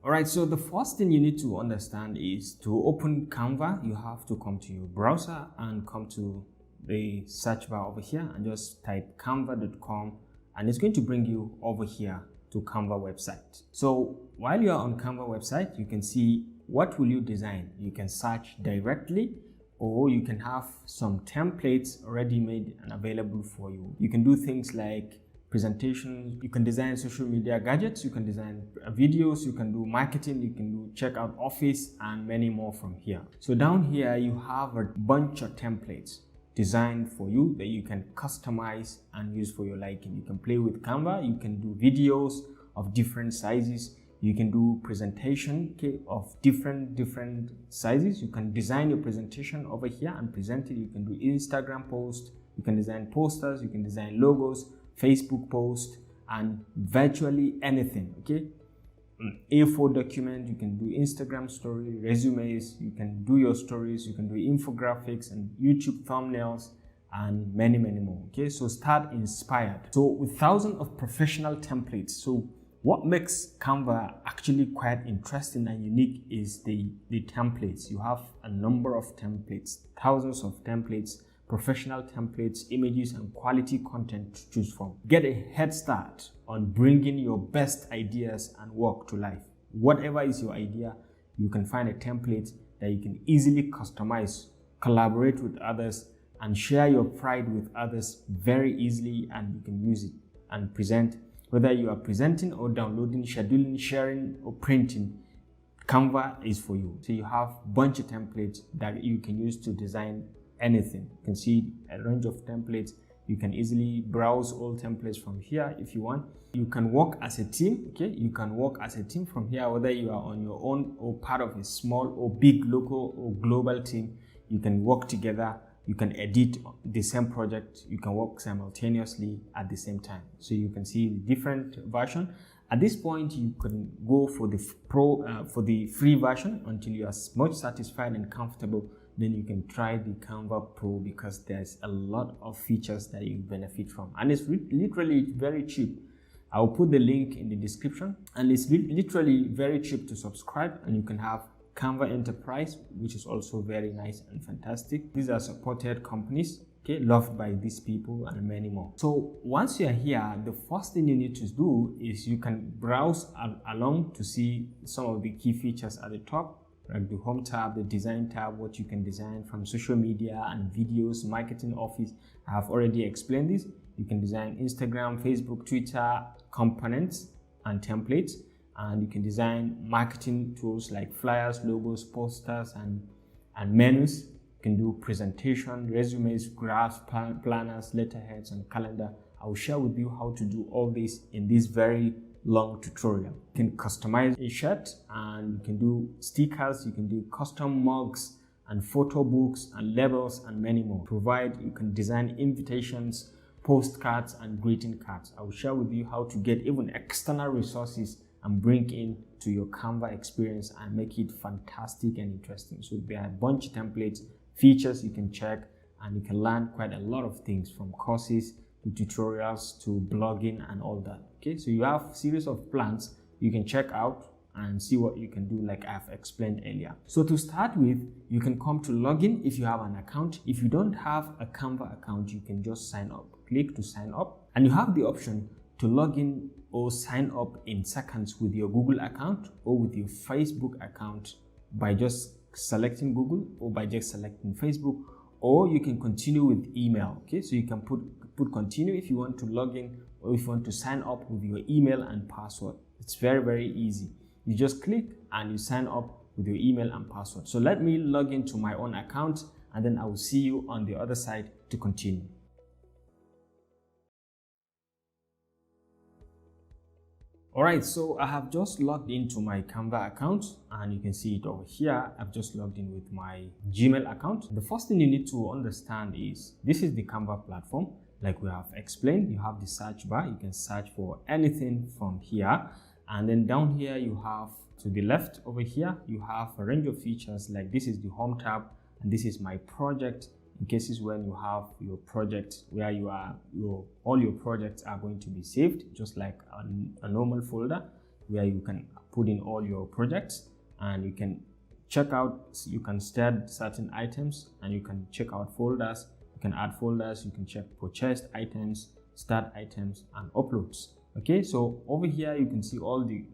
All right, so the first thing you need to understand is to open Canva, you have to come to your browser and come to the search bar over here and just type canva.com, and it's going to bring you over here to Canva website. So while you are on Canva website, you can see what will you design. You can search directly, or you can have some templates already made and available for you. You can do things like presentations, you can design social media gadgets, you can design videos, you can do marketing, you can do checkout office, and many more from here. So down here you have a bunch of templates designed for you that you can customize and use for your liking. You can play with Canva, you can do videos of different sizes, you can do presentation of different sizes. You can design your presentation over here and present it. You can do Instagram posts, you can design posters, you can design logos, Facebook post, and virtually anything. Okay, A4 document, you can do Instagram story, resumes, you can do your stories, you can do infographics and YouTube thumbnails, and many more. Okay, so start inspired. So with thousands of professional templates, so what makes Canva actually quite interesting and unique is the templates. You have a number of templates, thousands of templates, professional templates, images, and quality content to choose from. Get a head start on bringing your best ideas and work to life. Whatever is your idea, you can find a template that you can easily customize, collaborate with others, and share your pride with others very easily, and you can use it and present. Whether you are presenting or downloading, scheduling, sharing, or printing, Canva is for you. So you have a bunch of templates that you can use to design anything. You can see a range of templates. You can easily browse all templates from here if you want. You can work as a team. Okay, you can work as a team from here, whether you are on your own or part of a small or big local or global team. You can work together. You can edit the same project. You can work simultaneously at the same time. So you can see the different version. At this point, you can go for the for the free version until you are much satisfied and comfortable. Then you can try the Canva Pro, because there's a lot of features that you benefit from, and it's literally very cheap. I'll put the link in the description, and it's literally very cheap to subscribe, and you can have Canva Enterprise, which is also very nice and fantastic. These are supported companies, okay, loved by these people, and many more. So once you're here, the first thing you need to do is you can browse along to see some of the key features at the top, like the home tab, the design tab, what you can design from social media and videos, marketing office. I have already explained this. You can design Instagram, Facebook, Twitter components and templates, and you can design marketing tools like flyers, logos, posters, and menus. You can do presentation, resumes, graphs, planners, letterheads, and calendar. I will share with you how to do all this in this very long tutorial. You can customize a shirt, and you can do stickers, you can do custom mugs and photo books and labels and many more. You can design invitations, postcards, and greeting cards. I will share with you how to get even external resources and bring in to your Canva experience and make it fantastic and interesting. So there are a bunch of templates, features you can check, and you can learn quite a lot of things, from courses to tutorials to blogging and all that. Okay, so you have a series of plans you can check out and see what you can do, like I've explained earlier. So to start with, you can come to login if you have an account. If you don't have a Canva account, you can just sign up. Click to sign up, and you have the option to log in or sign up in seconds with your Google account or with your Facebook account by just selecting Google or by just selecting Facebook, or you can continue with email. Okay, so you can put continue if you want to log in, or if you want to sign up with your email and password. It's very easy. You just click and you sign up with your email and password. So let me log into my own account, and then I will see you on the other side to continue. Alright, so I have just logged into my Canva account, and you can see it over here. I've just logged in with my Gmail account. The first thing you need to understand is this is the Canva platform. Like we have explained, you have the search bar. You can search for anything from here. And then down here, you have to the left over here, you have a range of features. Like this is the home tab, and this is my project. In cases when you have your project where all your projects are going to be saved, just like a normal folder. where you can put in all your projects, and you can check out, you can start certain items, and you can check out folders. You can add folders, you can check purchased items, start items, and uploads. Okay, so over here you can see all the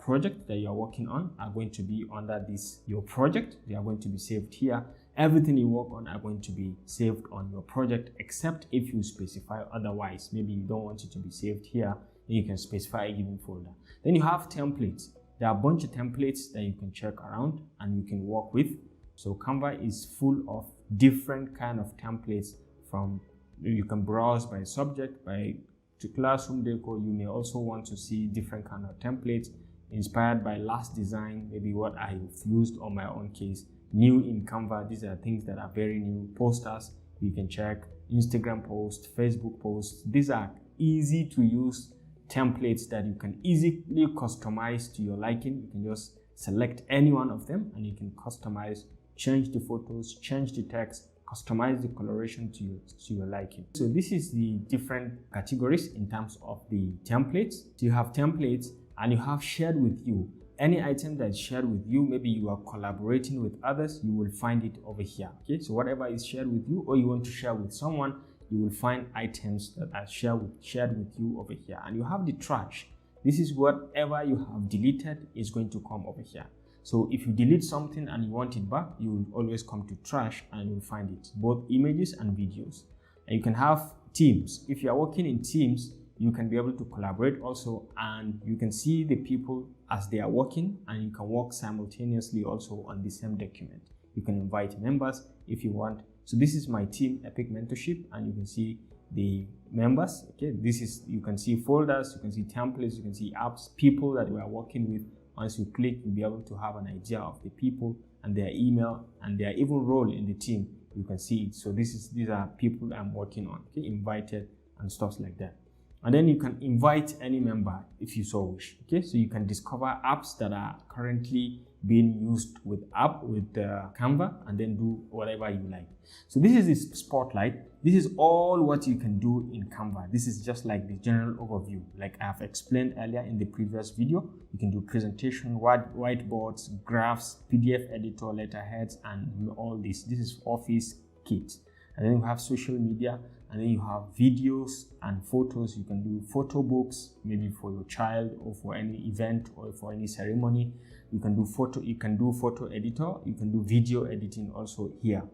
project that you're working on are going to be under this your project. They are going to be saved here. Everything you work on are going to be saved on your project, except if you specify otherwise. Maybe you don't want it to be saved here, then you can specify a given folder. Then you have templates. There are a bunch of templates that you can check around and you can work with. So Canva is full of different kind of templates. From you can browse by subject, by to classroom decor. You may also want to see different kind of templates inspired by last design, maybe what I've used on my own case. New in Canva, these are things that are very new. Posters, you can check. Instagram posts, Facebook posts. These are easy to use templates that you can easily customize to your liking. You can just select any one of them and you can customize, change the photos, change the text, customize the coloration to your liking. So this is the different categories in terms of the templates. So you have templates and you have shared with you. Any item that is shared with you, maybe you are collaborating with others, you will find it over here. Okay, so whatever is shared with you or you want to share with someone, you will find items that are shared with you over here. And you have the trash. This is whatever you have deleted is going to come over here. So if you delete something and you want it back, you will always come to trash and you'll find it, both images and videos. And you can have teams. If you are working in teams, you can be able to collaborate also, and you can see the people as they are working, and you can work simultaneously also on the same document. You can invite members if you want. So this is my team, Epic Mentorship, and you can see the members. Okay, this is, you can see folders, you can see templates, you can see apps, people that we are working with. Once you click, you'll be able to have an idea of the people and their email and their even role in the team. You can see it. So these are people I'm working on, okay, invited and stuff like that. And then you can invite any member if you so wish. Okay, so you can discover apps that are currently being used with Canva, and then do whatever you like. So this is the spotlight. This is all what you can do in Canva. This is just like the general overview, like I've explained earlier in the previous video. You can do presentation, whiteboards, graphs, PDF editor, letterheads, and all this. This is Office Kit. And then you have social media, and then you have videos and photos. You can do photo books, maybe for your child or for any event or for any ceremony. You can do photo editor. You can do video editing also here.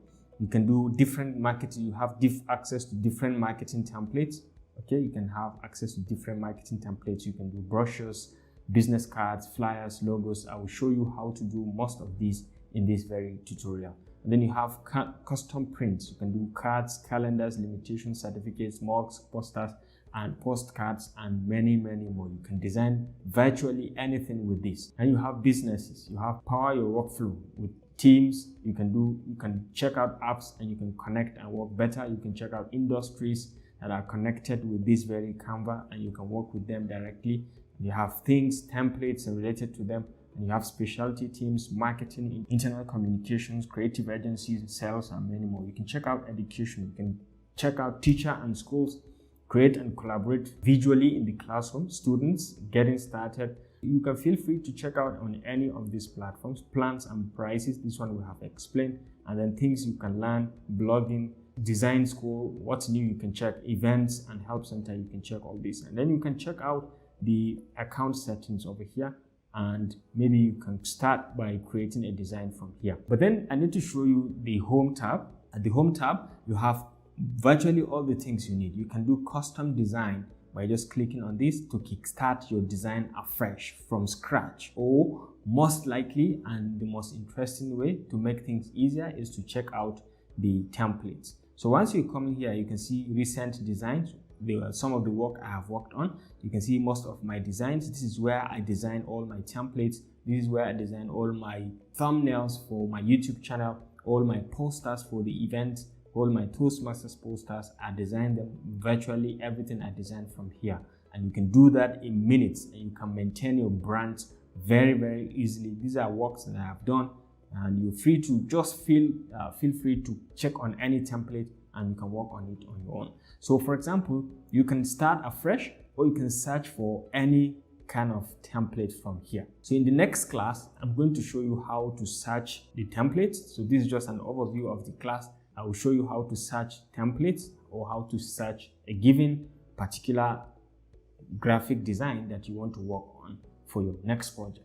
You can do different marketing. You have access to different marketing templates. Okay, you can have access to different marketing templates. You can do brochures, business cards, flyers, logos. I will show you how to do most of these in this very tutorial. And then you have custom prints. You can do cards, calendars, limitation certificates, mugs, posters, and postcards, and many, many more. You can design virtually anything with this. And you have businesses. You have power your workflow with teams. You can check out apps and you can connect and work better. You can check out industries that are connected with this very Canva, and you can work with them directly. You have things, templates related to them. And you have specialty teams, marketing, internal communications, creative agencies, sales, and many more. You can check out education. You can check out teacher and schools, create and collaborate visually in the classroom, students getting started. You can feel free to check out on any of these platforms, plans and prices. This one we have explained. And then things you can learn, blogging, design school, what's new, you can check events and help center. You can check all this. And then you can check out the account settings over here. And maybe you can start by creating a design from here. But then I need to show you the home tab. At the home tab, you have virtually all the things you need. You can do custom design by just clicking on this to kickstart your design afresh from scratch. Or most likely, and the most interesting way to make things easier, is to check out the templates. So once you come in here, you can see recent designs. Some of the work I have worked on. You can see most of my designs. This is where I design all my templates. This is where I design all my thumbnails for my YouTube channel, all my posters for the events, all my Toastmasters posters. I design them virtually, everything I design from here. And you can do that in minutes, and you can maintain your brand very, very easily. These are works that I have done, and you're free to just feel free to check on any template, and you can work on it on your own. So for example, you can start afresh, or you can search for any kind of template from here. So in the next class, I'm going to show you how to search the templates. So this is just an overview of the class. I will show you how to search templates or how to search a given particular graphic design that you want to work on for your next project.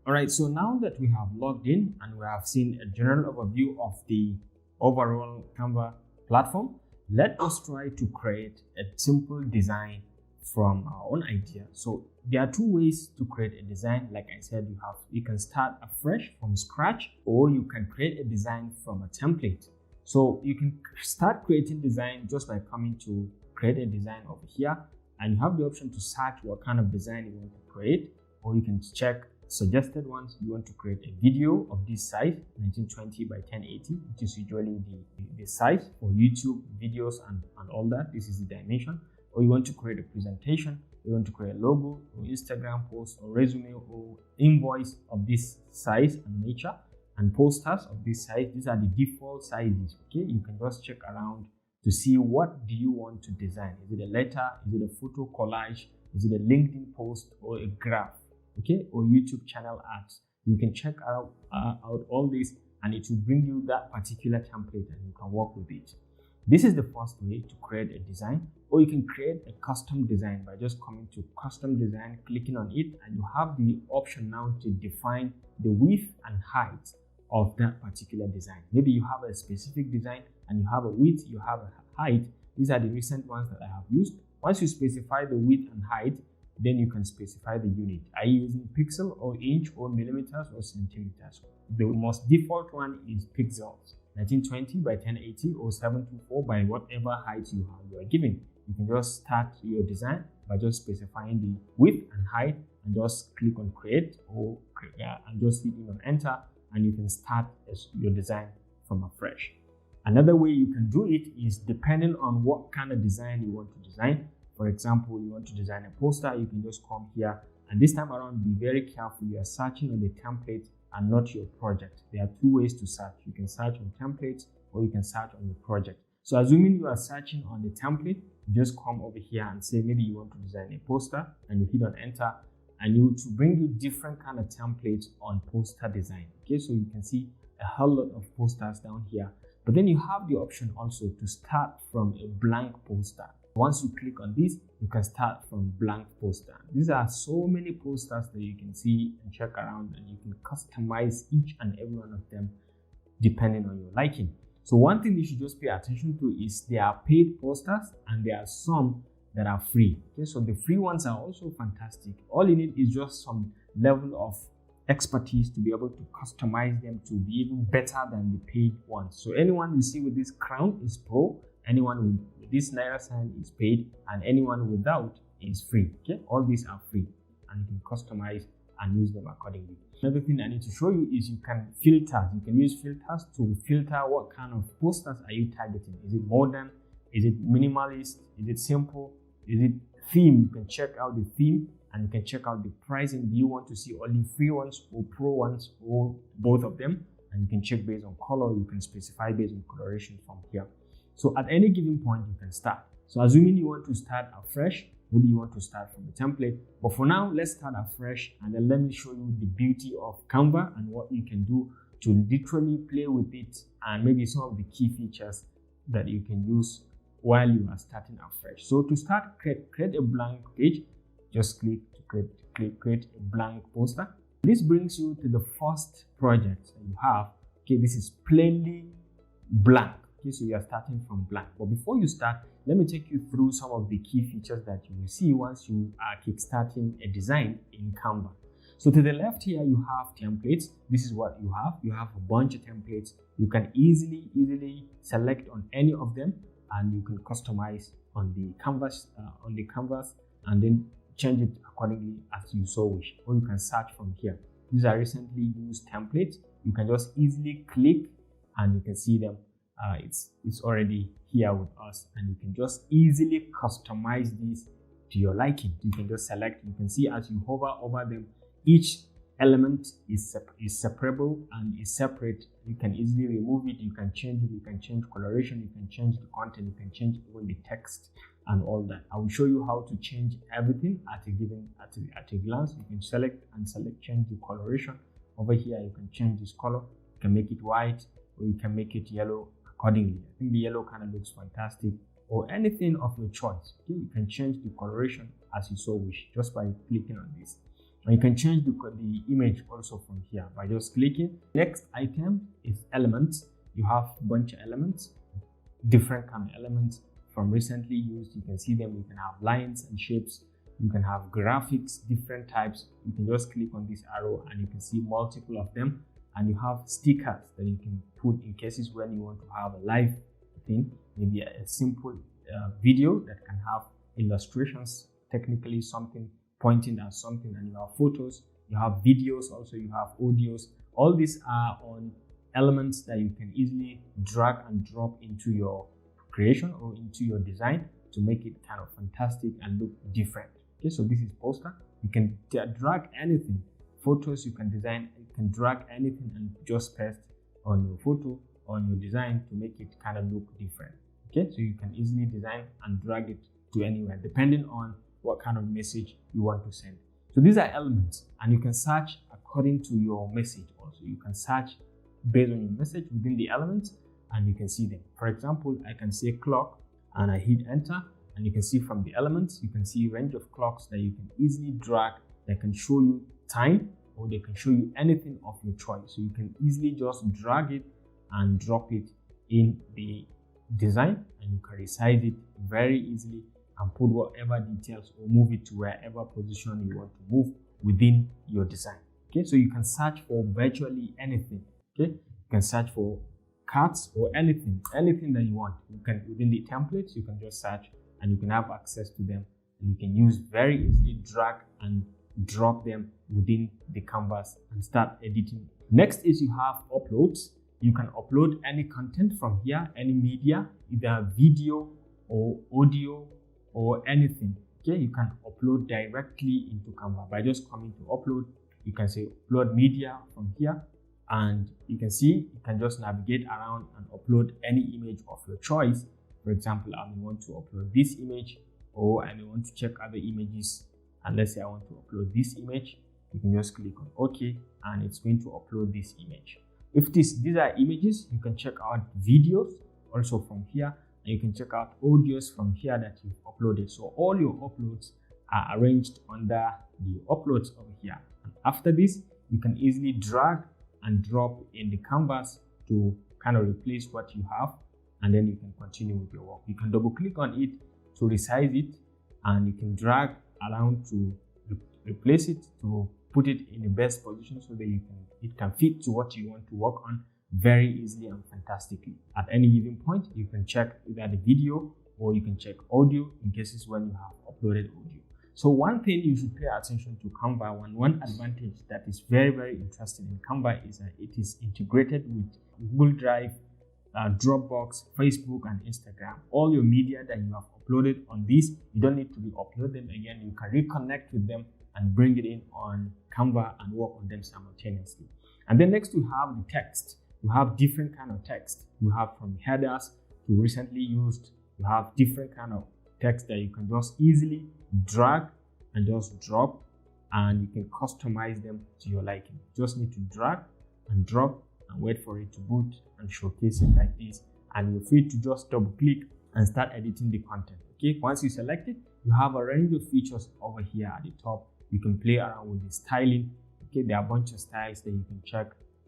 All right, so now that we have logged in and we have seen a general overview of the overall Canva platform, let us try to create a simple design from our own idea. So there are two ways to create a design. Like I said, you can start afresh from scratch, or you can create a design from a template. So you can start creating design just by coming to create a design over here, and you have the option to search what kind of design you want to create, or you can check suggested ones. You want to create a video of this size, 1920 by 1080, which is usually the size for YouTube videos and all that. This is the dimension. Or you want to create a presentation, you want to create a logo or Instagram post or resume or invoice of this size and nature, and posters of this size. These are the default sizes. Okay, you can just check around to see what do you want to design. Is it a letter? Is it a photo collage? Is it a LinkedIn post or a graph? Okay, or YouTube channel ads. You can check out all this, and it will bring you that particular template and you can work with it. This is the first way to create a design, or you can create a custom design by just coming to custom design, clicking on it, and you have the option now to define the width and height of that particular design. Maybe you have a specific design and you have a width, you have a height. These are the recent ones that I have used. Once you specify the width and height, then you can specify the unit. Are you using pixel or inch or millimeters or centimeters? The most default one is pixels, 1920 by 1080 or 724 by whatever height you are given. You can just start your design by just specifying the width and height, and just click on create and just hitting on enter, and you can start your design from afresh. Another way you can do it is depending on what kind of design you want to design. For example, you want to design a poster, you can just come here, and this time around be very careful. You are searching on the template and not your project. There are two ways to search. You can search on templates, or you can search on your project. So assuming you are searching on the template, you just come over here and say maybe you want to design a poster, and you hit on enter, and you to bring you different kind of templates on poster design. Okay, so you can see a whole lot of posters down here, but then you have the option also to start from a blank poster. Once you click on this, you can start from blank poster. These are so many posters that you can see and check around, and you can customize each and every one of them depending on your liking. So one thing you should just pay attention to is there are paid posters and there are some that are free. Okay, so the free ones are also fantastic. All you need is just some level of expertise to be able to customize them to be even better than the paid ones. So anyone you see with this crown is pro, anyone with this Naira sign is paid, and anyone without is free. Okay, all these are free and you can customize and use them accordingly. Another thing I need to show you is you can filter. You can use filters to filter what kind of posters are you targeting. Is it modern? Is it minimalist? Is it simple? Is it theme? You can check out the theme and you can check out the pricing. Do you want to see only free ones or pro ones or both of them? And you can check based on color. You can specify based on coloration from here. So at any given point, you can start. So assuming you want to start afresh, maybe you want to start from a template. But for now, let's start afresh, and then let me show you the beauty of Canva and what you can do to literally play with it, and maybe some of the key features that you can use while you are starting afresh. So to start, create a blank page. Just click to create a blank poster. This brings you to the first project that you have. Okay, this is plainly blank. Okay, so you are starting from blank. But before you start, let me take you through some of the key features that you will see once you are kickstarting a design in Canva. So to the left here, you have templates. This is what you have. You have a bunch of templates. You can easily select on any of them, and you can customize on the canvas, and then change it accordingly as you so wish. Or you can search from here. These are recently used templates. You can just easily click, and you can see them. It's already here with us, and you can just easily customize these to your liking. You can just select. You can see as you hover over them, each element is separable and is separate. You can easily remove it, you can change it, you can change coloration, you can change the content, you can change even the text and all that. I will show you how to change everything at a glance. You can select, change the coloration. Over here, you can change this color. You can make it white or you can make it yellow accordingly. I think the yellow kind of looks fantastic, or anything of your choice. Okay, you can change the coloration as you so wish just by clicking on this. And you can change the image also from here by just clicking. Next item is elements. You have a bunch of elements, different kind of elements from recently used. You can see them. You can have lines and shapes. You can have graphics, different types. You can just click on this arrow and you can see multiple of them. And you have stickers that you can put in cases when you want to have a live thing, maybe a simple video that can have illustrations, technically something pointing at something, and you have photos, you have videos, also you have audios. All these are on elements that you can easily drag and drop into your creation or into your design to make it kind of fantastic and look different. Okay, so this is poster. You can drag anything. Photos, you can design, you can drag anything and just paste on your photo, on your design to make it kind of look different. Okay, so you can easily design and drag it to anywhere depending on what kind of message you want to send. So these are elements, and you can search according to your message also. You can search based on your message within the elements and you can see them. For example, I can say clock and I hit enter, and you can see from the elements, you can see range of clocks that you can easily drag that can show you time, or they can show you anything of your choice. So you can easily just drag it and drop it in the design, and you can resize it very easily and put whatever details or move it to wherever position you want to move within your design. Okay, so you can search for virtually anything. Okay, you can search for cards or anything that you want. You can, within the templates, you can just search and you can have access to them, and you can use very easily drag and drop them within the canvas and start editing. Next is you have uploads. You can upload any content from here, any media, either video or audio or anything. Okay, you can upload directly into Canva by just coming to upload. You can say upload media from here, and you can see you can just navigate around and upload any image of your choice. For example, I may want to upload this image, or I may want to check other images, and let's say I want to upload this image. You can just click on OK, and it's going to upload this image. If these are images, you can check out videos also from here, and you can check out audios from here that you've uploaded. So all your uploads are arranged under the uploads over here. And after this, you can easily drag and drop in the canvas to kind of replace what you have, and then you can continue with your work. You can double click on it to resize it, and you can drag around to replace it, to put it in the best position so that it can fit to what you want to work on very easily and fantastically. At any given point, you can check either the video or you can check audio in cases when you have uploaded audio. So one thing you should pay attention to Canva, one advantage that is very, very interesting in Canva is that it is integrated with Google Drive, Dropbox, Facebook, and Instagram. All your media that you have uploaded on this, you don't need to re-upload them again. You can reconnect with them and bring it in on Canva and work on them simultaneously. And then next you have the text. You have different kind of text. You have from headers to recently used. You have different kind of text that you can just easily drag and just drop, and you can customize them to your liking. You just need to drag and drop and wait for it to boot and showcase it like this, and you're free to just double click and start editing the content. Okay, once you select it, you have a range of features over here at the top. You can play around with the styling. Okay, there are a bunch of styles that you can check.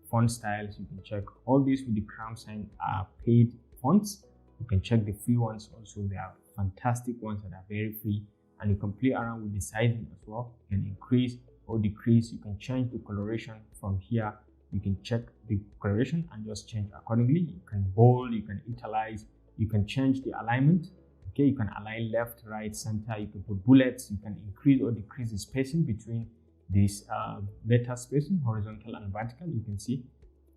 Font styles, you can check. All these with the crown sign are paid fonts. You can check the free ones also. There are fantastic ones that are very free, and you can play around with the sizing as well. You can increase or decrease. You can change the coloration from here. You can check the coloration and just change accordingly. You can bold, you can italize, you can change the alignment. Okay, you can align left, right, center. You can put bullets. You can increase or decrease the spacing between this letter spacing, horizontal and vertical. You can see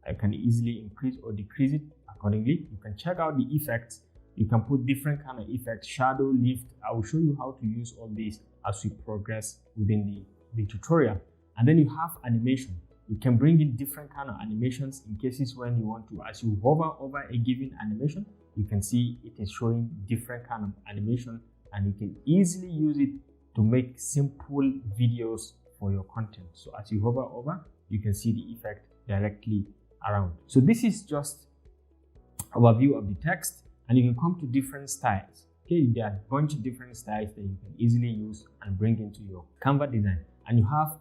I can easily increase or decrease it accordingly. You can check out the effects. You can put different kind of effects, shadow, lift. I will show you how to use all these as we progress within the tutorial. And then you have animation. You can bring in different kind of animations in cases when you want to. As you hover over a given animation, you can see it is showing different kind of animation, and you can easily use it to make simple videos for your content. So as you hover over, you can see the effect directly around. So this is just our view of the text, and you can come to different styles. Okay, there are a bunch of different styles that you can easily use and bring into your Canva design. And you have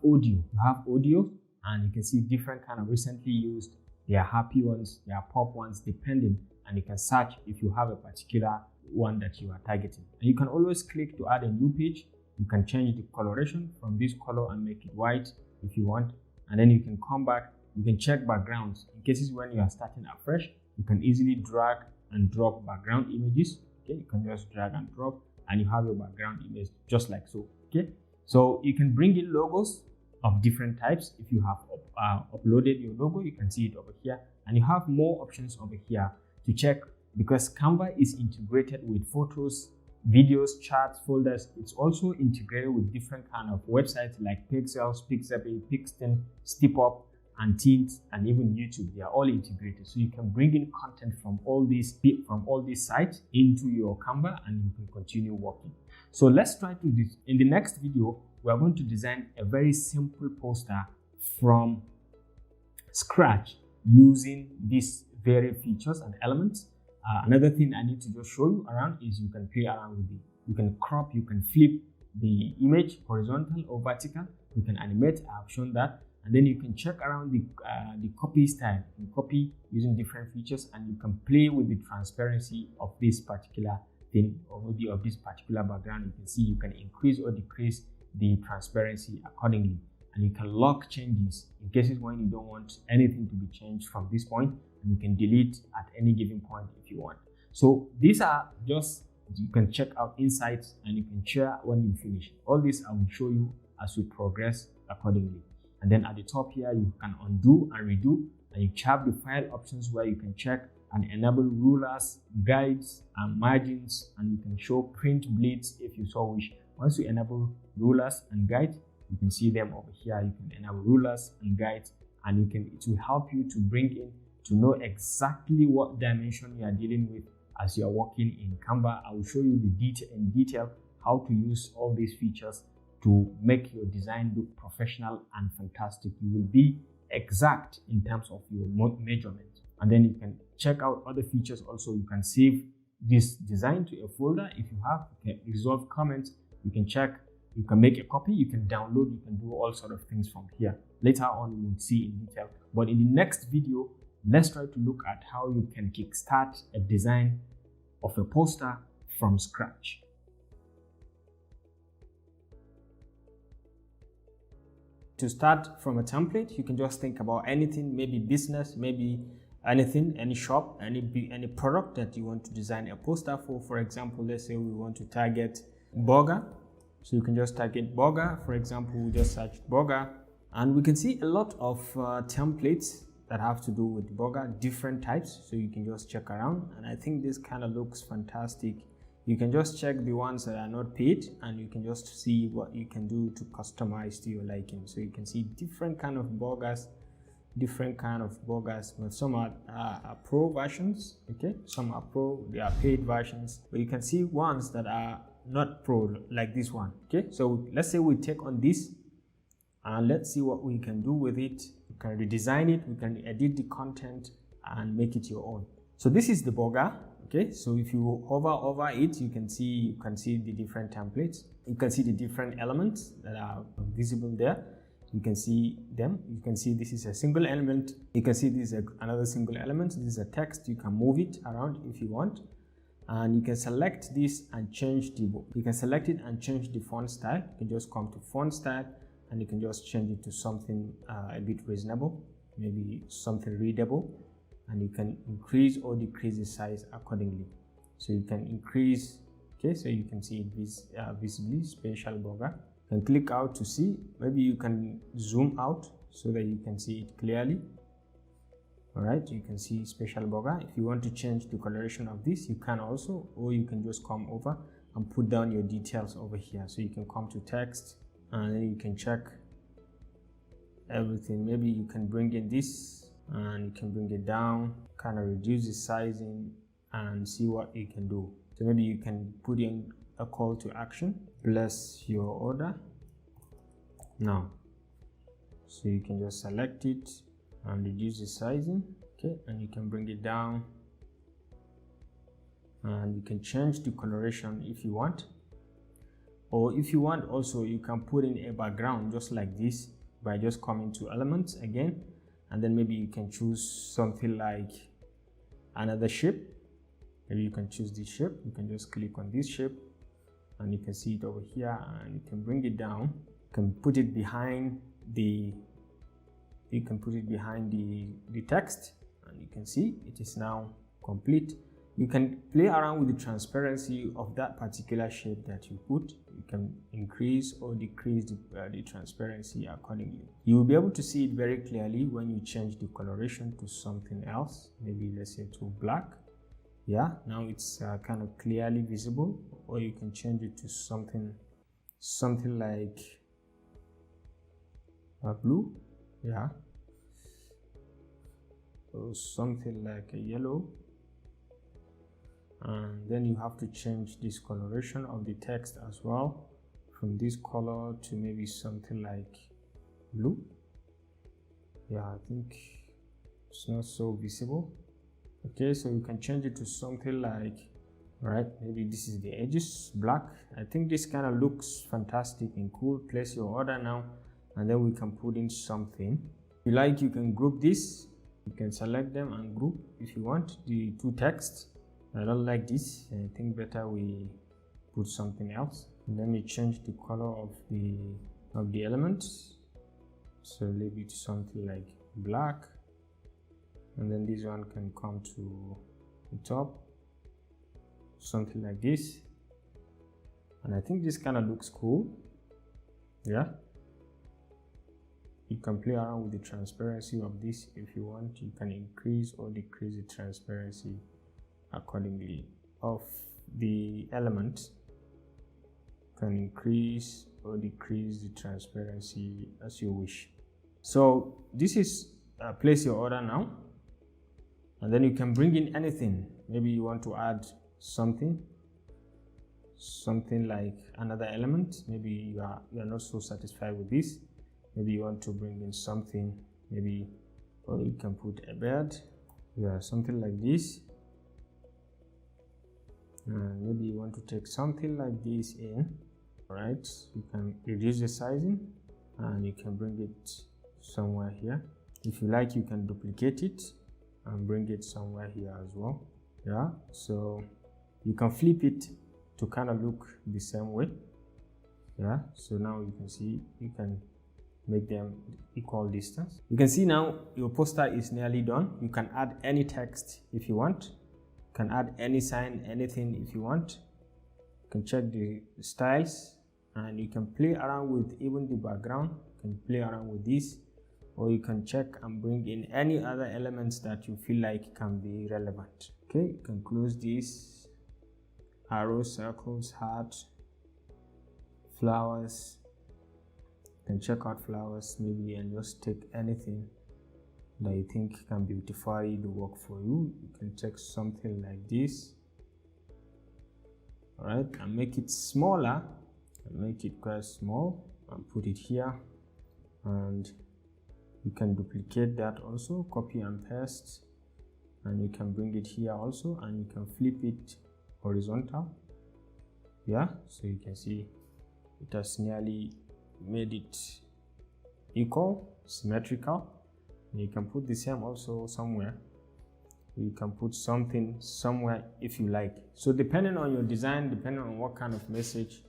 audio. And you can see different kind of recently used. There are happy ones, there are pop ones, depending, and you can search if you have a particular one that you are targeting. And you can always click to add a new page. You can change the coloration from this color and make it white if you want. And then you can come back, you can check backgrounds. In cases when you are starting afresh, you can easily drag and drop background images. Okay, you can just drag and drop, and you have your background image just like so. Okay, so you can bring in logos of different types. If you have uploaded your logo, you can see it over here, and you have more options over here to check, because Canva is integrated with photos, videos, charts, folders. It's also integrated with different kind of websites like Pixels, Pixabay, Pixton, StepUp, and Tint, and even YouTube. They are all integrated, so you can bring in content from all these sites into your Canva, and you can continue working. So let's try to do this. In the next video, we are going to design a very simple poster from scratch using these various features and elements. Another thing I need to just show you around is you can play around with it. You can crop, you can flip the image horizontal or vertical. You can animate. I have shown that. And then you can check around the copy style. You can copy using different features, and you can play with the transparency of this particular thing, or maybe of this particular background. You can see you can increase or decrease the transparency accordingly, and you can lock changes in cases when you don't want anything to be changed from this point, and you can delete at any given point if you want. So these are just, you can check out insights, and you can share when you finish. All this I will show you as we progress accordingly. And then at the top here, you can undo and redo, and you have the file options where you can check and enable rulers, guides, and margins, and you can show print bleeds if you so wish. Once you enable rulers and guides, you can see them over here. You can enable rulers and guides, and it will help you to bring in, to know exactly what dimension you are dealing with as you are working in Canva. I will show you in detail how to use all these features to make your design look professional and fantastic. You will be exact in terms of your measurement. And then you can check out other features also. You can save this design to a folder if you have. You can resolve comments. You can check, you can make a copy, you can download, you can do all sort of things from here. Later on, we will see in detail. But in the next video, let's try to look at how you can kickstart a design of a poster from scratch. To start from a template, you can just think about anything, maybe business, maybe anything, any shop, any product that you want to design a poster for. For example, let's say we want to target burger. So you can just target burger. For example, we just search burger, and we can see a lot of templates that have to do with burger, different types. So you can just check around, and I think this kind of looks fantastic. You can just check the ones that are not paid, and you can just see what you can do to customize to your liking. So you can see different kind of burgers, but some are pro versions. Okay, some are pro, they are paid versions, but you can see ones that are not pro, like this one. Okay, so let's say we take on this, and let's see what we can do with it. We can redesign it, we can edit the content and make it your own. So this is the burger. Okay, so if you hover over it, you can see the different templates. You can see the different elements that are visible there. You can see them. You can see this is a single element. You can see this is another single element. This is a text. You can move it around if you want, and you can select this and change the. You can select it and change the font style. You can just come to font style, and you can just change it to something a bit reasonable, maybe something readable. And you can increase or decrease the size accordingly. So you can increase, okay, so you can see it visibly, special burger. You can click out to see, maybe you can zoom out so that you can see it clearly. All right, you can see special burger. If you want to change the coloration of this, you can also, or you can just come over and put down your details over here. So you can come to text, and then you can check everything. Maybe you can bring in this and you can bring it down, kind of reduce the sizing and see what you can do. So maybe you can put in a call to action, place your order now. So you can just select it and reduce the sizing, okay, and you can bring it down, and you can change the coloration if you want, or if you want also you can put in a background just like this by just coming to elements again, and then maybe you can choose something like another shape. Maybe you can choose this shape. You can just click on this shape and you can see it over here, and you can bring it down. You can put it behind the text, and you can see it is now complete. You can play around with the transparency of that particular shape that you put. You can increase or decrease the transparency accordingly. You will be able to see it very clearly when you change the coloration to something else. Maybe let's say to black. Yeah, now it's kind of clearly visible. Or you can change it to something like blue. Yeah, or something like a yellow. And then you have to change this coloration of the text as well, from this color to maybe something like blue. Yeah, I think it's not so visible. Okay, so you can change it to something like, right, maybe this is the edges, black. I think this kind of looks fantastic and cool. Place your order now, and then we can put in something. If you like, you can group this. You can select them and group if you want the two texts. I don't like this. I think better we put something else. Let me change the color of the elements. So leave it something like black, and then this one can come to the top, something like this. And I think this kind of looks cool. Yeah, you can play around with the transparency of this if you want. You can increase or decrease the transparency accordingly of the element. You can increase or decrease the transparency as you wish. So this is place your order now, and then you can bring in anything. Maybe you want to add something like another element. Maybe you are not so satisfied with this. Maybe you want to bring in something, maybe, or you can put a bird. Yeah, something like this. And maybe you want to take something like this in. Right, you can reduce the sizing and you can bring it somewhere here. If you like, you can duplicate it and bring it somewhere here as well. Yeah, so you can flip it to kind of look the same way. Yeah, so now you can see you can make them equal distance. You can see now your poster is nearly done. You can add any text if you want. You can add any sign, anything if you want. You can check the styles, and you can play around with even the background. You can play around with this, or you can check and bring in any other elements that you feel like can be relevant. Okay, you can close this, arrows, circles, heart, flowers. You can check out flowers maybe and just take anything that you think can beautify the work for you. You can check something like this. All right, and make it smaller, and make it quite small, and put it here. And you can duplicate that also, copy and paste, and you can bring it here also, and you can flip it horizontal. Yeah, so you can see it has nearly made it equal, symmetrical. And you can put the same also somewhere. You can put something somewhere if you like. So depending on your design, depending on what kind of message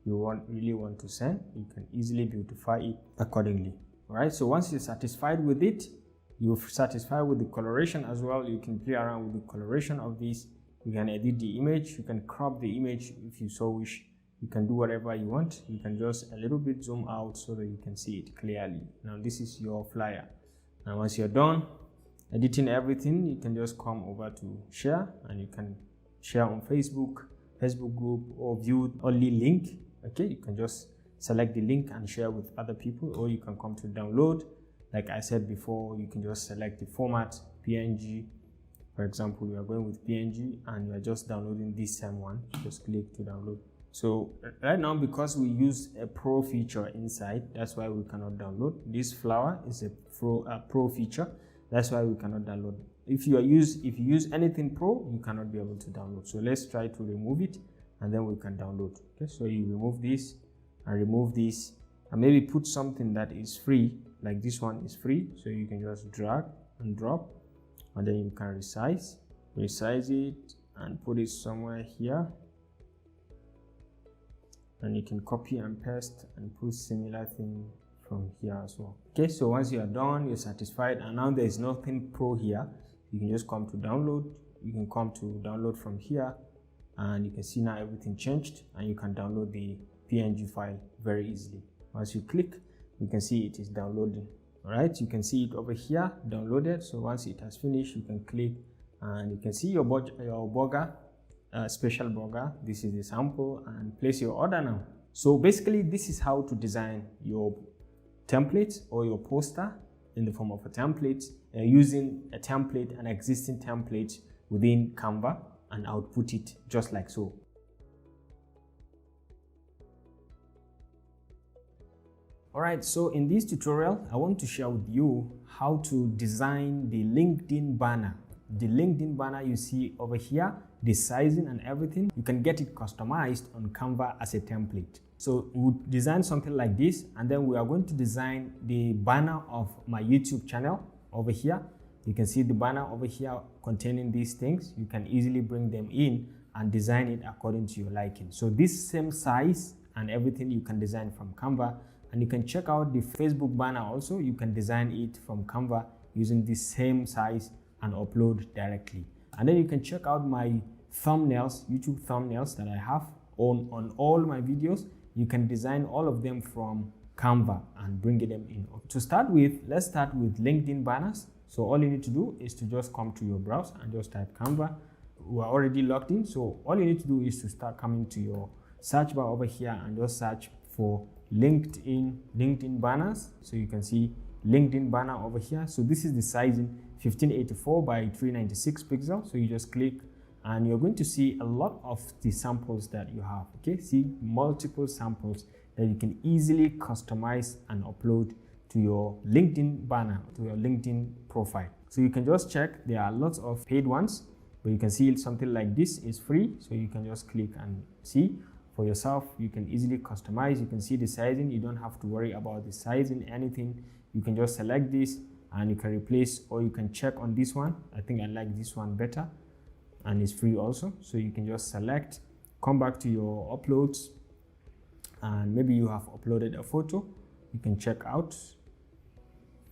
you really want to send, you can easily beautify it accordingly. All right, so once you're satisfied with it, you're satisfied with the coloration as well. You can play around with the coloration of this. You can edit the image. You can crop the image if you so wish. You can do whatever you want. You can just a little bit zoom out so that you can see it clearly. Now this is your flyer. Now once you're done editing everything, you can just come over to share, and you can share on Facebook group, or view only link. Okay, you can just select the link and share with other people, or you can come to download like I said before, you can just select the format, PNG. For example, you are going with PNG and you are just downloading this same one. Just click to download. So right now, because we use a pro feature inside, that's why we cannot download. This flower is a pro feature. That's why we cannot download. If you use anything pro, you cannot be able to download. So let's try to remove it and then we can download. Okay, so you remove this and remove this and maybe put something that is free, like this one is free. So you can just drag and drop and then you can resize it and put it somewhere here. And you can copy and paste and put similar thing from here as well. Okay, so once you are done, you're satisfied, and now there is nothing pro here, you can just come to download. You can come to download from here, and you can see now everything changed, and you can download the PNG file very easily. Once you click, you can see it is downloading. All right, you can see it over here, downloaded. So once it has finished, you can click, and you can see your burger. Special burger. This is the sample, and place your order now. So basically, this is how to design your template or your poster in the form of a template, using a template, an existing template within Canva, and output it just like so. Alright, so in this tutorial, I want to share with you how to design the LinkedIn banner. The LinkedIn banner you see over here, the sizing and everything, you can get it customized on Canva as a template. So we'll design something like this, and then we are going to design the banner of my YouTube channel over here. You can see the banner over here containing these things. You can easily bring them in and design it according to your liking. So this same size and everything you can design from Canva, and you can check out the Facebook banner also. You can design it from Canva using the same size and upload directly. And then you can check out my thumbnails, YouTube thumbnails that I have on all my videos. You can design all of them from Canva and bring them in. To start with, let's start with LinkedIn banners. So all you need to do is to just come to your browser and just type Canva. We are already logged in, so all you need to do is to start coming to your search bar over here and just search for LinkedIn banners. So you can see LinkedIn banner over here. So this is the sizing, 1584 by 396 pixels. So you just click and you're going to see a lot of the samples that you have. Okay, see multiple samples that you can easily customize and upload to your LinkedIn banner, to your LinkedIn profile. So you can just check, there are lots of paid ones, but you can see something like this is free. So you can just click and see for yourself. You can easily customize. You can see the sizing. You don't have to worry about the sizing, anything. You can just select this and you can replace, or you can check on this one. I think I like this one better, and it's free also. So you can just select, come back to your uploads, and maybe you have uploaded a photo. You can check out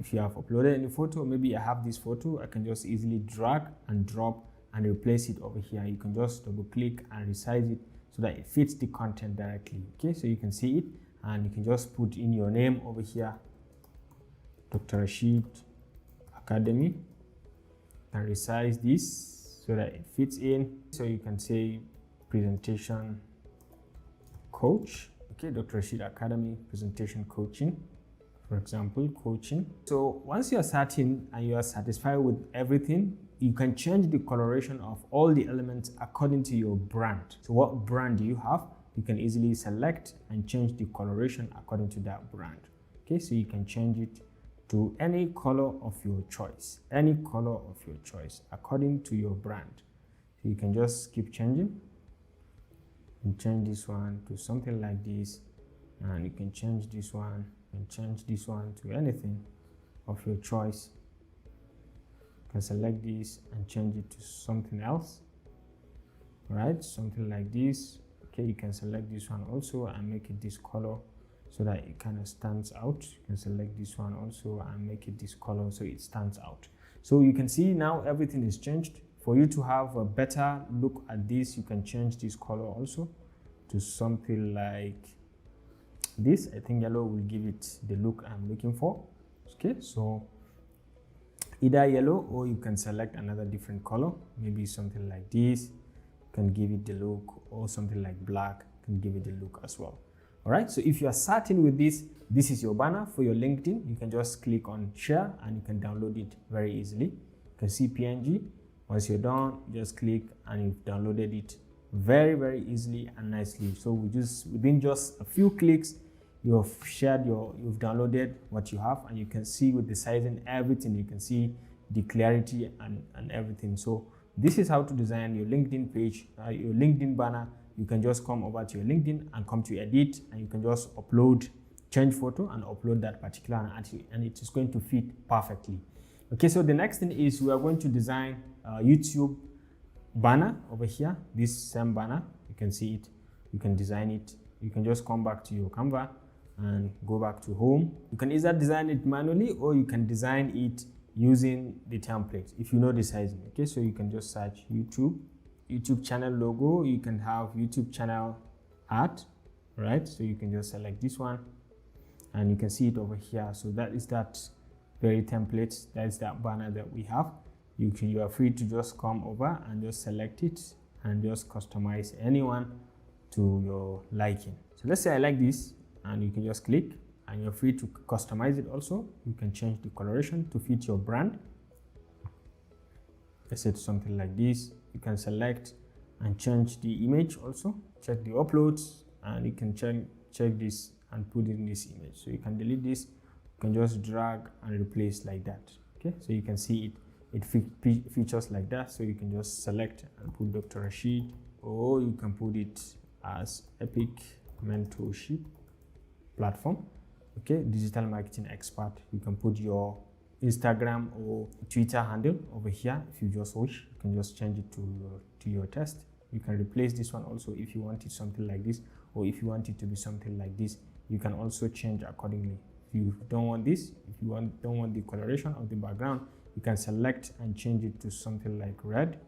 if you have uploaded any photo. Maybe I have this photo. I can just easily drag and drop and replace it over here. You can just double click and resize it so that it fits the content directly. Okay, so you can see it, and you can just put in your name over here, Dr. Rashid Academy, and resize this so that it fits in. So you can say presentation coach. Okay, Dr. Rashid Academy presentation coaching, for example, coaching. So once you are certain and you are satisfied with everything, you can change the coloration of all the elements according to your brand. So what brand do you have? You can easily select and change the coloration according to that brand. Okay, so you can change it to any color of your choice, according to your brand. So you can just keep changing and change this one to something like this, and you can change this one and change this one to anything of your choice. You can select this and change it to something else, right? Something like this. Okay, you can select this one also and make it this color so that it kind of stands out. You can select this one also and make it this color so it stands out. So you can see now everything is changed. For you to have a better look at this, you can change this color also to something like this. I think yellow will give it the look I'm looking for. Okay, so either yellow, or you can select another different color, maybe something like this can give it the look, or something like black can give it the look as well. All right, so if you are certain with this, this is your banner for your LinkedIn. You can just click on share and you can download it very easily. You can see PNG. Once you're done, just click and you've downloaded it very easily and nicely. So within just a few clicks, you've downloaded what you have, and you can see with the sizing, everything. You can see the clarity and everything. So this is how to design your LinkedIn page, your LinkedIn banner. You can just come over to your LinkedIn and come to edit, and you can just upload, change photo and upload that particular, and it is going to fit perfectly. Okay, so the next thing is we are going to design a YouTube banner over here. This same banner, you can see it, you can design it. You can just come back to your Canva and go back to home. You can either design it manually or you can design it using the template if you know the sizing. Okay, so you can just search YouTube channel logo. You can have YouTube channel art, right? So you can just select this one and you can see it over here. So that is that very template. That's that banner that we have. You are free to just come over and just select it and just customize anyone to your liking. So let's say I like this, and you can just click and you're free to customize it also. You can change the coloration to fit your brand. Let's say something like this. You can select and change the image also. Check the uploads and you can check this and put in this image. So you can delete this. You can just drag and replace like that. Okay, so you can see it features like that. So you can just select and put Dr. Rashid, or you can put it as Epic Mentorship Platform. Okay, digital marketing expert. You can put your Instagram or Twitter handle over here if you just wish. You can just change it to your text. You can replace this one also if you want it something like this, or if you want it to be something like this, you can also change accordingly. If you don't want this, if you don't want the coloration of the background, you can select and change it to something like red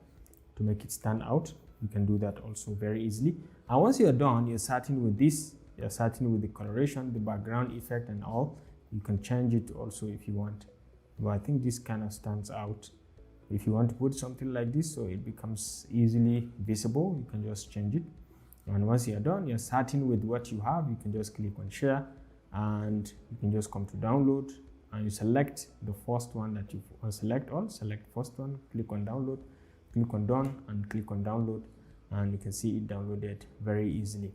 to make it stand out. You can do that also very easily. And once you're done, you're certain with this, you're certain with the coloration, the background effect and all, you can change it also if you want. But I think this kind of stands out. If you want to put something like this so it becomes easily visible, you can just change it. And once you're done, you're certain with what you have, you can just click on share and you can just come to download and you select the first one that you want. Select all, select first one, click on download, click on done and click on download, and you can see it downloaded very easily.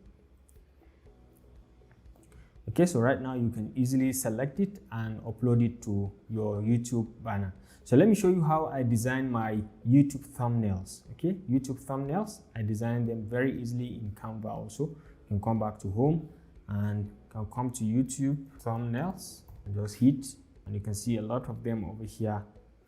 Okay, so right now you can easily select it and upload it to your YouTube banner. So let me show you how I design my YouTube thumbnails. Okay, YouTube thumbnails, I design them very easily in Canva also. You can come back to home and can come to YouTube thumbnails and just hit, and you can see a lot of them over here,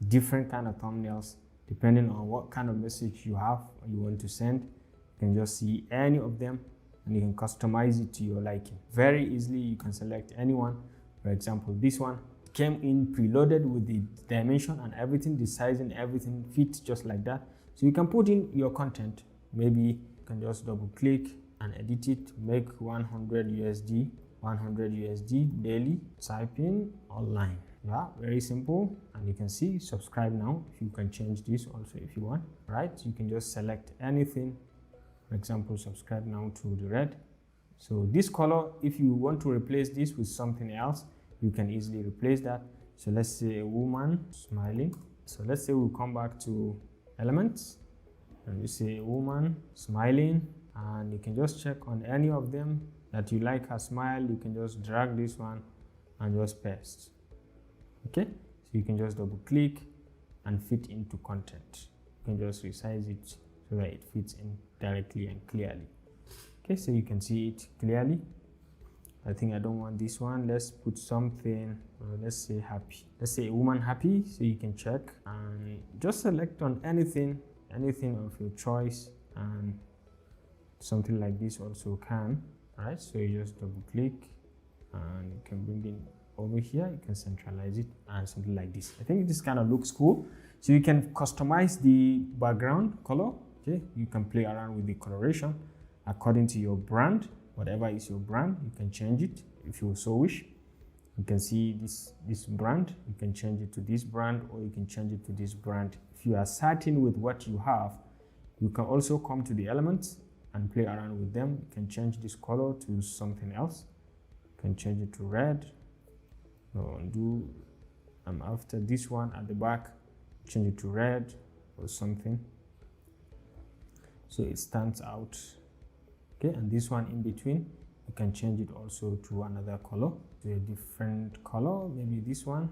different kind of thumbnails depending on what kind of message you have or you want to send. You can just see any of them and you can customize it to your liking very easily. You can select anyone. For example, this one came in preloaded with the dimension and everything, the sizing, everything fits just like that. So you can put in your content. Maybe you can just double click and edit it, make 100 USD daily, type in online. Yeah, very simple. And you can see subscribe now. You can change this also if you want, right? You can just select anything. For example, subscribe now to the red. So this color, if you want to replace this with something else, you can easily replace that. So let's say a woman smiling. So let's say we'll come back to elements and you say a woman smiling, and you can just check on any of them that you like her smile. You can just drag this one and just paste. Okay, so you can just double click and fit into content. You can just resize it so that it fits in directly and clearly. Okay, so you can see it clearly. I think I don't want this one. Let's put something, let's say happy. Let's say a woman happy. So you can check and just select on anything of your choice, and something like this also can. Right, so you just double click and you can bring it over here. You can centralize it and something like this. I think this kind of looks cool. So you can customize the background color. Okay, you can play around with the coloration according to your brand. Whatever is your brand, you can change it if you so wish. You can see this brand, you can change it to this brand, or you can change it to this brand. If you are certain with what you have, you can also come to the elements and play around with them. You can change this color to something else. You can change it to red. So undo. After this one at the back, change it to red or something, so it stands out. Okay, and this one in between, you can change it also to another color, to a different color, maybe this one.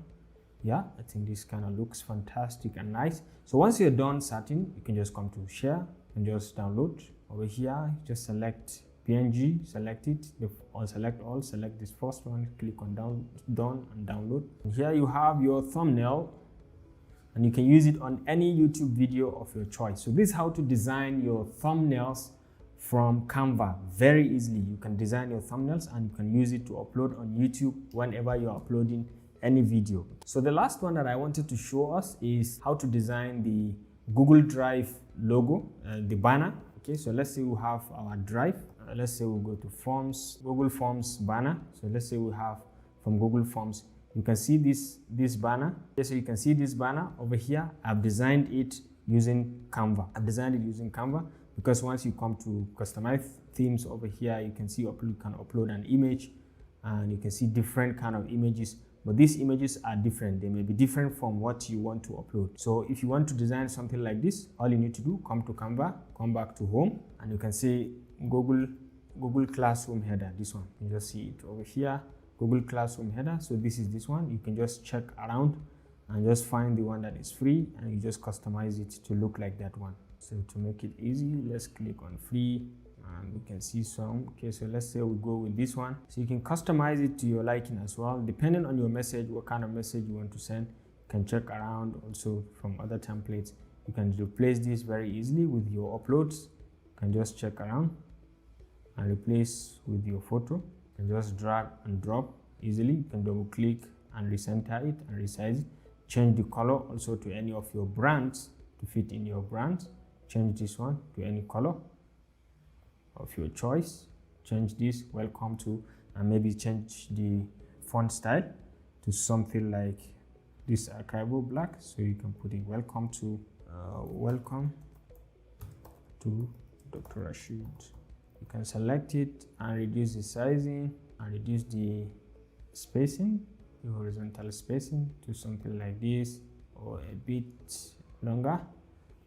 Yeah, I think this kind of looks fantastic and nice. So once you're done setting, you can just come to share and just download. Over here, just select PNG, select it, or select all, select this first one, click on done and download. And here you have your thumbnail, and you can use it on any YouTube video of your choice. So this is how to design your thumbnails from Canva very easily. You can design your thumbnails and you can use it to upload on YouTube whenever you're uploading any video. So the last one that I wanted to show us is how to design the Google Drive logo, the banner. Okay, so let's say we have our drive. Let's say we go to Forms, Google Forms banner. So let's say we have from Google Forms. You can see this banner. So you can see this banner over here. I've designed it using Canva. I've designed it using Canva because once you come to customize themes over here, you can see you can upload an image, and you can see different kind of images. But these images are different. They may be different from what you want to upload. So if you want to design something like this, all you need to do, come to Canva, come back to home, and you can say Google Classroom header. This one, you just see it over here, Google Classroom header. So this is this one. You can just check around and just find the one that is free, and you just customize it to look like that one. So to make it easy, let's click on free, and we can see some. Okay, so let's say we go with this one. So you can customize it to your liking as well, depending on your message, what kind of message you want to send. You can check around also from other templates. You can replace this very easily with your uploads. You can just check around and replace with your photo. You can just drag and drop easily. You can double click and recenter it and resize it. Change the color also to any of your brands to fit in your brand. Change this one to any color of your choice. Change this welcome to, and maybe change the font style to something like this archival black. So you can put in welcome to Dr. Rashid. You can select it and reduce the sizing and reduce the spacing, the horizontal spacing to something like this or a bit longer.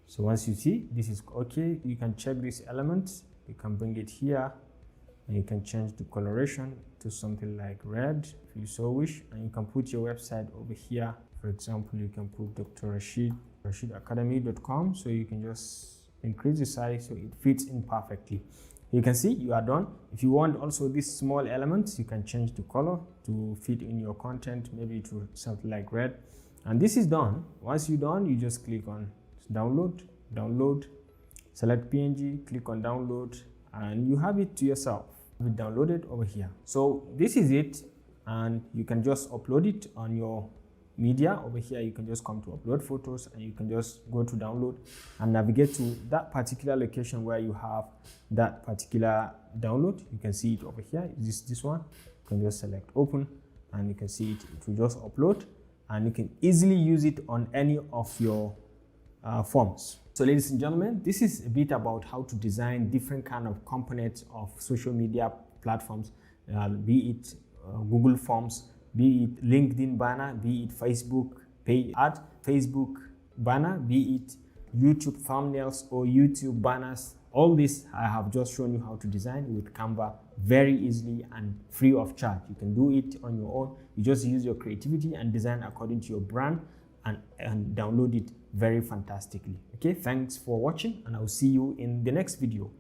So once you see this is okay, you can check these elements. You can bring it here and you can change the coloration to something like red if you so wish, and you can put your website over here. For example, you can put Dr. RashidAcademy.com. So you can just increase the size so it fits in perfectly. You can see you are done. If you want also these small elements, you can change the color to fit in your content, maybe to something like red. And this is done. Once you're done, you just click on download, select PNG, click on download, and you have it to yourself. We downloaded over here. So this is it, and you can just upload it on your media. Over here you can just come to upload photos, and you can just go to download and navigate to that particular location where you have that particular download. You can see it over here. This one. You can just select open, and you can see it will just upload, and you can easily use it on any of your forms. So ladies and gentlemen, this is a bit about how to design different kind of components of social media platforms, be it Google Forms, be it LinkedIn banner, be it Facebook page ad, Facebook banner, be it YouTube thumbnails or YouTube banners. All this I have just shown you how to design with Canva very easily and free of charge. You can do it on your own. You just use your creativity and design according to your brand and download it very fantastically. Okay, thanks for watching, and I'll see you in the next video.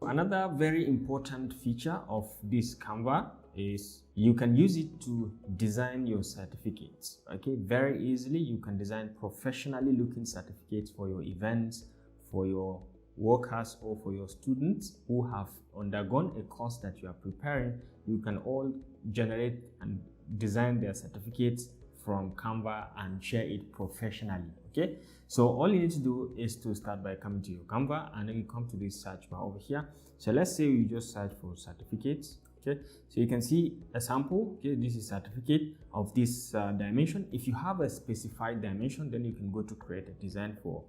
Another very important feature of this Canva is you can use it to design your certificates. Okay, very easily you can design professionally looking certificates for your events, for your workers, or for your students who have undergone a course that you are preparing. You can all generate and design their certificates from Canva and share it professionally. Okay, so all you need to do is to start by coming to your Canva, and then you come to this search bar over here. So let's say you just search for certificates. Okay, so you can see a sample. Okay, this is certificate of this dimension. If you have a specified dimension, then you can go to create a design for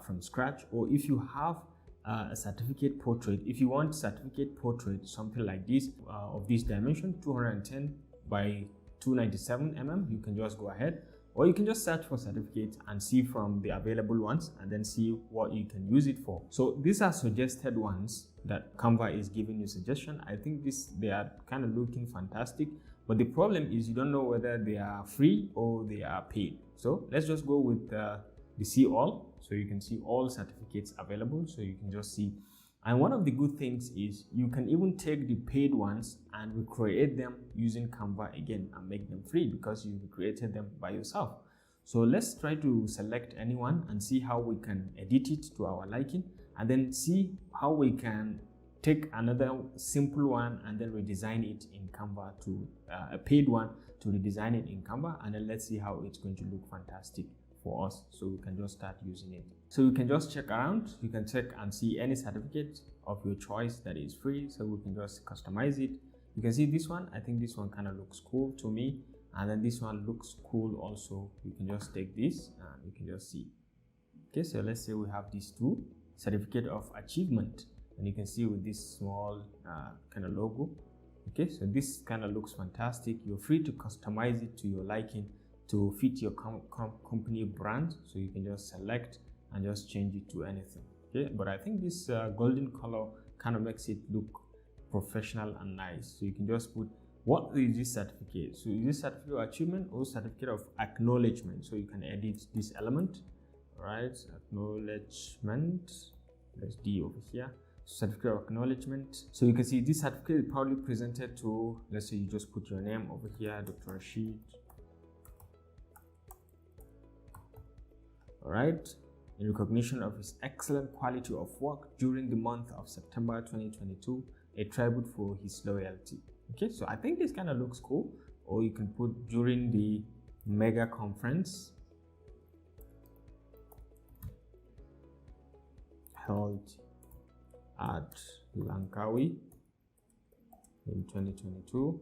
from scratch. Or if you have a certificate portrait, if you want certificate portrait, something like this of this dimension, 210 by 297 mm, you can just go ahead, or you can just search for certificates and see from the available ones and then see what you can use it for. So these are suggested ones that Canva is giving you suggestion. I think they are kind of looking fantastic, but the problem is you don't know whether they are free or they are paid. So let's just go with the see all. So you can see all certificates available, so you can just see. And one of the good things is you can even take the paid ones and recreate them using Canva again and make them free because you created them by yourself. So let's try to select anyone and see how we can edit it to our liking, and then see how we can take another simple one and then redesign it in Canva to a paid one to redesign it in Canva, and then let's see how it's going to look fantastic for us, so we can just start using it. So you can just check around, you can check and see any certificate of your choice that is free, so we can just customize it. You can see this one, I think this one kind of looks cool to me, and then this one looks cool also. You can just take this and you can just see. Okay, so let's say we have these two, certificate of achievement, and you can see with this small kind of logo. Okay, so this kind of looks fantastic. You're free to customize it to your liking to fit your company brand, so you can just select and just change it to anything. Okay, but I think this golden color kind of makes it look professional and nice. So you can just put, what is this certificate? So is this certificate of achievement or certificate of acknowledgement? So you can edit this element. All right, acknowledgement, there's D over here, certificate of acknowledgement. So you can see this certificate is probably presented to, let's say you just put your name over here, Dr. Rashid. All right, in recognition of his excellent quality of work during the month of September 2022, a tribute for his loyalty. Okay, so I think this kind of looks cool. Or you can put during the mega conference held at Langkawi in 2022.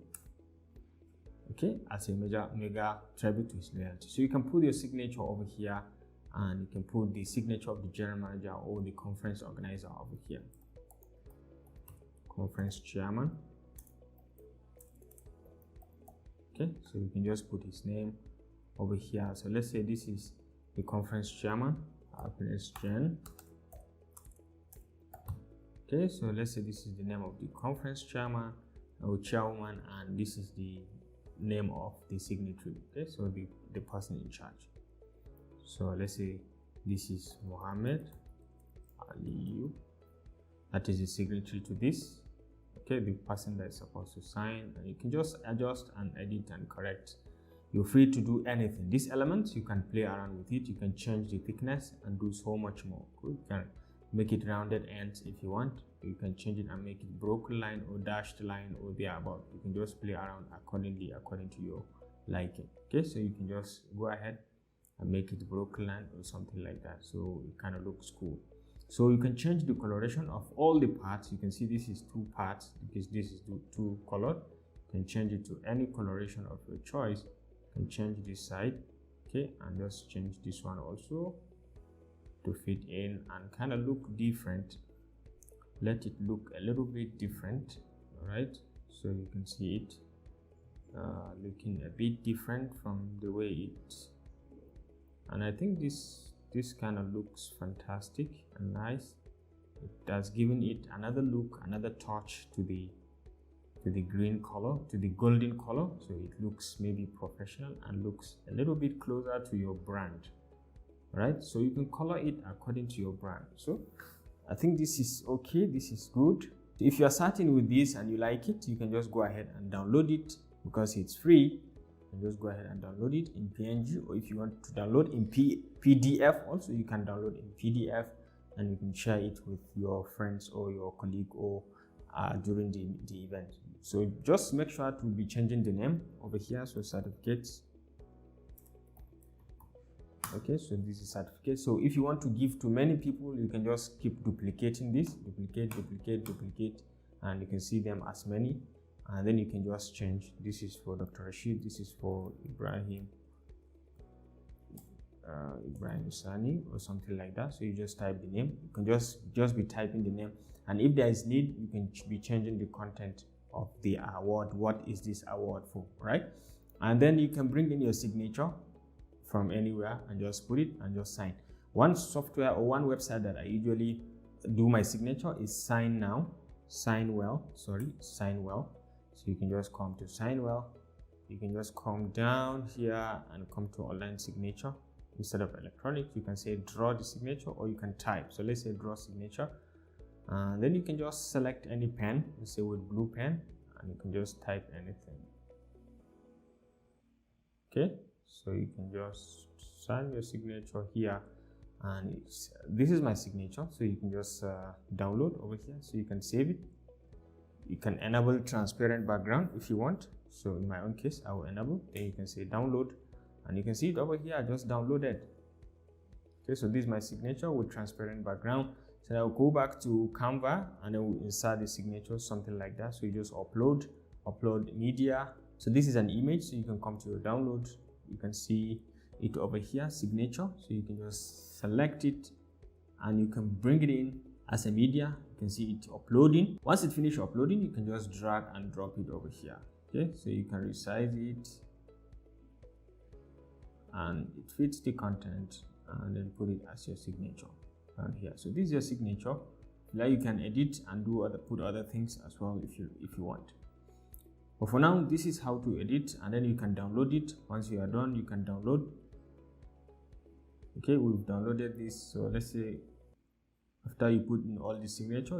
Okay, as a mega tribute to his loyalty. So you can put your signature over here, and you can put the signature of the general manager or the conference organizer over here. Conference chairman. Okay, so you can just put his name over here. So let's say this is the conference chairman, happiness Jen. Okay, so let's say this is the name of the conference chairman or chairwoman, and this is the name of the signatory. Okay, so the person in charge. So let's say this is Mohammed Aliyu, that is the signatory to this. Okay, the person that is supposed to sign, and you can just adjust and edit and correct. You're free to do anything. These elements, you can play around with it. You can change the thickness and do so much more. You can make it rounded ends if you want. You can change it and make it broken line or dashed line or thereabout. You can just play around accordingly according to your liking. Okay, so you can just go ahead and make it broken line or something like that, so it kind of looks cool. So you can change the coloration of all the parts. You can see this is two parts because this is two colored. You can change it to any coloration of your choice. You can change this side, okay, and just change this one also to fit in and kind of look different. Let it look a little bit different. All right, so you can see it looking a bit different from the way it, and I think this kind of looks fantastic and nice. It has given it another look, another touch to the green color, to the golden color, so it looks maybe professional and looks a little bit closer to your brand. Right, so you can color it according to your brand. So I think this is okay, this is good. If you are starting with this and you like it, you can just go ahead and download it because it's free. And just go ahead and download it in PNG, or if you want to download in PDF also, you can download in PDF and you can share it with your friends or your colleague or during the event. So just make sure to be changing the name over here. So certificates. Okay, so this is certificate. So if you want to give to many people, you can just keep duplicating this, duplicate, and you can see them as many. and then you can just change. This is for Dr. Rashid, this is for Ibrahim Sani or something like that. So you just type the name. You can just be typing the name, and if there is need, you can be changing the content of the award. What is this award for, right? And then you can bring in your signature from anywhere and just put it and just sign. One software or one website that I usually do my signature is Signwell. So you can just come to Signwell. You can just come down here and come to online signature. Instead of electronic, you can say draw the signature, or you can type. So let's say draw signature, and then you can just select any pen. Let's say with blue pen, and you can just type anything. Okay, so you can just sign your signature here, and this is my signature. So you can just download over here, so you can save it. You can enable transparent background if you want. So in my own case, I will enable. Then you can say download, and you can see it over here. I just downloaded. Okay, so this is my signature with transparent background. So I'll go back to Canva, and then we'll insert the signature, something like that. So you just upload media. So this is an image, so you can come to your download. You can see it over here, signature. So you can just select it, and you can bring it in as a media. You can see it uploading. Once it finishes uploading, you can just drag and drop it over here. Okay, so you can resize it, and it fits the content, and then put it as your signature down here. So this is your signature. Now you can edit and put other things as well if you want. But for now, this is how to edit, and then you can download it. Once you are done, you can download. Okay, we've downloaded this. So let's say after you put in all the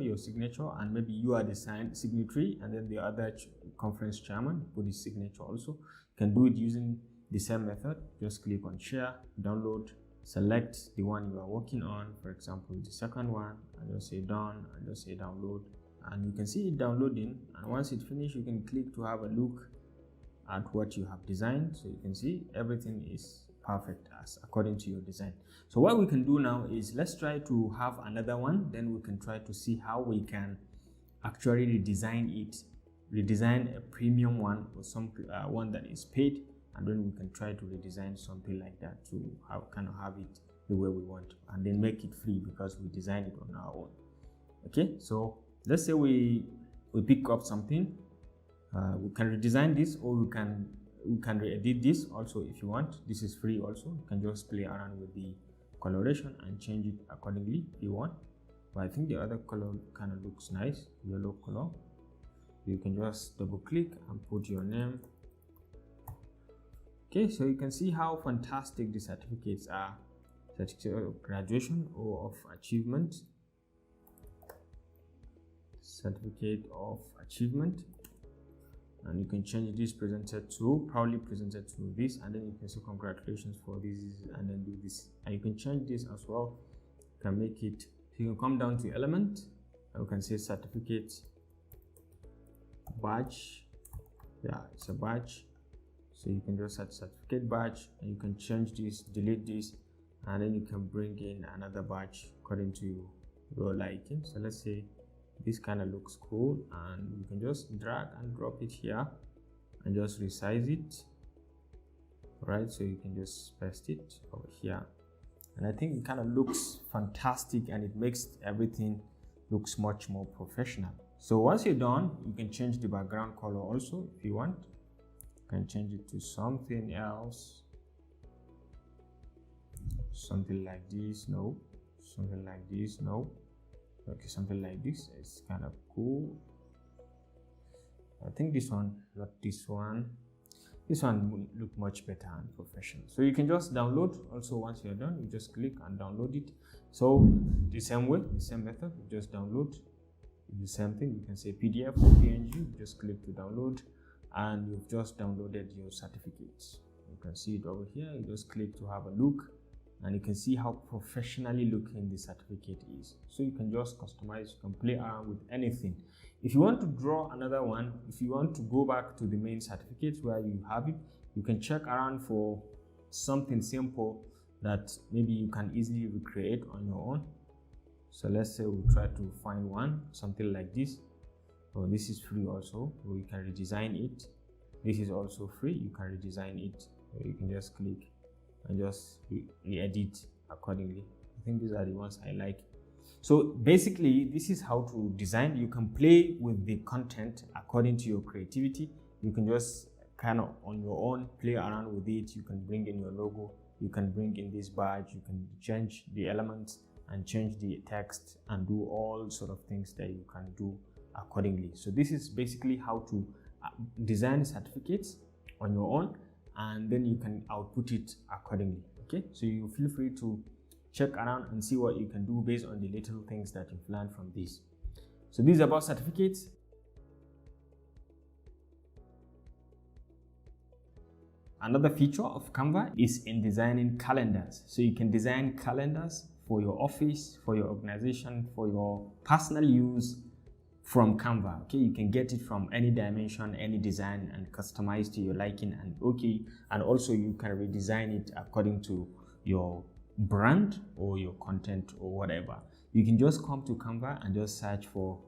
your signature, and maybe you are the signatory, and then the other conference chairman put his signature also. You can do it using the same method. Just click on share, download, select the one you are working on, for example the second one, and just say done, and just say download, and you can see it downloading. And once it finishes, you can click to have a look at what you have designed. So you can see everything is perfect as according to your design. So what we can do now is, let's try to have another one, then we can try to see how we can actually redesign a premium one, or some one that is paid, and then we can try to redesign something like that to have it the way we want, and then make it free because we design it on our own. Okay, so let's say we pick up something. We can redesign this, or we can re-edit this also if you want. This is free also. You can just play around with the coloration and change it accordingly if you want. But I think the other color kind of looks nice, yellow color. You can just double click and put your name. Okay, so you can see how fantastic the certificates are. Certificate of graduation or of achievement. Certificate of achievement. And you can change this proudly presented to this, and then you can say congratulations for this, and then do this. And you can change this as well. You can make it, so you can come down to element, and you can say certificate badge. Yeah, it's a badge. So you can just set certificate badge, and you can change this, delete this, and then you can bring in another badge according to your liking. So let's say this kind of looks cool, and you can just drag and drop it here and just resize it. Right, so you can just paste it over here, and I think it kind of looks fantastic, and it makes everything looks much more professional. So once you're done, you can change the background color also if you want. You can change it to something else, something like this. No, something like this. No. Okay, something like this is kind of cool. I think this one, not this one. This one will look much better and professional. So you can just download also. Once you're done, you just click and download it. So the same way, the same method, you just download. The same thing, you can say PDF or PNG. You just click to download, and you've just downloaded your certificates. You can see it over here. You just click to have a look, and you can see how professionally looking the certificate is. So you can just customize, you can play around with anything. If you want to draw another one, if you want to go back to the main certificates where you have it, you can check around for something simple that maybe you can easily recreate on your own. So let's say we try to find one, something like this. So this is free also, or you can redesign it. This is also free, you can redesign it. So you can just click and just re-edit accordingly. I think these are the ones I like. So basically, this is how to design. You can play with the content according to your creativity. You can just kind of on your own play around with it. You can bring in your logo, you can bring in this badge, you can change the elements and change the text and do all sort of things that you can do accordingly. So this is basically how to design certificates on your own, and then you can output it accordingly. Okay, so you feel free to check around and see what you can do based on the little things that you've learned from this. So this is about certificates. Another feature of Canva is in designing calendars. So you can design calendars for your office, for your organization, for your personal use from Canva. Okay, you can get it from any dimension, any design, and customize to your liking. And also you can redesign it according to your brand or your content or whatever. You can just come to Canva and just search for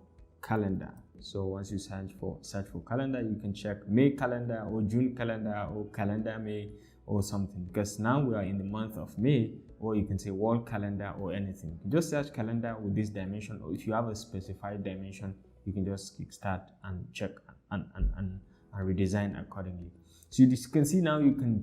calendar. So once you search for calendar, you can check May calendar or June calendar or calendar May or something, because now we are in the month of May. Or you can say wall calendar or anything. Just search calendar with this dimension, or if you have a specified dimension, you can just click start and check and redesign accordingly. So you can see now you can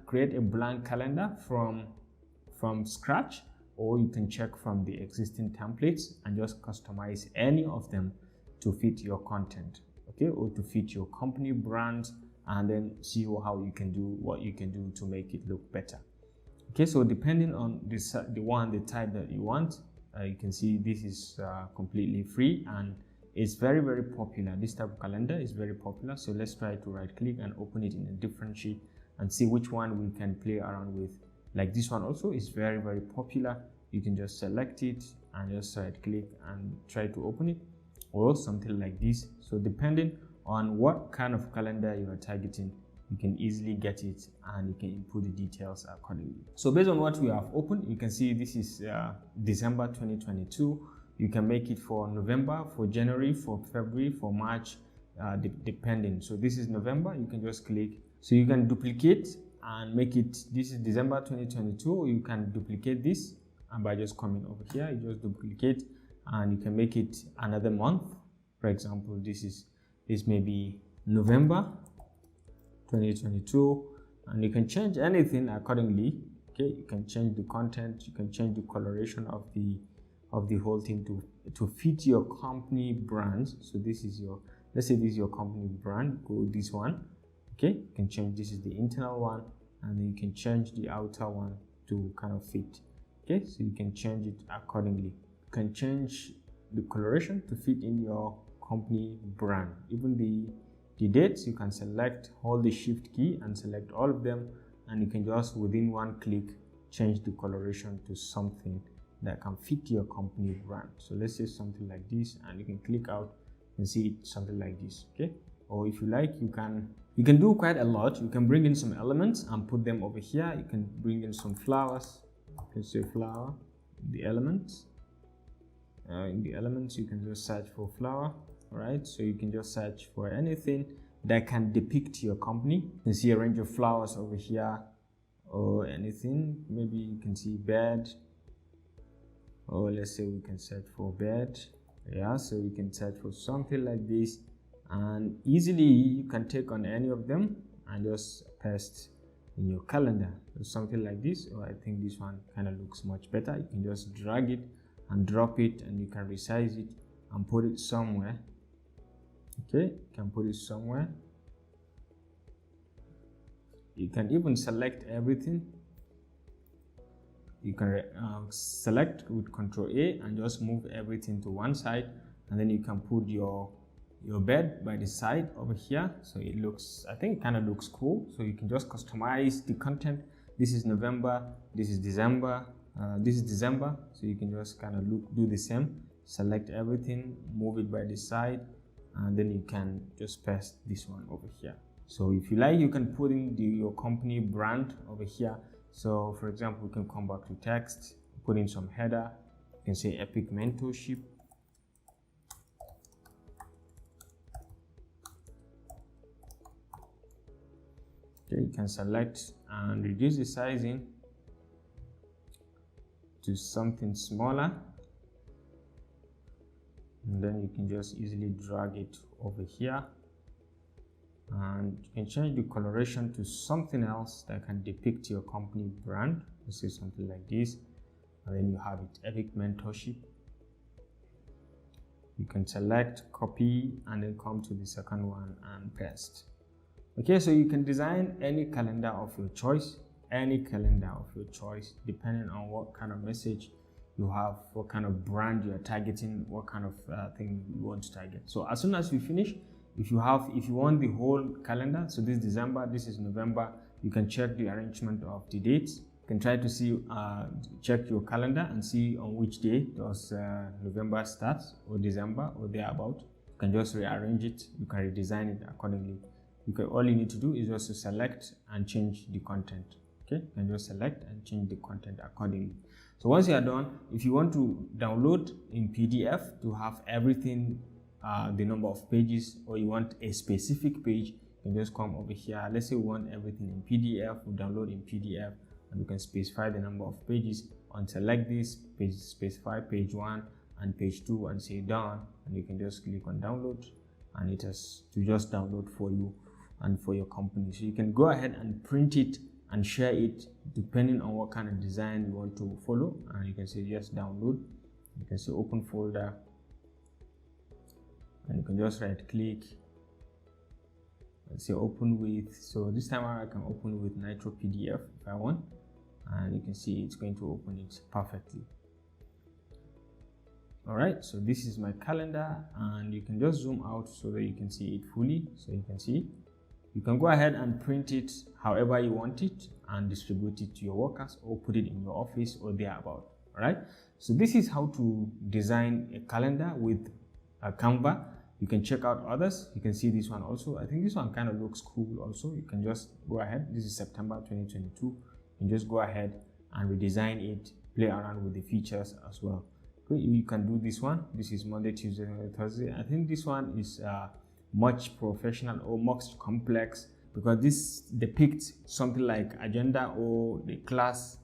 create a blank calendar from scratch, or you can check from the existing templates and just customize any of them to fit your content, okay, or to fit your company brand, and then see how you can do what you can do to make it look better. Okay, so depending on the type that you want, you can see this is completely free, and it's very, very popular. This type of calendar is very popular. So let's try to right click and open it in a different sheet and see which one we can play around with. Like this one also is very, very popular. You can just select it and just right click and try to open it, or something like this. So depending on what kind of calendar you are targeting, you can easily get it and you can input the details accordingly. So based on what we have opened, you can see this is December 2022. You can make it for November, for January, for February, for March, depending. So this is November, you can just click. So you can duplicate and make it, this is December 2022. You can duplicate this, and by just coming over here, you just duplicate and you can make it another month. For example, this may be November 2022, and you can change anything accordingly. Okay, you can change the content, you can change the coloration of the whole thing to fit your company brand. So this is your, let's say this is your company brand, go with this one. Okay, you can change, this is the internal one, and then you can change the outer one to kind of fit. Okay, so you can change it accordingly. You can change the coloration to fit in your company brand. Even the dates, you can select, hold the shift key and select all of them, and you can just within one click change the coloration to something that can fit your company brand. So let's say something like this, and you can click out and see it something like this. Okay, or if you like, you can do quite a lot. You can bring in some elements and put them over here. You can bring in some flowers. You can say flower, the elements. In the elements, you can just search for flower. Right, so you can just search for anything that can depict your company. You can see a range of flowers over here, or anything. Maybe you can see bed, or let's say we can search for bed. Yeah, so you can search for something like this, and easily you can take on any of them and just paste in your calendar. So something like this, or I think this one kind of looks much better. You can just drag it and drop it, and you can resize it and put it somewhere. Okay, you can put it somewhere. You can even select everything. You can select with Ctrl A and just move everything to one side, and then you can put your bed by the side over here. So it looks, I think it kind of looks cool. So you can just customize the content. This is November, this is December, this is December. So you can just kind of do the same. Select everything, move it by the side, and then you can just paste this one over here. So if you like, you can put in your company brand over here. So for example, we can come back to text, put in some header. You can say Epic Mentorship. you can select and reduce the sizing to something smaller, and then you can just easily drag it over here, and you can change the coloration to something else that can depict your company brand. Let's say something like this, and then you have it, Epic Mentorship. You can select, copy, and then come to the second one and paste. Okay, so you can design any calendar of your choice, depending on what kind of message you have, what kind of brand you are targeting, what kind of thing you want to target. So as soon as we finish, if you want the whole calendar, so this is December, this is November, you can check the arrangement of the dates. You can try to see, check your calendar and see on which day does November starts, or December, or thereabout. You can just rearrange it, you can redesign it accordingly. All you need to do is just to select and change the content. Okay, you can just select and change the content accordingly. So once you are done, if you want to download in PDF to have everything, the number of pages, or you want a specific page, you can just come over here. Let's say we want everything in PDF, we download in PDF, and we can specify the number of pages. And select this page, specify page 1 and page 2, and say done, and you can just click on download, and it has to just download for you and for your company. So you can go ahead and print it and share it depending on what kind of design you want to follow, and you can say just download. You can say open folder, and you can just right click and say open with. So this time I can open with Nitro PDF if I want, and you can see it's going to open it perfectly. All right, so this is my calendar, and you can just zoom out so that you can see it fully. So you can see, you can go ahead and print it however you want it and distribute it to your workers, or put it in your office or thereabout. All right, so this is how to design a calendar with Canva. You can check out others. You can see this one also. I think this one kind of looks cool also. You can just go ahead. This is September 2022. You can just go ahead and redesign it, play around with the features as well. You can do this one. This is Monday, Tuesday, Thursday. I think this one is much professional or much complex, because this depicts something like agenda or the class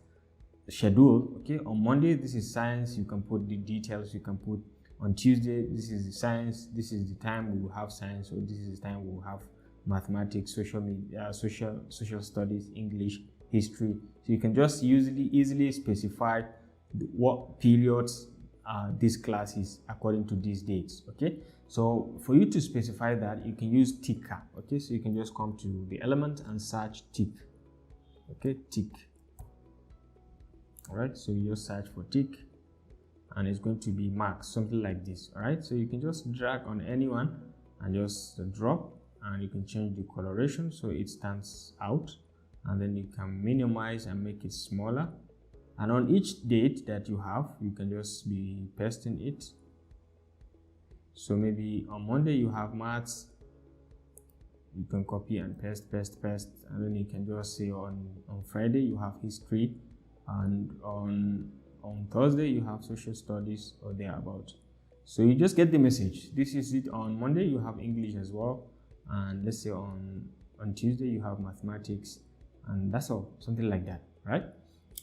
schedule. Okay, on Monday this is science, you can put the details. You can put on Tuesday, this is the science, this is the time we will have science, or this is the time we will have mathematics, social media, social studies, English, history. So you can just easily specify what periods this class is according to these dates. Okay, so for you to specify that, you can use ticker. Okay, so you can just come to the element and search tick. Okay, tick. All right, so you just search for tick, and it's going to be marked something like this. All right, so you can just drag on anyone and just drop, and you can change the coloration so it stands out, and then you can minimize and make it smaller. And on each date that you have, you can just be pasting it. So maybe on Monday you have maths, you can copy and paste, and then you can just say on Friday you have history, and on Thursday you have social studies or thereabout. So you just get the message. This is it. On Monday you have English as well, and let's say on Tuesday you have mathematics, and that's all, something like that, right?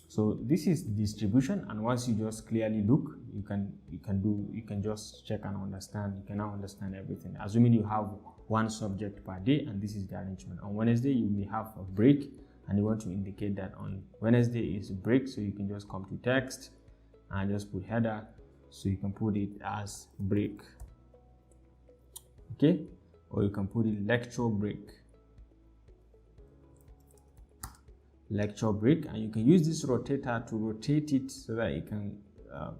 So this is the distribution, and once you just clearly look, you can just check and understand. You can now understand everything, assuming you have one subject per day, and this is the arrangement. On Wednesday you may have a break, and you want to indicate that on Wednesday is a break, so you can just come to text and just put header, so you can put it as break. Okay, or you can put it lecture break, and you can use this rotator to rotate it so that it can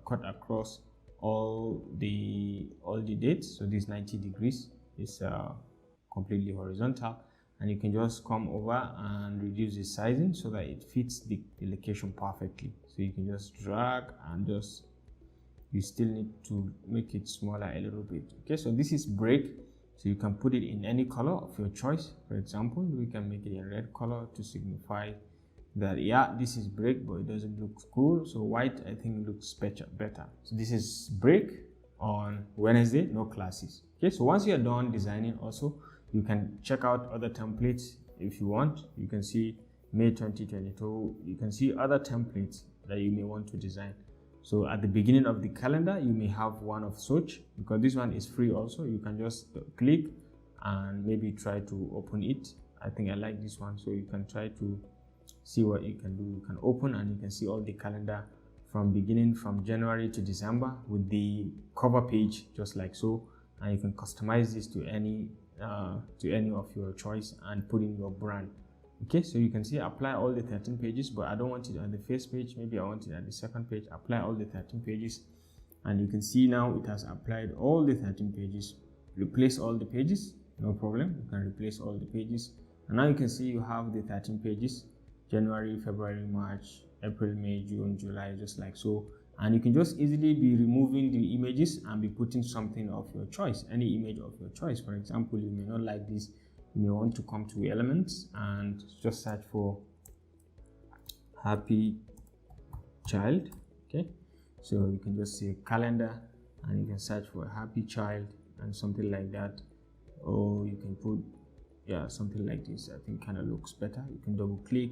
cut across all the dates. So this 90 degrees is completely horizontal, and you can just come over and reduce the sizing so that it fits the location perfectly. So you can just drag and you still need to make it smaller a little bit. Okay, so this is break, so you can put it in any color of your choice. For example, we can make it a red color to signify that, yeah, this is break, but it doesn't look cool. So white, I think, looks better. So this is break on Wednesday, no classes. Okay, so once you're done designing, also you can check out other templates if you want. You can see May 2022. You can see other templates that you may want to design. So at the beginning of the calendar, you may have one of such, because this one is free also. You can just click and maybe try to open it. I think I like this one, so you can try to see what you can do. You can open and you can see all the calendar from beginning from January to December with the cover page, just like so. And you can customize this to any of your choice and put in your brand. Okay, so you can see apply all the 13 pages, but I don't want it on the first page. Maybe I want it at the second page. Apply all the 13 pages, and you can see now it has applied all the 13 pages. Replace all the pages, no problem. You can replace all the pages, and now you can see you have the 13 pages: January, February, March, April, May, June, July, just like so. And you can just easily be removing the images and be putting something of your choice, any image of your choice. For example, you may not like this. You may want to come to elements and just search for happy child. Okay, so you can just say calendar and you can search for a happy child and something like that, or you can put something like this. I think kind of looks better. You can double click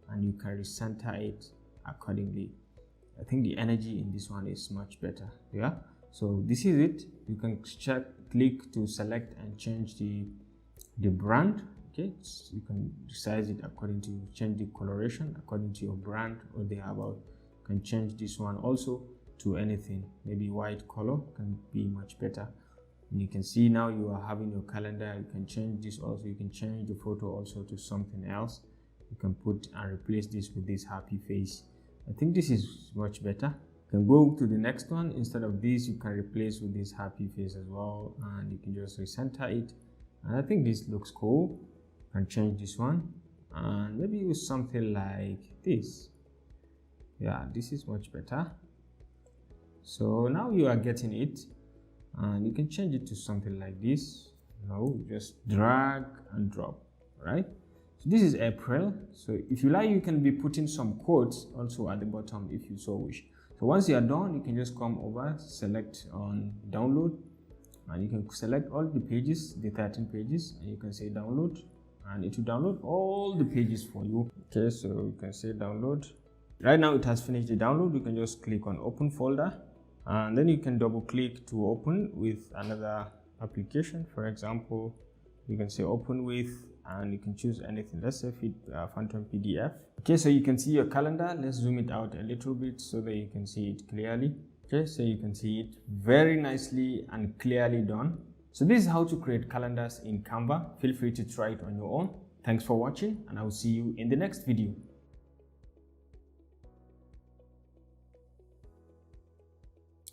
and you can recenter it accordingly. I think the energy in this one is much better. Yeah, so this is it. You can click to select and change the brand. Okay, so you can resize it according to, change the coloration according to your brand or the about. You can change this one also to anything, maybe white color can be much better. And you can see now you are having your calendar. You can change this also. You can change the photo also to something else. You can put and replace this with this happy face. I think this is much better. You can go to the next one. Instead of this, you can replace with this happy face as well, and you can just recenter it. And I think this looks cool. You can change this one and maybe use something like this. Yeah, this is much better. So now you are getting it, and you can change it to something like this. No, just drag and drop, right? So this is April. So if you like, you can be putting some quotes also at the bottom if you so wish. So once you are done, you can just come over, select on download, and you can select all the pages, the 13 pages, and you can say download, and it will download all the pages for you. Okay, so you can say download. Right now it has finished the download. You can just click on open folder, and then you can double click to open with another application. For example, you can say open with, and you can choose anything. Let's say Phantom PDF. Okay, so you can see your calendar. Let's zoom it out a little bit so that you can see it clearly. Okay, so you can see it very nicely and clearly done. So this is how to create calendars in Canva. Feel free to try it on your own. Thanks for watching, and I will see you in the next video.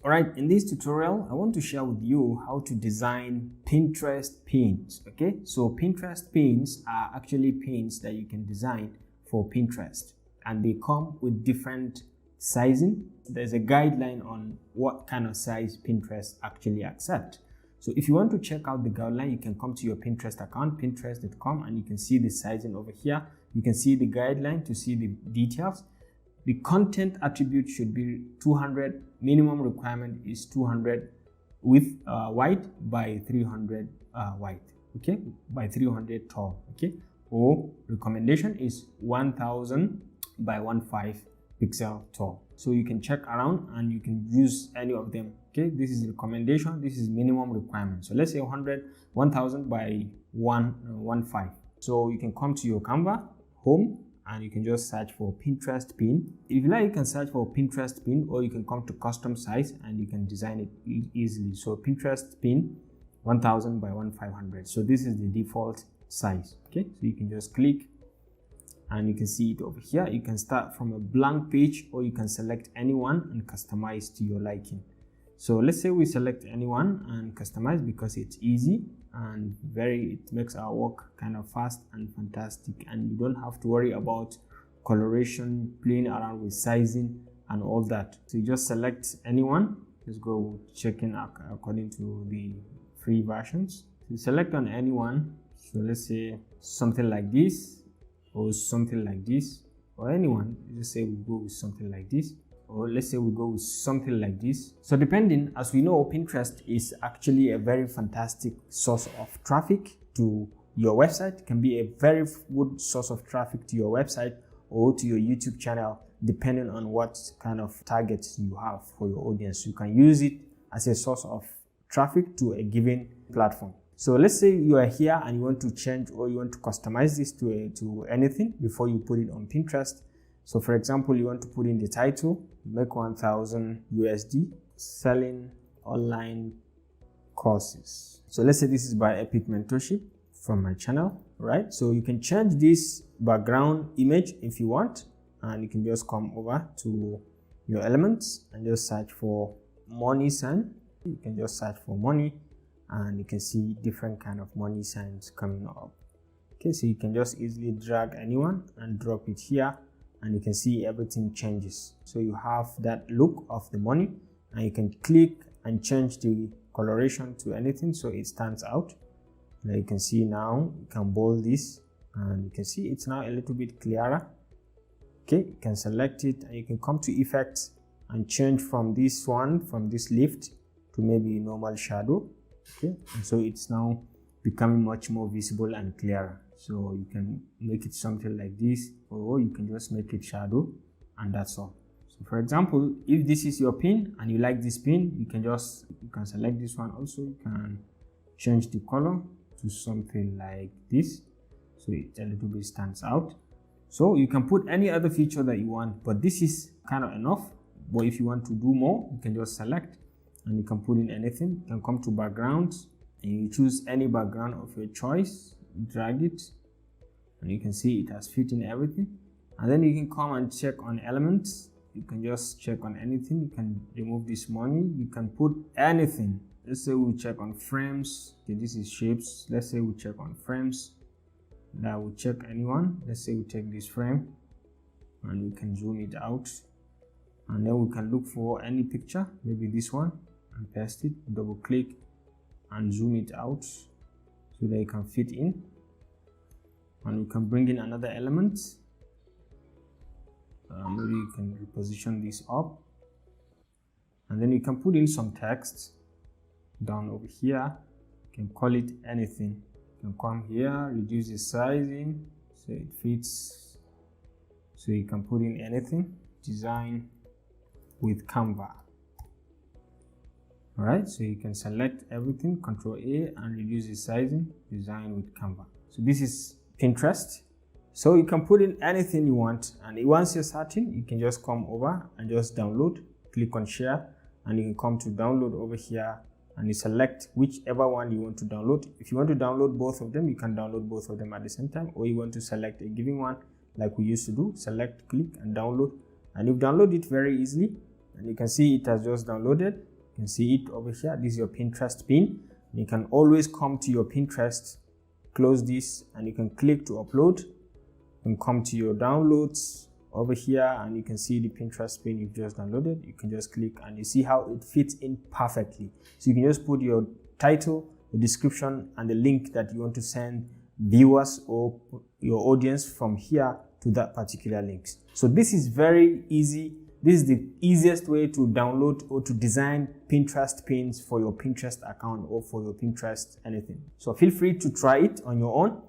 Alright, in this tutorial, I want to share with you how to design Pinterest pins. Okay, so Pinterest pins are actually pins that you can design for Pinterest, and they come with different sizing. There's a guideline on what kind of size Pinterest actually accept. So if you want to check out the guideline, you can come to your Pinterest account, pinterest.com, and you can see the sizing over here. You can see the guideline to see the details. The content attribute should be 200. Minimum requirement is 200 width wide by 300 wide. Okay, by 300 tall. Okay, or recommendation is 1000 by 15 pixel tall. So you can check around and you can use any of them. Okay, this is recommendation. This is minimum requirement. So let's say 1000 by 15. So you can come to your Canva home, and you can just search for Pinterest pin. If you like, you can search for Pinterest pin, or you can come to custom size and you can design it easily. So Pinterest pin 1000 by 1500. So this is the default size. Okay, so you can just click and you can see it over here. You can start from a blank page, or you can select anyone and customize to your liking. So let's say we select anyone and customize, because it's easy and it makes our work kind of fast and fantastic, and you don't have to worry about coloration, playing around with sizing and all that. So you just select anyone. Let's go checking according to the free versions. So you select on anyone. So let's say something like this, or something like this, or anyone. Let's say we go with something like this, or let's say we go with something like this. So depending, as we know, Pinterest is actually a very fantastic source of traffic to your website, can be a very good source of traffic to your website or to your YouTube channel, depending on what kind of targets you have for your audience. You can use it as a source of traffic to a given platform. So let's say you are here and you want to change or you want to customize this to anything before you put it on Pinterest. So for example, you want to put in the title, make 1,000 USD selling online courses. So let's say this is by Epic Mentorship from my channel, right? So you can change this background image if you want, and you can just come over to your elements and just search for money sign. You can just search for money and you can see different kind of money signs coming up. Okay, so you can just easily drag anyone and drop it here, and you can see everything changes. So you have that look of the money, and you can click and change the coloration to anything so it stands out. Now you can see, now you can bold this and you can see it's now a little bit clearer. Okay, you can select it and you can come to effects and change from this one, from this lift to maybe normal shadow. Okay, and so it's now becoming much more visible and clearer. So you can make it something like this, or you can just make it shadow, and that's all. So for example, if this is your pin and you like this pin, you can select this one also. You can change the color to something like this so it a little bit stands out. So you can put any other feature that you want, but this is kind of enough. But if you want to do more, you can just select and you can put in anything. You can come to backgrounds and you choose any background of your choice, drag it, and you can see it has fit in everything. And then you can come and check on elements. You can just check on anything. You can remove this money. You can put anything. Let's say we check on frames. Okay, this is shapes. Let's say we check on frames. Now we check anyone. Let's say we take this frame and we can zoom it out, and then we can look for any picture, maybe this one, and paste it, double click and zoom it out so that it can fit in. And we can bring in another element. Maybe you can reposition this up, and then you can put in some text down over here. You can call it anything. You can come here, reduce the sizing so it fits. So you can put in anything. Design with Canva. Alright, so you can select everything, Control A, and reduce the sizing. Design with Canva. So this is Pinterest. So you can put in anything you want, and once you're certain, you can just come over and just download. Click on share, and you can come to download over here, and you select whichever one you want to download. If you want to download both of them, you can download both of them at the same time, or you want to select a given one like we used to do. Select, click, and download, and you download it very easily, and you can see it has just downloaded. You can see it over here. This is your Pinterest pin. You can always come to your Pinterest, close this, and you can click to upload. You can come to your downloads over here, and you can see the Pinterest pin you've just downloaded. You can just click and you see how it fits in perfectly. So you can just put your title, the description, and the link that you want to send viewers or your audience from here to that particular link. So this is very easy. This is the easiest way to download or to design Pinterest pins for your Pinterest account or for your Pinterest anything. So feel free to try it on your own.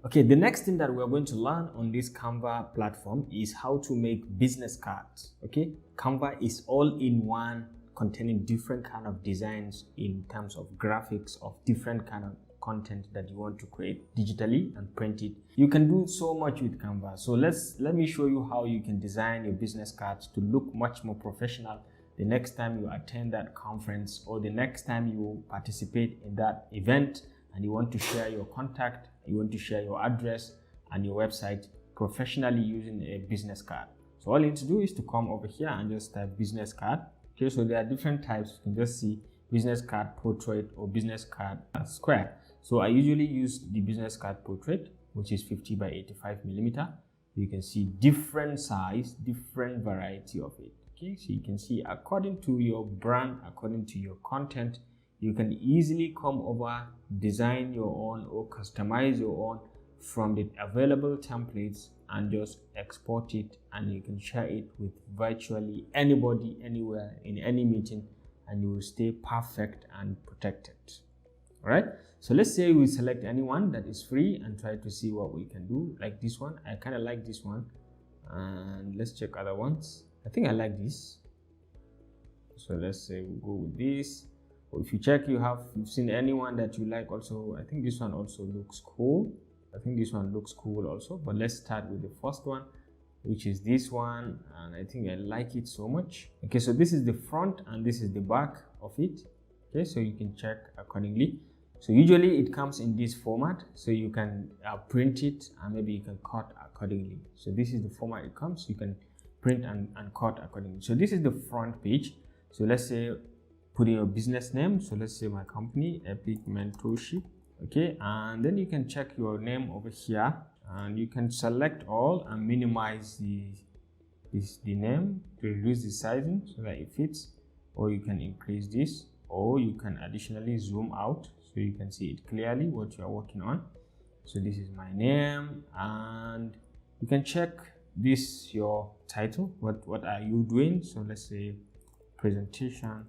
Okay, the next thing that we're going to learn on this Canva platform is how to make business cards. Okay, Canva is all-in-one, containing different kind of designs in terms of graphics of different kind of content that you want to create digitally and print it. You can do so much with Canva. So let me show you how you can design your business cards to look much more professional the next time you attend that conference, or the next time you participate in that event and you want to share your contact, you want to share your address and your website professionally using a business card. So all you need to do is to come over here and just type business card. Okay, so there are different types. You can just see business card portrait or business card square. So I usually use the business card portrait, which is 50 by 85 millimeter. You can see different size, different variety of it. Okay, so you can see according to your brand, according to your content, you can easily come over, design your own or customize your own from the available templates and just export it, and you can share it with virtually anybody, anywhere, in any meeting, and you will stay perfect and protected. All right, so let's say we select anyone that is free and try to see what we can do. Like this one, I kind of like this one, and let's check other ones. I think I like this, so let's say we go with this. Or if you check, you've seen anyone that you like also. I think this one also looks cool. I think this one looks cool also, but let's start with the first one, which is this one, and I think I like it so much. Okay, so this is the front and this is the back of it. Okay, so you can check accordingly. So usually it comes in this format, so you can print it and maybe you can cut accordingly. So this is the format it comes. You can print and cut accordingly. So this is the front page. So let's say put in your business name. So let's say my company, Epic Mentorship. Okay, and then you can check your name over here, and you can select all and minimize the name to reduce the sizing so that it fits, or you can increase this, or you can additionally zoom out so you can see it clearly what you are working on. So this is my name, and you can check this your title. What are you doing? So let's say presentation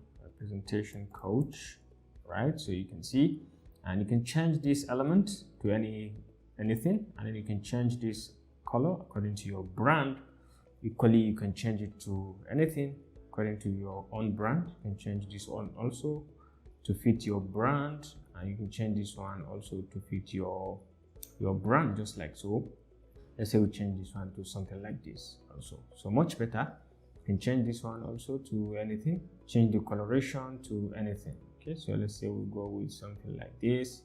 coach, right? So you can see, and you can change this element to anything, and then you can change this color according to your brand. Equally, you can change it to anything according to your own brand. You can change this one also to fit your brand, and you can change this one also to fit your brand, just like so. Let's say we change this one to something like this also, so much better. You can change this one also to anything, change the coloration to anything. Okay, so let's say we go with something like this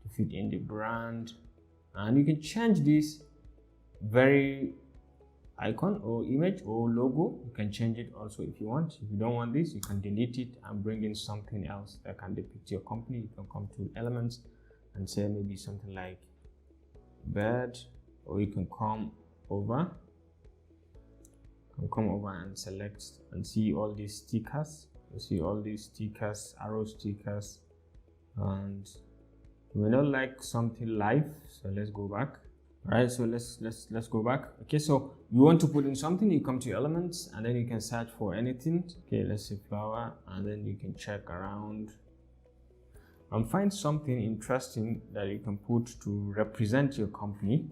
to fit in the brand, and you can change this very icon or image or logo. You can change it also if you want. If you don't want this, you can delete it and bring in something else that can depict your company. You can come to elements and say maybe something like bird, or you can come over and select and see all these stickers. You see all these stickers, arrow stickers, and you may not like something live, so let's go back. All right, so let's go back. Okay, so you want to put in something, you come to elements, and then you can search for anything. Okay, let's say flower, and then you can check around and find something interesting that you can put to represent your company.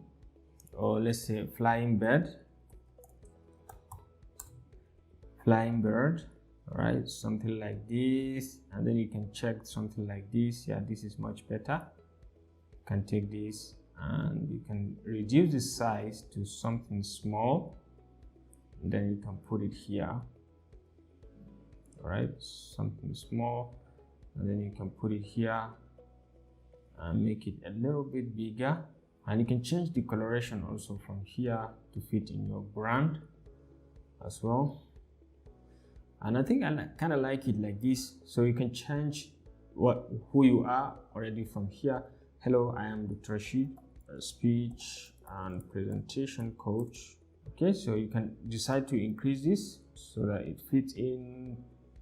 Or let's say flying bird. All right, something like this, and then you can check something like this. Yeah, this is much better. You can take this and you can reduce the size to something small, and then you can put it here. All right, something small, and then you can put it here and make it a little bit bigger, and you can change the coloration also from here to fit in your brand as well. And I think I kind of like it like this, so you can change who you are already from here. Hello, I am Dr. Rashid, a speech and presentation coach. Okay, so you can decide to increase this so that it fits in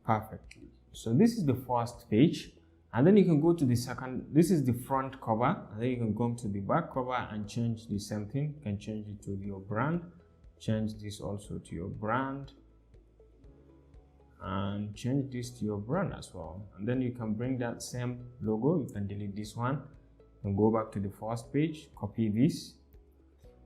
perfectly. So this is the first page, and then you can go to the second. This is the front cover, and then you can go to the back cover and change the same thing. You can change it to your brand, change this also to your brand, and change this to your brand as well. And then you can bring that same logo, you can delete this one and go back to the first page, copy this.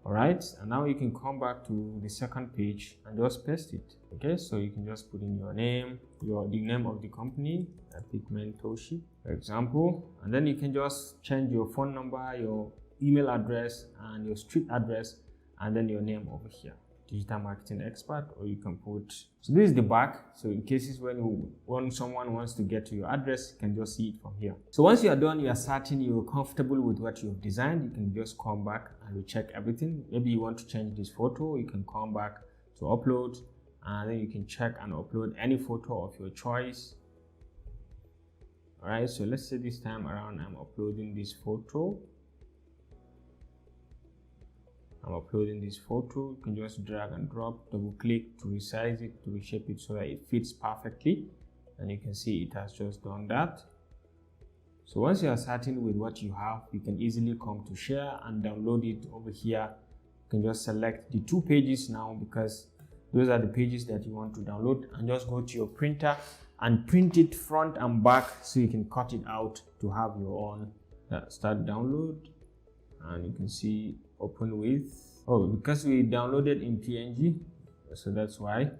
All right, and now you can come back to the second page and just paste it. Okay, so you can just put in your name, the name of the company, Epic Mentorship, for example, and then you can just change your phone number, your email address, and your street address, and then your name over here, digital marketing expert. Or you can put, so this is the back, so in cases when someone wants to get to your address, you can just see it from here. So once you are done, you are certain you're comfortable with what you've designed, you can just come back and recheck everything. Maybe you want to change this photo, you can come back to upload, and then you can check and upload any photo of your choice. All right, so let's say this time around I'm uploading this photo. You can just drag and drop, double click to resize it, to reshape it so that it fits perfectly, and you can see it has just done that. So once you are certain with what you have, you can easily come to share and download it over here. You can just select the 2 pages now, because those are the pages that you want to download, and just go to your printer and print it front and back so you can cut it out to have your own. Start download, and you can see open with. Oh, because we downloaded in PNG, so that's why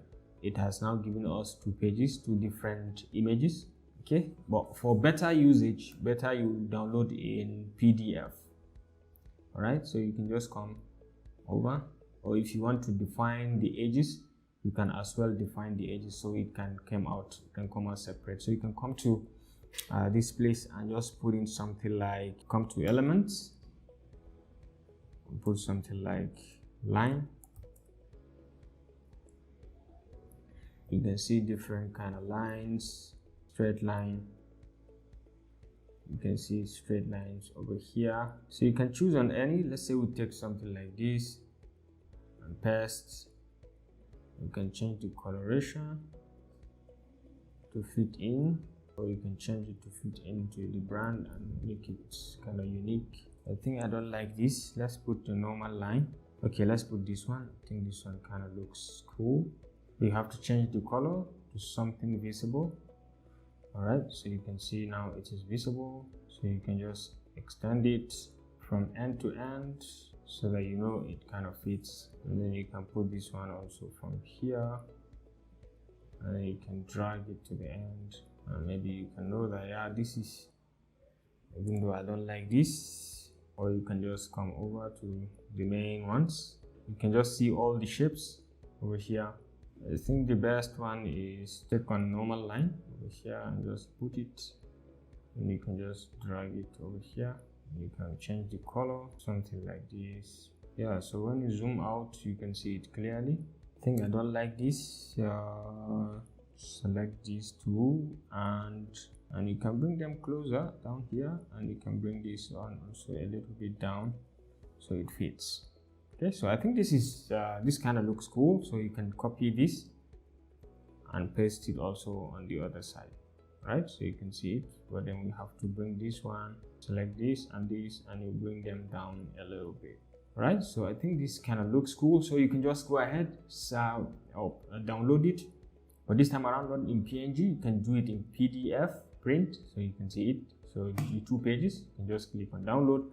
it has now given us 2 pages, 2 different images. Okay, but for better usage, better you download in PDF. All right, so you can just come over, or if you want to define the edges, you can as well define the edges so it can come out separate. So you can come to this place and just put in something like, come to elements, put something like line. You can see different kind of lines, straight line. You can see straight lines over here. So you can choose on any. Let's say we take something like this and paste. You can change the coloration to fit in, or you can change it to fit into the brand and make it kind of unique. I think I don't like this. Let's put the normal line. Okay, let's put this one. I think this one kind of looks cool. We have to change the color to something visible. All right, so you can see now it is visible. So you can just extend it from end to end so that you know it kind of fits. And then you can put this one also from here, and you can drag it to the end. And maybe you can know that, yeah, this is, even though I don't like this. Or you can just come over to the main ones. You can just see all the shapes over here. I think the best one is take on normal line over here and just put it, and you can just drag it over here. You can change the color, something like this. Yeah, so when you zoom out, you can see it clearly. I think I don't like this. Select these two, and you can bring them closer down here, and you can bring this one also a little bit down so it fits. Okay, so I think this is this kind of looks cool. So you can copy this and paste it also on the other side, right? So you can see it, but then we have to bring this one, select this, and you bring them down a little bit, right? So I think this kind of looks cool. So you can just go ahead, download it, but this time around not in PNG. You can do it in PDF print, so you can see it. So the 2 pages, you can just click on download,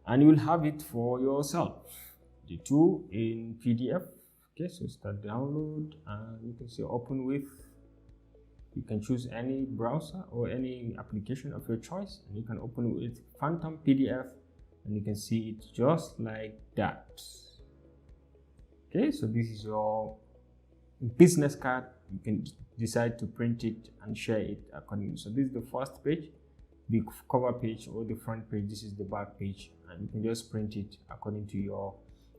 and you will have it for yourself. The 2 in PDF. Okay, so start download, and you can see open with. You can choose any browser or any application of your choice, and you can open with Phantom PDF, and you can see it just like that. Okay, so this is your business card. You can decide to print it and share it accordingly. So this is the first page, the cover page, or the front page. This is the back page, and you can just print it according to your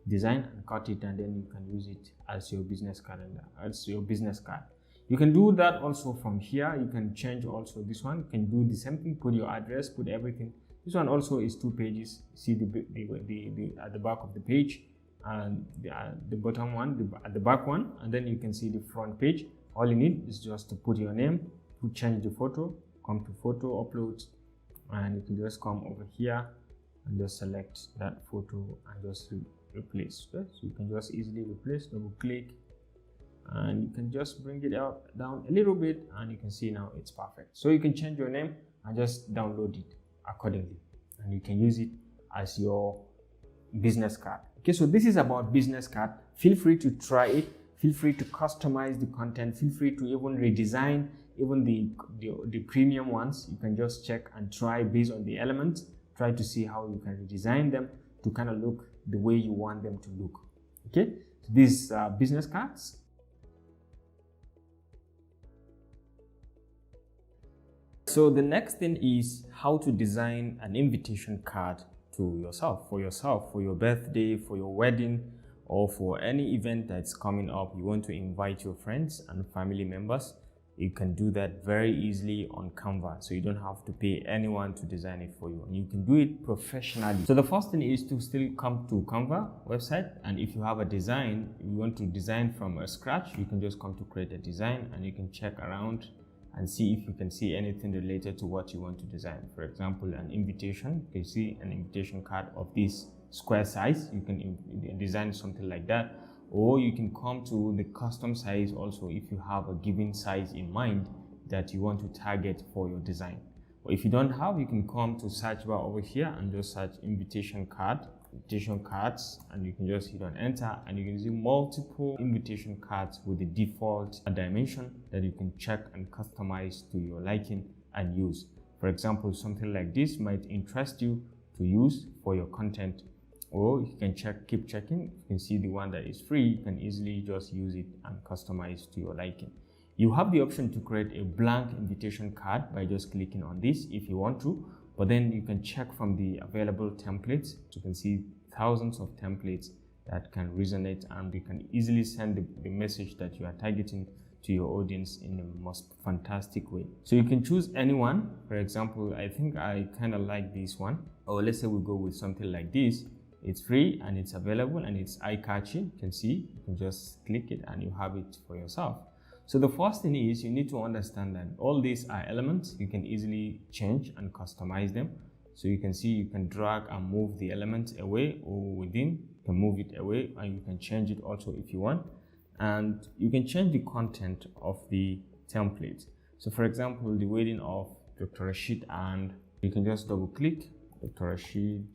design and cut it, and then you can use it as your business calendar, as your business card. You can do that also from here. You can change also this one. You can do the same thing, put your address, put everything. This one also is 2 pages. See the at the back of the page, and the bottom one, at the back one, and then you can see the front page. All you need is just to put your name, change the photo, come to photo upload, and you can just come over here and just select that photo and just replace. Okay? So you can just easily replace, double click, and you can just bring it down a little bit, and you can see now it's perfect. So you can change your name and just download it accordingly, and you can use it as your business card. Okay, so this is about business card. Feel free to try it. Feel free to customize the content. Feel free to even redesign even the premium ones. You can just check and try based on the elements. Try to see how you can redesign them to kind of look the way you want them to look. Okay, so these business cards. So the next thing is how to design an invitation card to yourself, for your birthday, for your wedding, or for any event that's coming up. You want to invite your friends and family members. You can do that very easily on Canva, so you don't have to pay anyone to design it for you, and you can do it professionally. So the first thing is to still come to Canva website, and if you have a design, you want to design from scratch, you can just come to create a design, and you can check around and see if you can see anything related to what you want to design. For example, an invitation. You can see an invitation card of this square size. You can design something like that, or you can come to the custom size also. If you have a given size in mind, that you want to target for your design. Or if you don't have, you can come to search bar over here and just search invitation cards, and you can just hit on enter, and you can see multiple invitation cards with the default dimension that you can check and customize to your liking and use. For example, something like this might interest you to use for your content, or you can keep checking. You can see the one that is free, you can easily just use it and customize to your liking. You have the option to create a blank invitation card by just clicking on this if you want to, but then you can check from the available templates. You can see thousands of templates that can resonate, and you can easily send the message that you are targeting to your audience in the most fantastic way. So you can choose anyone. For example, I think I kind of like this one, or let's say we go with something like this. It's free and it's available and it's eye-catchy. You can see, you can just click it and you have it for yourself. So the first thing is you need to understand that all these are elements. You can easily change and customize them. So you can see you can drag and move the elements away or within. You can move it away and you can change it also if you want. And you can change the content of the template. So for example, the wedding of Dr. Rashid, and you can just double click Dr. Rashid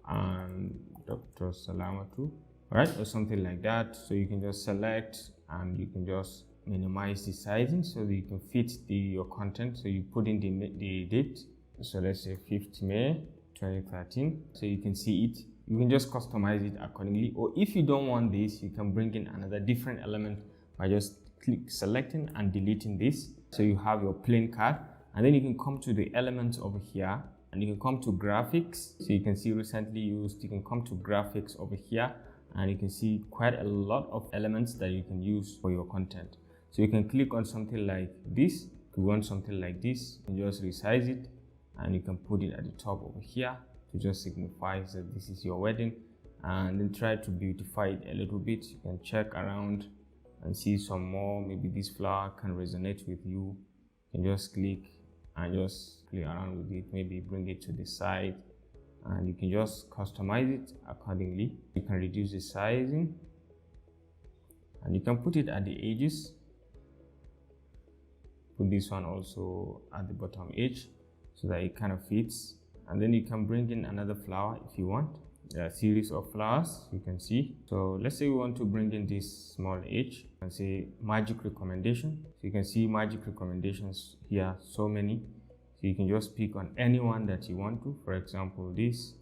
and Dr. Salamatu, right? Or something like that. So you can just select and you can just minimize the sizing so that you can fit your content. So you put in the date. So let's say 5th May 2013. So you can see it. You can just customize it accordingly. Or if you don't want this, you can bring in another different element by just selecting and deleting this. So you have your plain card, and then you can come to the elements over here and you can come to graphics. So you can see recently used, you can come to graphics over here and you can see quite a lot of elements that you can use for your content. So you can click on something like this. If you want something like this, you can just resize it and you can put it at the top over here to just signify that this is your wedding, and then try to beautify it a little bit. You can check around and see some more. Maybe this flower can resonate with you. You can just click and just play around with it, maybe bring it to the side, and you can just customize it accordingly. You can reduce the sizing and you can put it at the edges. Put this one also at the bottom edge so that it kind of fits, and then you can bring in another flower if you want. There are a series of flowers you can see. So let's say we want to bring in this small edge and say magic recommendation. So you can see magic recommendations here, so many. So you can just pick on anyone that you want to. For example, this,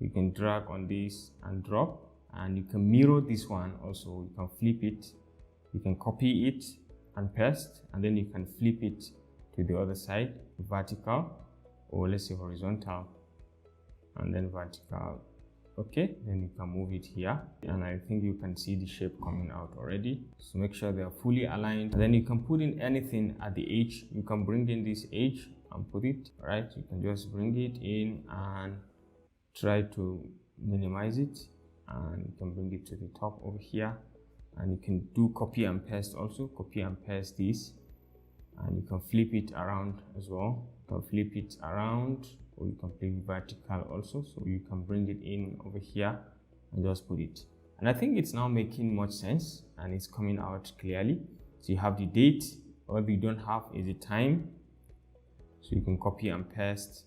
you can drag on this and drop, and you can mirror this one also. You can flip it, you can copy it and paste, and then you can flip it to the other side, vertical, or let's say horizontal, and then vertical. Okay, then you can move it here, and I think you can see the shape coming out already. So make sure they are fully aligned, and then you can put in anything at the edge. You can bring in this edge and put it right. You can just bring it in and try to minimize it, and you can bring it to the top over here, and you can do copy and paste also. Copy and paste this, and you can flip it around as well. You can flip it around, or you can play vertical also. So you can bring it in over here and just put it. And I think it's now making much sense and it's coming out clearly. So you have the date. What you don't have is the time. So you can copy and paste,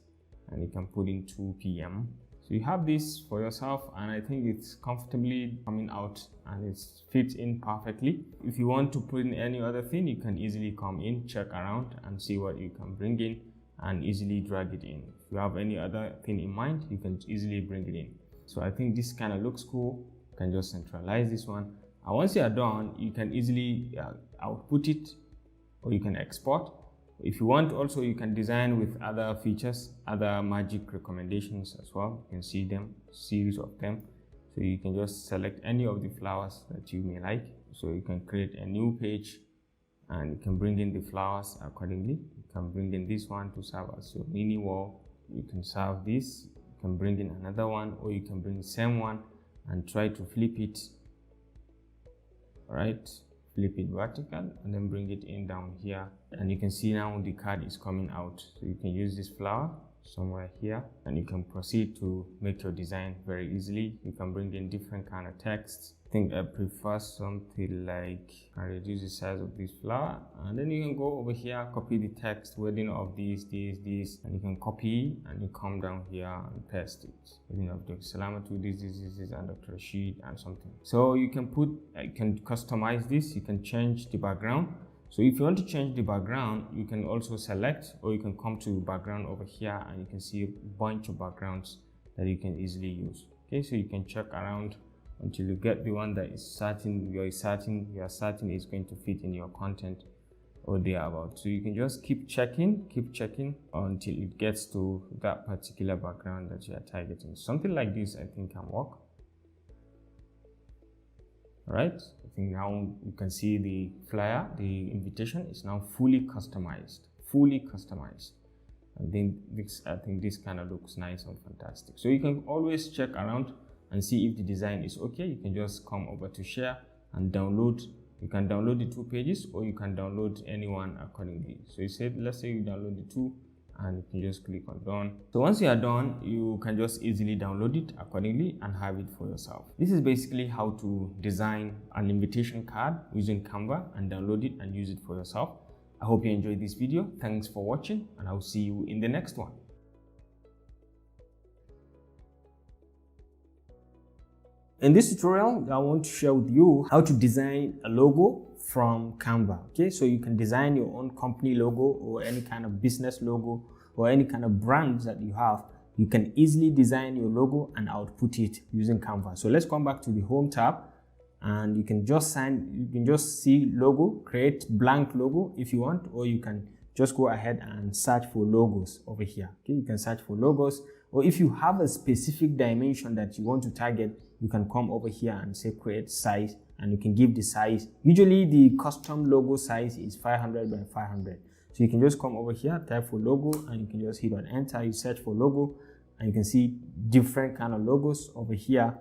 and you can put in 2 p.m. So you have this for yourself, and I think it's comfortably coming out and it fits in perfectly. If you want to put in any other thing, you can easily come in, check around and see what you can bring in and easily drag it in. If you have any other thing in mind, you can easily bring it in. So I think this kind of looks cool. You can just centralize this one, and once you are done, you can easily output it, or you can export. If you want also, you can design with other features, other magic recommendations as well. You can see them, series of them. So you can just select any of the flowers that you may like. So you can create a new page and you can bring in the flowers accordingly. You can bring in this one to serve as your mini wall. You can serve this. You can bring in another one, or you can bring the same one and try to flip it. All right. Flip it vertical and then bring it in down here, and you can see now the card is coming out. So you can use this flower, somewhere here, and you can proceed to make your design very easily. You can bring in different kind of texts. I think I prefer something like, I reduce the size of this flower, and then you can go over here, copy the text, wording of this, and you can copy and you come down here and paste it. Wording of Dr. Salamatu, this, and Dr. Rashid and something. So you can customize this, you can change the background. So if you want to change the background, you can also select, or you can come to background over here and you can see a bunch of backgrounds that you can easily use. Okay, so you can check around until you get the one that is certain, you are certain is going to fit in your content or thereabout. So you can just keep checking until it gets to that particular background that you are targeting. Something like this I think can work. Alright, I think now you can see the flyer, the invitation is now fully customized. And then I think this kind of looks nice and fantastic. So you can always check around and see if the design is okay. You can just come over to share and download. You can download the 2 pages, or you can download any one accordingly. So you said, let's say you download the 2, and you can just click on done. So once you are done, you can just easily download it accordingly and have it for yourself. This is basically how to design an invitation card using Canva and download it and use it for yourself. I hope you enjoyed this video. Thanks for watching, and I'll see you in the next one. In this tutorial, I want to share with you how to design a logo from Canva. Okay, so you can design your own company logo or any kind of business logo or any kind of brand that you have. You can easily design your logo and output it using Canva. So let's come back to the home tab, and you can just see logo, create blank logo if you want, or you can just go ahead and search for logos over here. Okay, you can search for logos, or if you have a specific dimension that you want to target, you can come over here and say create size, and you can give the size. Usually the custom logo size is 500 by 500. So you can just come over here, type for logo, and you can just hit on enter. You search for logo, and you can see different kind of logos over here,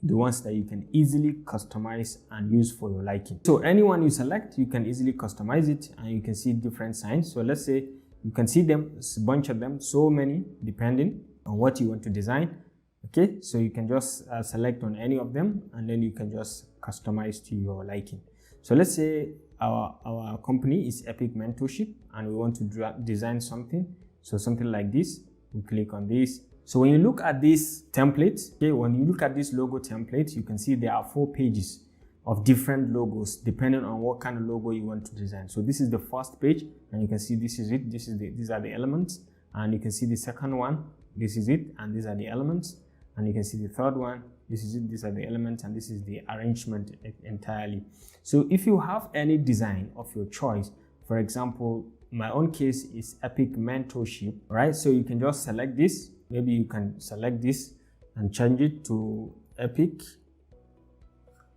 the ones that you can easily customize and use for your liking. So anyone you select, you can easily customize it, and you can see different signs. So let's say you can see them, a bunch of them, so many, depending on what you want to design. Okay, so you can just select on any of them, and then you can just customize to your liking. So let's say our company is Epic Mentorship, and we want to design something. So something like this, we click on this. So when you look at this template, okay, when you look at this logo template, you can see there are 4 pages of different logos depending on what kind of logo you want to design. So this is the first page, and you can see this is it. These are the elements, and you can see the second one. This is it, and these are the elements. And you can see the third one, this is it, these are the elements, and this is the arrangement entirely. So if you have any design of your choice, for example, my own case is Epic Mentorship, right? So you can just select this. Maybe you can select this and change it to Epic.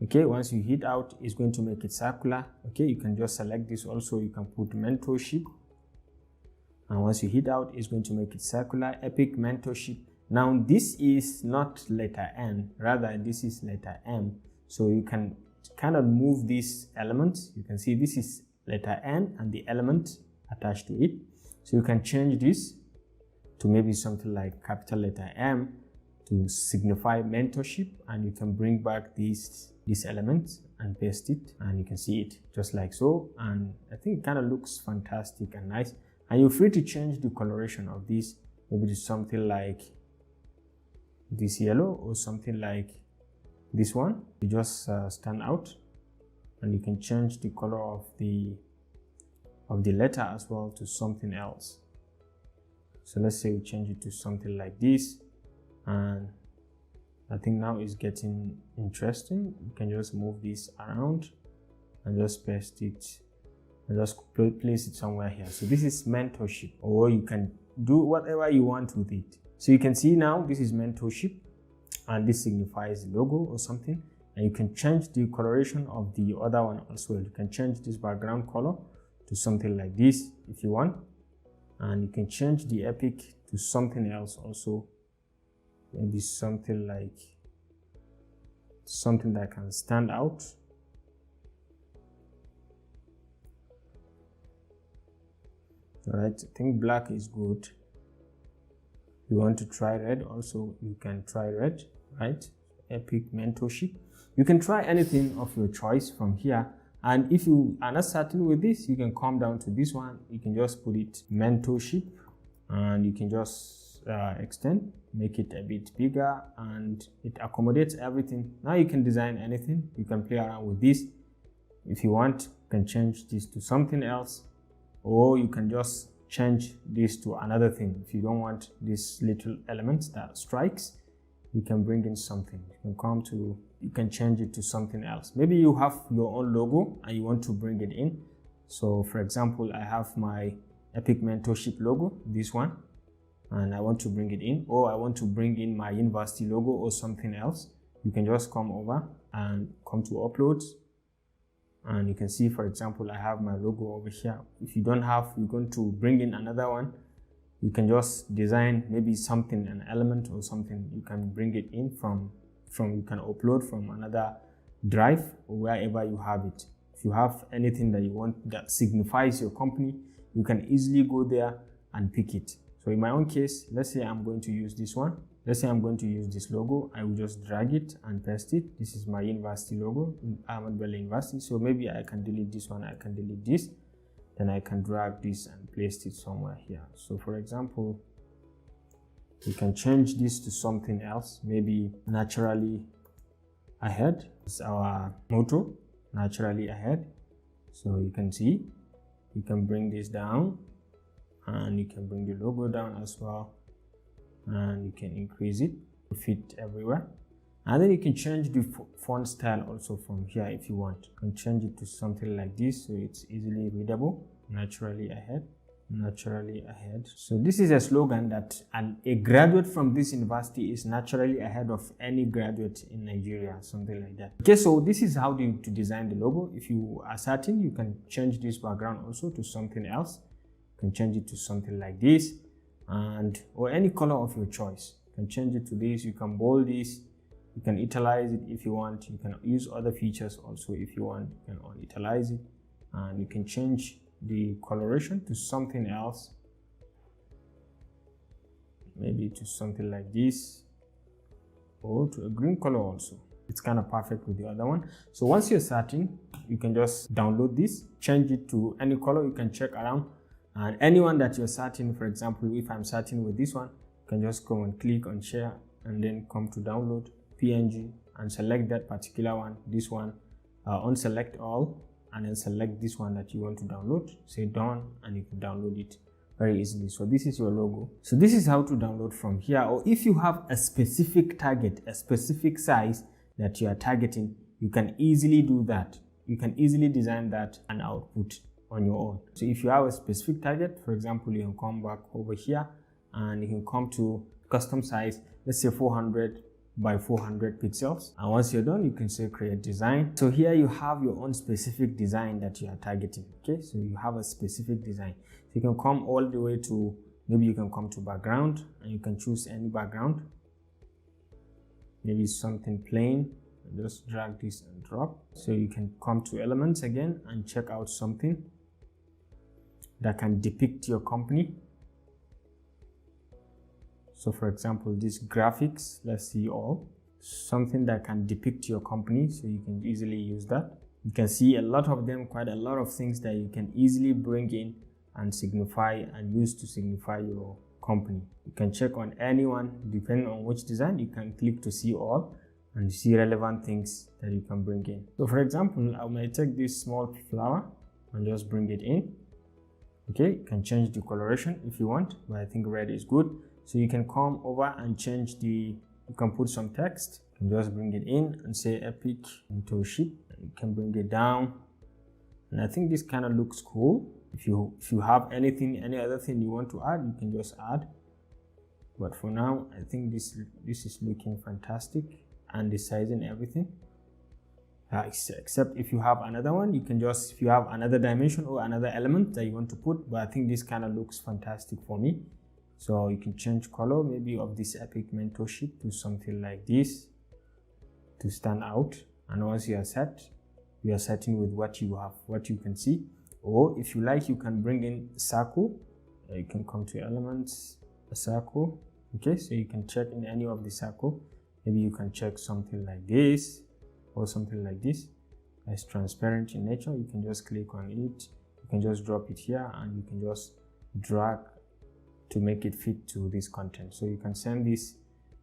Okay, once you hit out, it's going to make it circular. Okay, you can just select this also. You can put mentorship, and once you hit out, it's going to make it circular. Epic Mentorship. Now this is not letter N, rather this is letter M. So you can kind of move these elements. You can see this is letter N and the element attached to it. So you can change this to maybe something like capital letter M to signify mentorship, and you can bring back this element and paste it, and you can see it just like so. And I think it kind of looks fantastic and nice. And you're free to change the coloration of this, maybe to something like this yellow or something like this one. You just stand out, and you can change the color of the letter as well to something else. So let's say we change it to something like this, and I think now it's getting interesting. You can just move this around and just paste it and just place it somewhere here. So this is mentorship, or you can do whatever you want with it. So you can see now this is mentorship, and this signifies the logo or something. And you can change the coloration of the other one as well. You can change this background color to something like this if you want, and you can change the Epic to something else also, maybe something like something that can stand out. All right, I think black is good. you want to try red, also you can try red, right? Epic mentorship. You can try anything of your choice from here. And if you are not certain with this, you can come down to this one. You can just put it mentorship, and you can just extend, make it a bit bigger, and it accommodates everything. Now you can design anything. You can play around with this. If you want, you can change this to something else, or you can just change this to another thing. If you don't want this little element that strikes, you can bring in something. You can change it to something else. Maybe you have your own logo and you want to bring it in. So for example, I have my Epic Mentorship logo, this one, and I want to bring it in, or I want to bring in my university logo or something else. You can just come over and come to uploads, and you can see, for example, I have my logo over here. If you don't have, you're going to bring in another one. You can just design maybe something, an element or something. You can bring it in from you can upload from another drive or wherever you have it. If you have anything that you want that signifies your company, you can easily go there and pick it. So in my own case, let's say I'm going to use this one. Let's say I'm going to use this logo. I will just drag it and paste it. This is my university logo, Ahmad Bello University. So maybe I can delete this one, I can delete this. Then I can drag this and place it somewhere here. So for example, we can change this to something else, maybe naturally ahead. It's our motto, naturally ahead. So you can see, you can bring this down, and you can bring the logo down as well, and you can increase it to fit everywhere. And then you can change the font style also from here if you want. You can change it to something like this so it's easily readable. Naturally ahead, naturally ahead. So this is a slogan that a graduate from this university is naturally ahead of any graduate in Nigeria, something like that. Okay, so this is how to design the logo. If you are certain, you can change this background also to something else. You can change it to something like this, or any color of your choice. You can change it to this. You can bold this. You can italize it if you want. You can use other features also if you want. You can italize it, and you can change the coloration to something else, maybe to something like this, or to a green color also. It's kind of perfect with the other one. So once you're certain, you can just download this, change it to any color. You can check around, and anyone that you're certain, for example, if I'm certain with this one, you can just come and click on share, and then come to download PNG and select that particular one, this one, unselect all, and then select this one that you want to download, say done, and you can download it very easily. So this is your logo. So this is how to download from here. Or if you have a specific target, a specific size that you are targeting, you can easily do that. You can easily design that and output on your own. So if you have a specific target, for example, you can come back over here and you can come to custom size, let's say 400 by 400 pixels, and once you're done, you can say create design. So here you have your own specific design that you are targeting. Okay, so you have a specific design. So you can come all the way to, maybe you can come to background, and you can choose any background, maybe something plain, and just drag this and drop. So you can come to elements again and check out something that can depict your company. So for example, this graphics, let's see all, something that can depict your company. So you can easily use that. You can see a lot of them, quite a lot of things that you can easily bring in and signify and use to signify your company. You can check on anyone, depending on which design, you can click to see all and see relevant things that you can bring in. So for example, I might take this small flower and just bring it in. Okay, you can change the coloration if you want, but I think red is good. So you can come over and change you can put some text, you can just bring it in and say Epic Mentorship. You can bring it down, and I think this kind of looks cool. If you have any other thing you want to add, you can just add. But for now, I think this is looking fantastic, and the size and everything. Except if you have another one, you can just, if you have another dimension or another element that you want to put, but I think this kind of looks fantastic for me. So you can change color maybe of this Epic Mentorship to something like this to stand out. And once you are setting with what you have, what you can see. Or if you like, you can bring in circle. You can come to elements, a circle, Okay, so you can check in any of the circle. Maybe you can check something like this or something like this. It's transparent in nature. You can just click on it. You can just drop it here and you can just drag to make it fit to this content. So you can send this,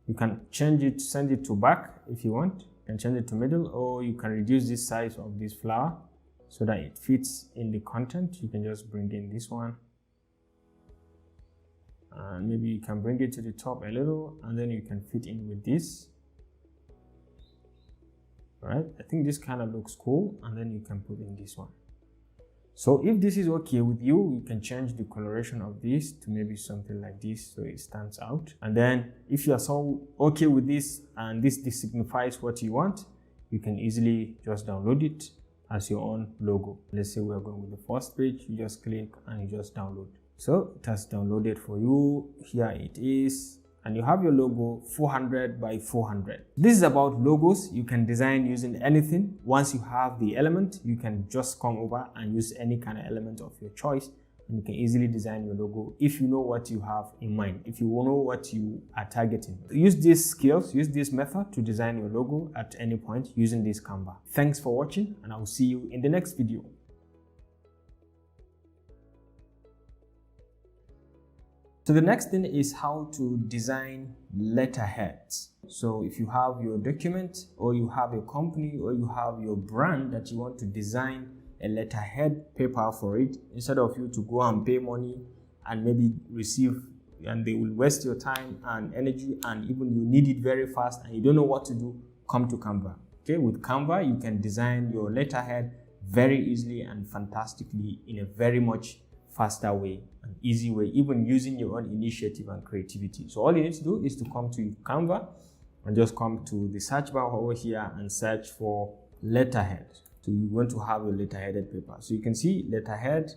you can change it, send it to back if you want, and change it to middle, or you can reduce the size of this flower so that it fits in the content. You can just bring in this one, and maybe you can bring it to the top a little, and then you can fit in with this. Right, I think this kind of looks cool, and then you can put in this one. So if this is okay with you, you can change the coloration of this to maybe something like this so it stands out. And then if you are so okay with this and this signifies what you want, you can easily just download it as your own logo. Let's say we are going with the first page. You just click and you just download. So it has downloaded for you. Here it is. And you have your logo 400 by 400. This is about logos. You can design using anything. Once you have the element, you can just come over and use any kind of element of your choice, and you can easily design your logo if you know what you have in mind, if you know what you are targeting. Use these skills, use this method to design your logo at any point using this Canva. Thanks for watching, and I will see you in the next video. So the next thing is how to design letterheads. So if you have your document, or you have a company, or you have your brand that you want to design a letterhead paper for it, instead of you to go and pay money and maybe receive, and they will waste your time and energy, and even you need it very fast and you don't know what to do, come to Canva. Okay, with Canva, you can design your letterhead very easily and fantastically in a very much faster way, an easy way, even using your own initiative and creativity. So all you need to do is to come to Canva and just come to the search bar over here and search for letterhead. So you want to have a letterheaded paper. So you can see letterhead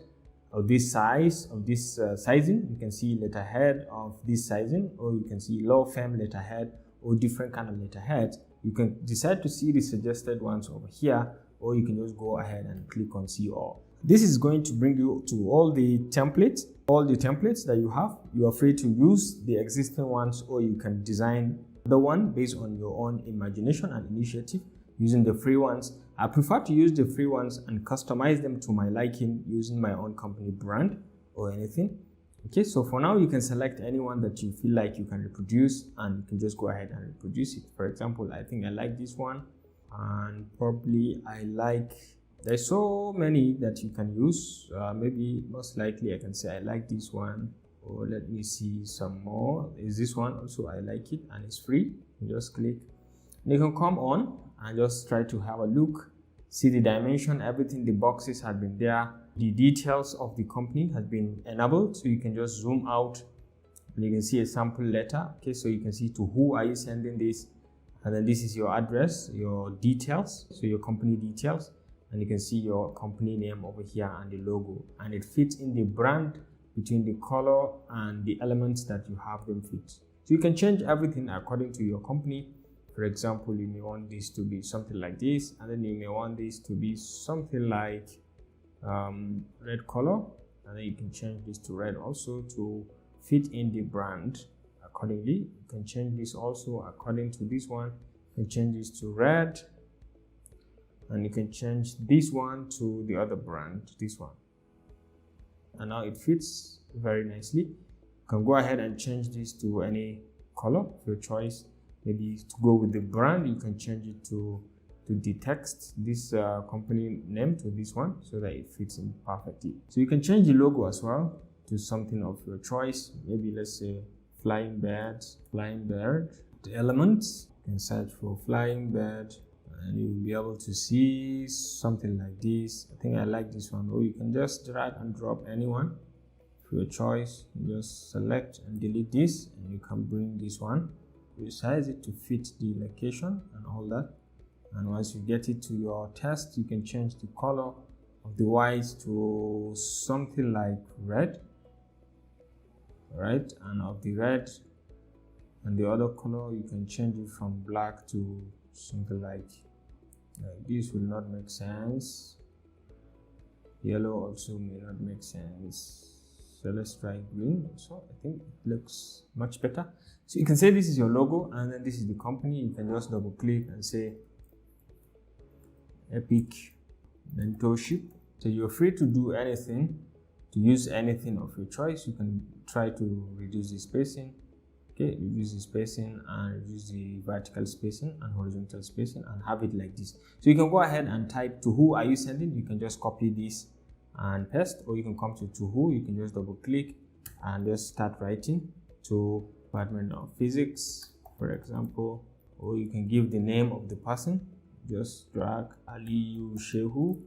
of this size, of this sizing. You can see letterhead of this sizing, or you can see law firm letterhead, or different kind of letterhead. You can decide to see the suggested ones over here, or you can just go ahead and click on see all. This is going to bring you to all the templates that you have. You are free to use the existing ones, or you can design the one based on your own imagination and initiative using the free ones. I prefer to use the free ones and customize them to my liking using my own company brand or anything. Okay, so for now you can select any one that you feel like you can reproduce, and you can just go ahead and reproduce it. For example, I think I like this one, and probably I like, there's so many that you can use. Maybe most likely I can say I like this one, or let me see some more. Is this one also? I like it, and it's free. You just click and you can come on and just try to have a look, see the dimension, everything, the boxes have been there, the details of the company has been enabled, so you can just zoom out and you can see a sample letter. Okay, so you can see to who are you sending this, and then this is your address, your details, so your company details. And you can see your company name over here and the logo, and it fits in the brand between the color and the elements that you have them fit. So you can change everything according to your company. For example, you may want this to be something like this, and then you may want this to be something like red color, and then you can change this to red also to fit in the brand accordingly. You can change this also according to this one. You can change this to red, and you can change this one to the other brand, this one, and now it fits very nicely. You can go ahead and change this to any color of your choice. Maybe to go with the brand, you can change it to the text, this company name, to this one, so that it fits in perfectly. So you can change the logo as well to something of your choice. Maybe let's say flying bird. The elements, you can search for flying bird, and you'll be able to see something like this. I think I like this one. Or you can just drag and drop anyone for your choice. You just select and delete this, and you can bring this one, resize it to fit the location and all that. And once you get it to your test, you can change the color of the white to something like red, right? And of the red and the other color, you can change it from black to something like this. Will not make sense. Yellow also may not make sense. So let's try green. So I think it looks much better. So you can say this is your logo, and then this is the company. You can just double click and say Epic Mentorship. So you're free to do anything, to use anything of your choice. You can try to reduce the spacing. Okay, reduce the spacing and reduce the vertical spacing and horizontal spacing and have it like this. So you can go ahead and type to who are you sending. You can just copy this and paste, or you can come to who. You can just double click and just start writing to Department of Physics, for example, or you can give the name of the person. Just drag Aliyu Shehu.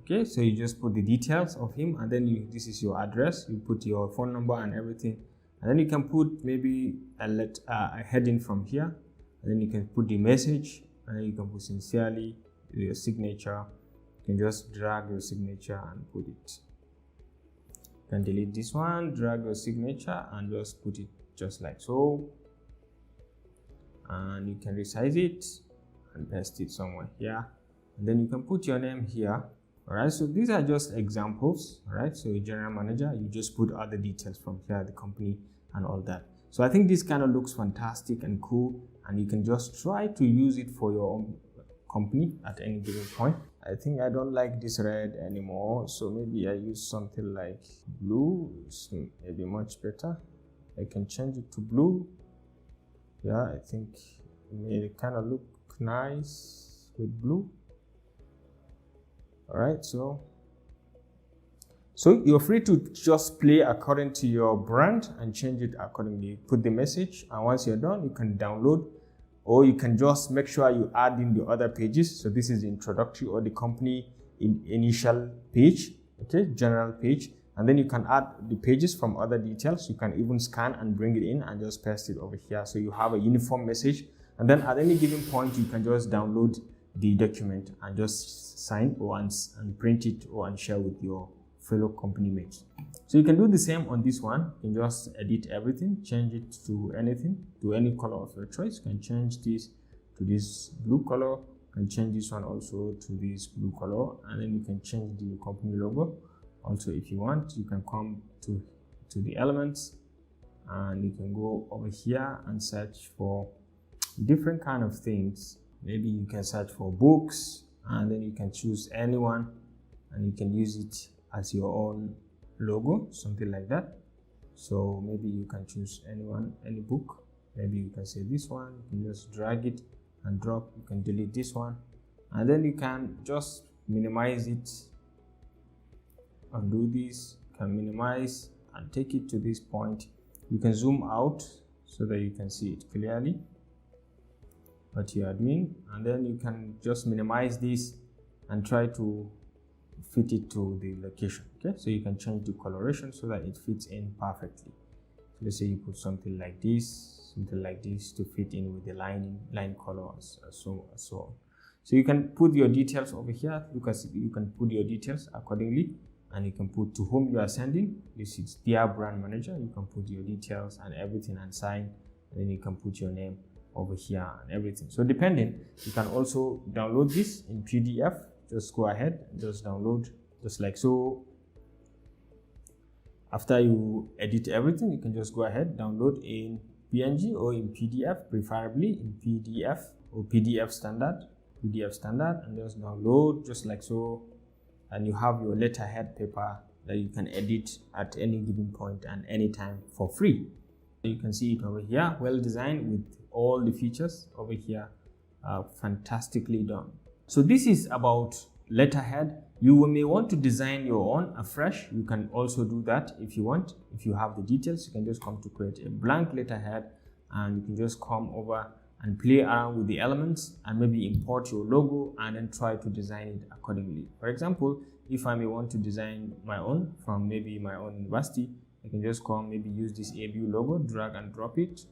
Okay, so you just put the details of him, and then this is your address. You put your phone number and everything. And then you can put maybe a heading from here, and then you can put the message, and then you can put sincerely, your signature. You can just drag your signature and put it. You can delete this one, drag your signature and just put it just like so. And you can resize it and paste it somewhere here. And then you can put your name here. All right, so these are just examples. All right, so your general manager, you just put other details from here, the company and all that. So I think this kind of looks fantastic and cool, and you can just try to use it for your own company at any given point. I think I don't like this red anymore, so maybe I use something like blue. It's maybe much better. I can change it to blue. Yeah, I think it may kind of look nice with blue. All right, so you're free to just play according to your brand and change it accordingly. Put the message, and once you're done, you can download, or you can just make sure you add in the other pages. So this is the introductory or the company initial page, okay, general page, and then you can add the pages from other details. You can even scan and bring it in and just paste it over here. So you have a uniform message, and then at any given point, you can just download the document and just sign or and print it or and share with your fellow company mates. So you can do the same on this one. You can just edit everything, change it to anything, to any color of your choice. You can change this to this blue color. You can change this one also to this blue color, and then you can change the company logo. Also, if you want, you can come to the elements, and you can go over here and search for different kind of things. Maybe you can search for books, and then you can choose anyone, and you can use it as your own logo, something like that. So maybe you can choose any book. Maybe you can say this one. You can just drag it and drop. You can delete this one, and then you can just minimize it. Undo this. You can minimize and take it to this point. You can zoom out so that you can see it clearly what you are doing, and then you can just minimize this and try to fit it to the location. Okay, so you can change the coloration so that it fits in perfectly. So let's say you put something like this to fit in with the line colors, so on. So you can put your details over here, because you can put your details accordingly, and you can put to whom you are sending. This is dear brand manager. You can put your details and everything and sign, and then you can put your name over here and everything. So depending, you can also download this in PDF. Just go ahead and just download just like so. After you edit everything, you can just go ahead, download in PNG or in PDF, preferably in PDF or PDF standard, and just download just like so. And you have your letterhead paper that you can edit at any given point and anytime for free. You can see it over here, well designed with all the features over here, fantastically done. So this is about letterhead. You may want to design your own afresh. You can also do that if you want. If you have the details, you can just come to create a blank letterhead, and you can just come over and play around with the elements and maybe import your logo and then try to design it accordingly. For example, if I may want to design my own from maybe my own university, I can just come, maybe use this ABU logo, drag and drop it,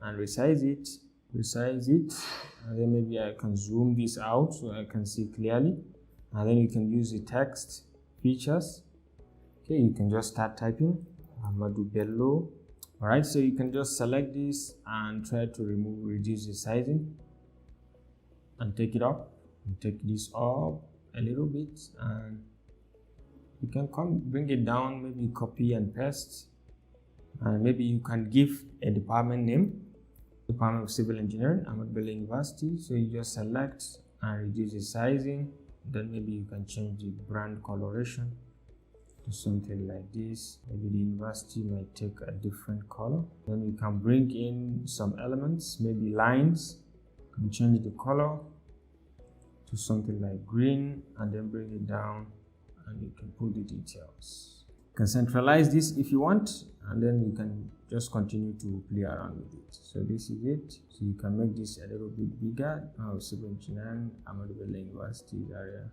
and resize it, and then maybe I can zoom this out so I can see clearly, and then you can use the text features. Okay, you can just start typing Amadou Bello. All right, so you can just select this and try to reduce the sizing and take it up, and take this up a little bit, and You can come bring it down, maybe copy and paste, and maybe you can give a department name. Department of Civil Engineering, Unveiled University. So you just select and reduce the sizing. Then maybe you can change the brand coloration to something like this. Maybe the university might take a different color. Then you can bring in some elements, maybe lines. You can change the color to something like green and then bring it down, and you can put the details. You can centralize this if you want, and then you can just continue to play around with it. So this is it. So you can make this a little bit bigger. Civil Engineering, Unveiled University area.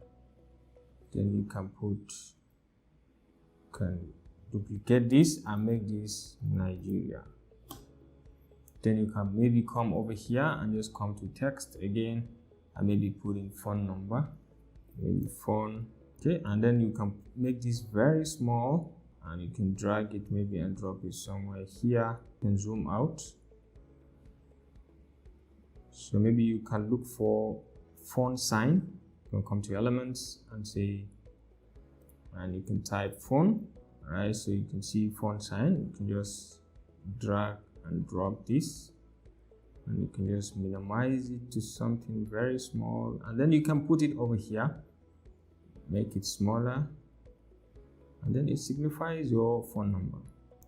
Then you can duplicate this and make this Nigeria. Then you can maybe come over here and just come to text again and maybe put in phone number, maybe phone. Okay, and then you can make this very small and you can drag it maybe and drop it somewhere here. You can zoom out. So maybe you can look for font sign. You can come to elements and say, and you can type font. Alright, so you can see font sign. You can just drag and drop this, and you can just minimize it to something very small, and then you can put it over here, make it smaller, and then it signifies your phone number.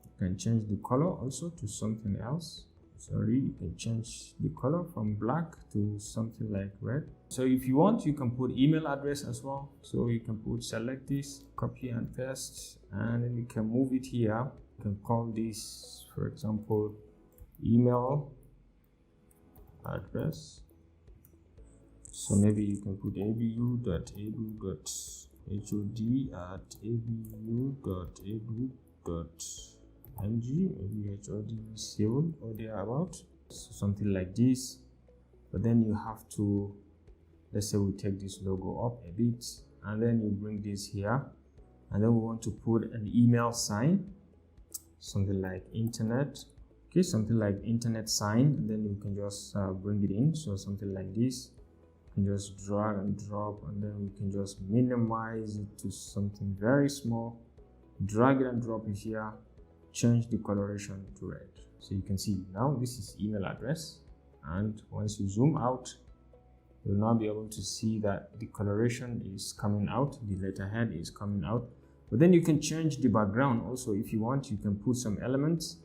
You can change the color also to something else. You can change the color from black to something like red. So if you want, you can put email address as well. So you can select this, copy and paste, and then you can move it here. You can call this, for example, email address. So maybe you can put abu.hod@abu.edu.ng, maybe HOD civil or thereabout, so something like this. But then you have to, let's say we take this logo up a bit, and then you bring this here, and then we want to put an email sign, something like internet. Okay, something like internet sign, and then you can just bring it in. So something like this, you can just drag and drop, and then we can just minimize it to something very small, drag it and drop it here, change the coloration to red. So you can see now this is email address, and once you zoom out, you'll now be able to see that the coloration is coming out, the letterhead is coming out. But then you can change the background also. If you want, you can put some elements.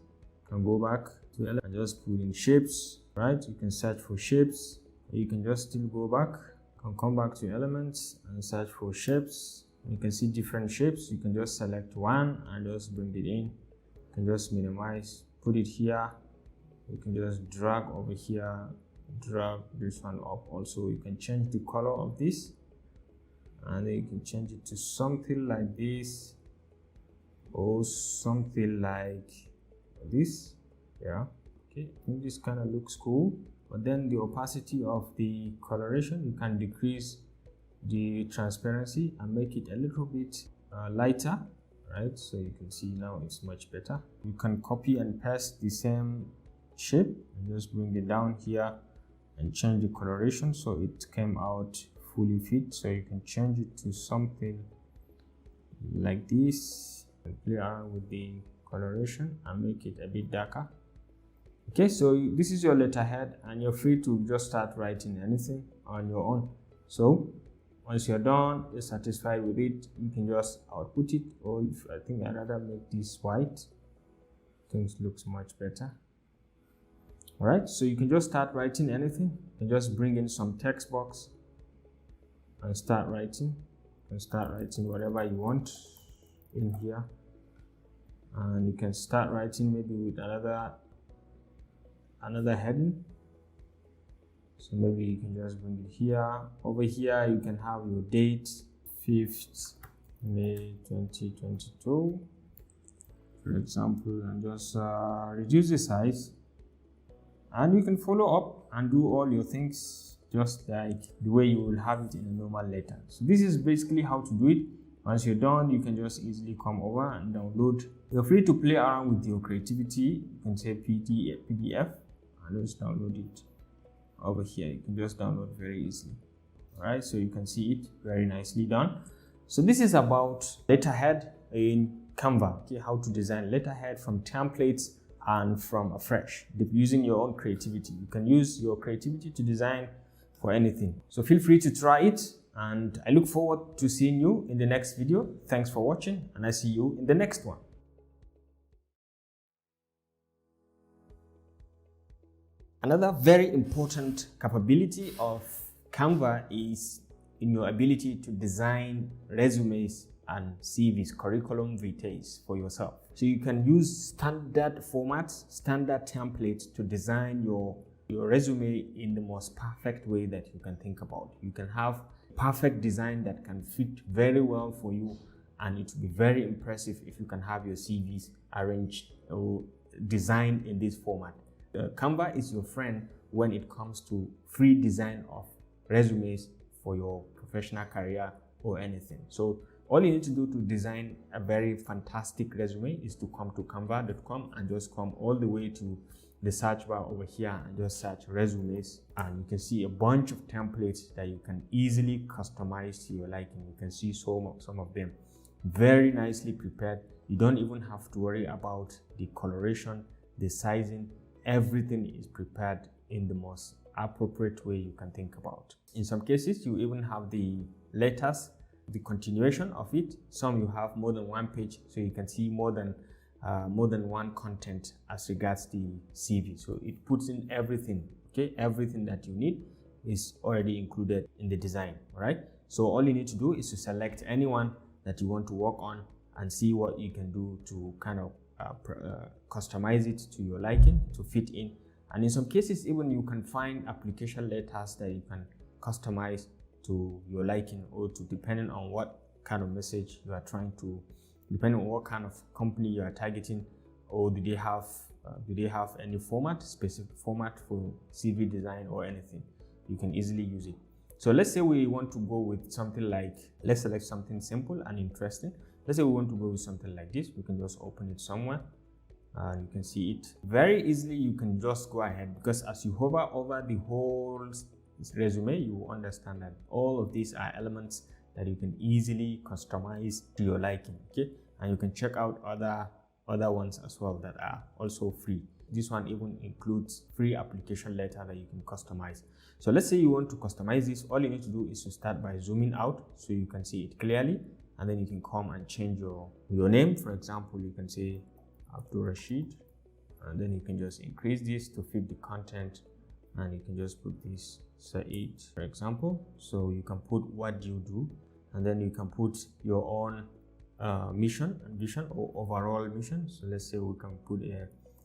You can go back to element and just put in shapes, right? You can search for shapes, or you can just still go back. You can come back to elements and search for shapes. You can see different shapes. You can just select one and just bring it in. You can just minimize, put it here. You can just drag over here, drag this one up. Also, you can change the color of this, and then you can change it to something like this or something like this. Yeah, okay, I think this kind of looks cool. But then the opacity of the coloration, you can decrease the transparency and make it a little bit lighter, right? So you can see now it's much better. You can copy and paste the same shape and just bring it down here and change the coloration so it came out fully fit. So you can change it to something like this and play around with the coloration and make it a bit darker. Okay, so this is your letterhead, and you're free to just start writing anything on your own. So once you're done, you're satisfied with it, you can just output it. Or if I think I'd rather make this white, things looks much better. All right, so you can just start writing anything. You can just bring in some text box and start writing. You can start writing whatever you want in here, and you can start writing maybe with another heading. So maybe you can just bring it here. Over here you can have your date, 5th May 2022, for example, and just reduce the size, and you can follow up and do all your things just like the way you will have it in a normal letter. So this is basically how to do it. Once you're done, you can just easily come over and download. You're free to play around with your creativity. You can say PDF and just download it over here. You can just download very easily. All right, so you can see it very nicely done. So this is about letterhead in Canva, okay, how to design letterhead from templates and from afresh, using your own creativity. You can use your creativity to design for anything. So feel free to try it, and I look forward to seeing you in the next video. Thanks for watching, and I see you in the next one. Another very important capability of Canva is in your ability to design resumes and CVs, curriculum vitae for yourself. So you can use standard formats, standard templates to design your resume in the most perfect way that you can think about. You can have perfect design that can fit very well for you, and it will be very impressive if you can have your CVs arranged or designed in this format. Canva is your friend when it comes to free design of resumes for your professional career or anything. So all you need to do to design a very fantastic resume is to come to canva.com and just come all the way to the search bar over here and just search resumes, and you can see a bunch of templates that you can easily customize to your liking. You can see some of them very nicely prepared. You don't even have to worry about the coloration, the sizing. Everything is prepared in the most appropriate way you can think about. In some cases, you even have the letters, the continuation of it. Some you have more than one page, so you can see more than one content as regards the CV. So it puts in everything, okay? Everything that you need is already included in the design, all right? So all you need to do is to select anyone that you want to work on and see what you can do to kind of customize it to your liking, to fit in. And in some cases, even you can find application letters that you can customize to your liking, or to depending on what kind of message you are trying to, depending on what kind of company you are targeting, or do they have any format, specific format for CV design or anything. You can easily use it. So let's say we want to go with something like, let's select something simple and interesting. Let's say we want to go with something like this. We can just open it somewhere and you can see it very easily. You can just go ahead, because as you hover over the whole resume, you will understand that all of these are elements that you can easily customize to your liking, okay? And you can check out other ones as well that are also free. This one even includes free application letter that you can customize. So let's say you want to customize this. All you need to do is to start by zooming out so you can see it clearly, and then you can come and change your name. For example, you can say Abdul Rashid, and then you can just increase this to fit the content, and you can just put this Said, for example. So you can put what you do, and then you can put your own mission and vision, or overall mission. So let's say we can put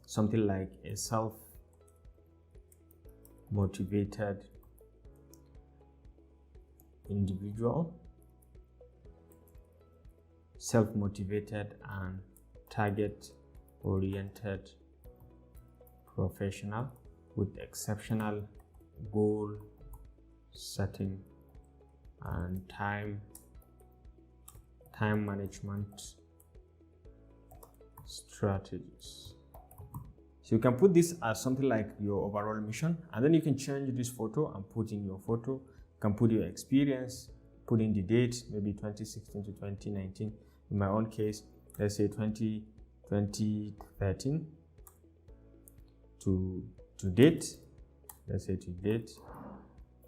something like a self-motivated individual, self-motivated and target-oriented professional with exceptional goal setting and time management strategies. So you can put this as something like your overall mission, and then you can change this photo and put in your photo. You can put your experience, put in the date, maybe 2016 to 2019. In my own case, let's say 2013 to date. Let's say to date.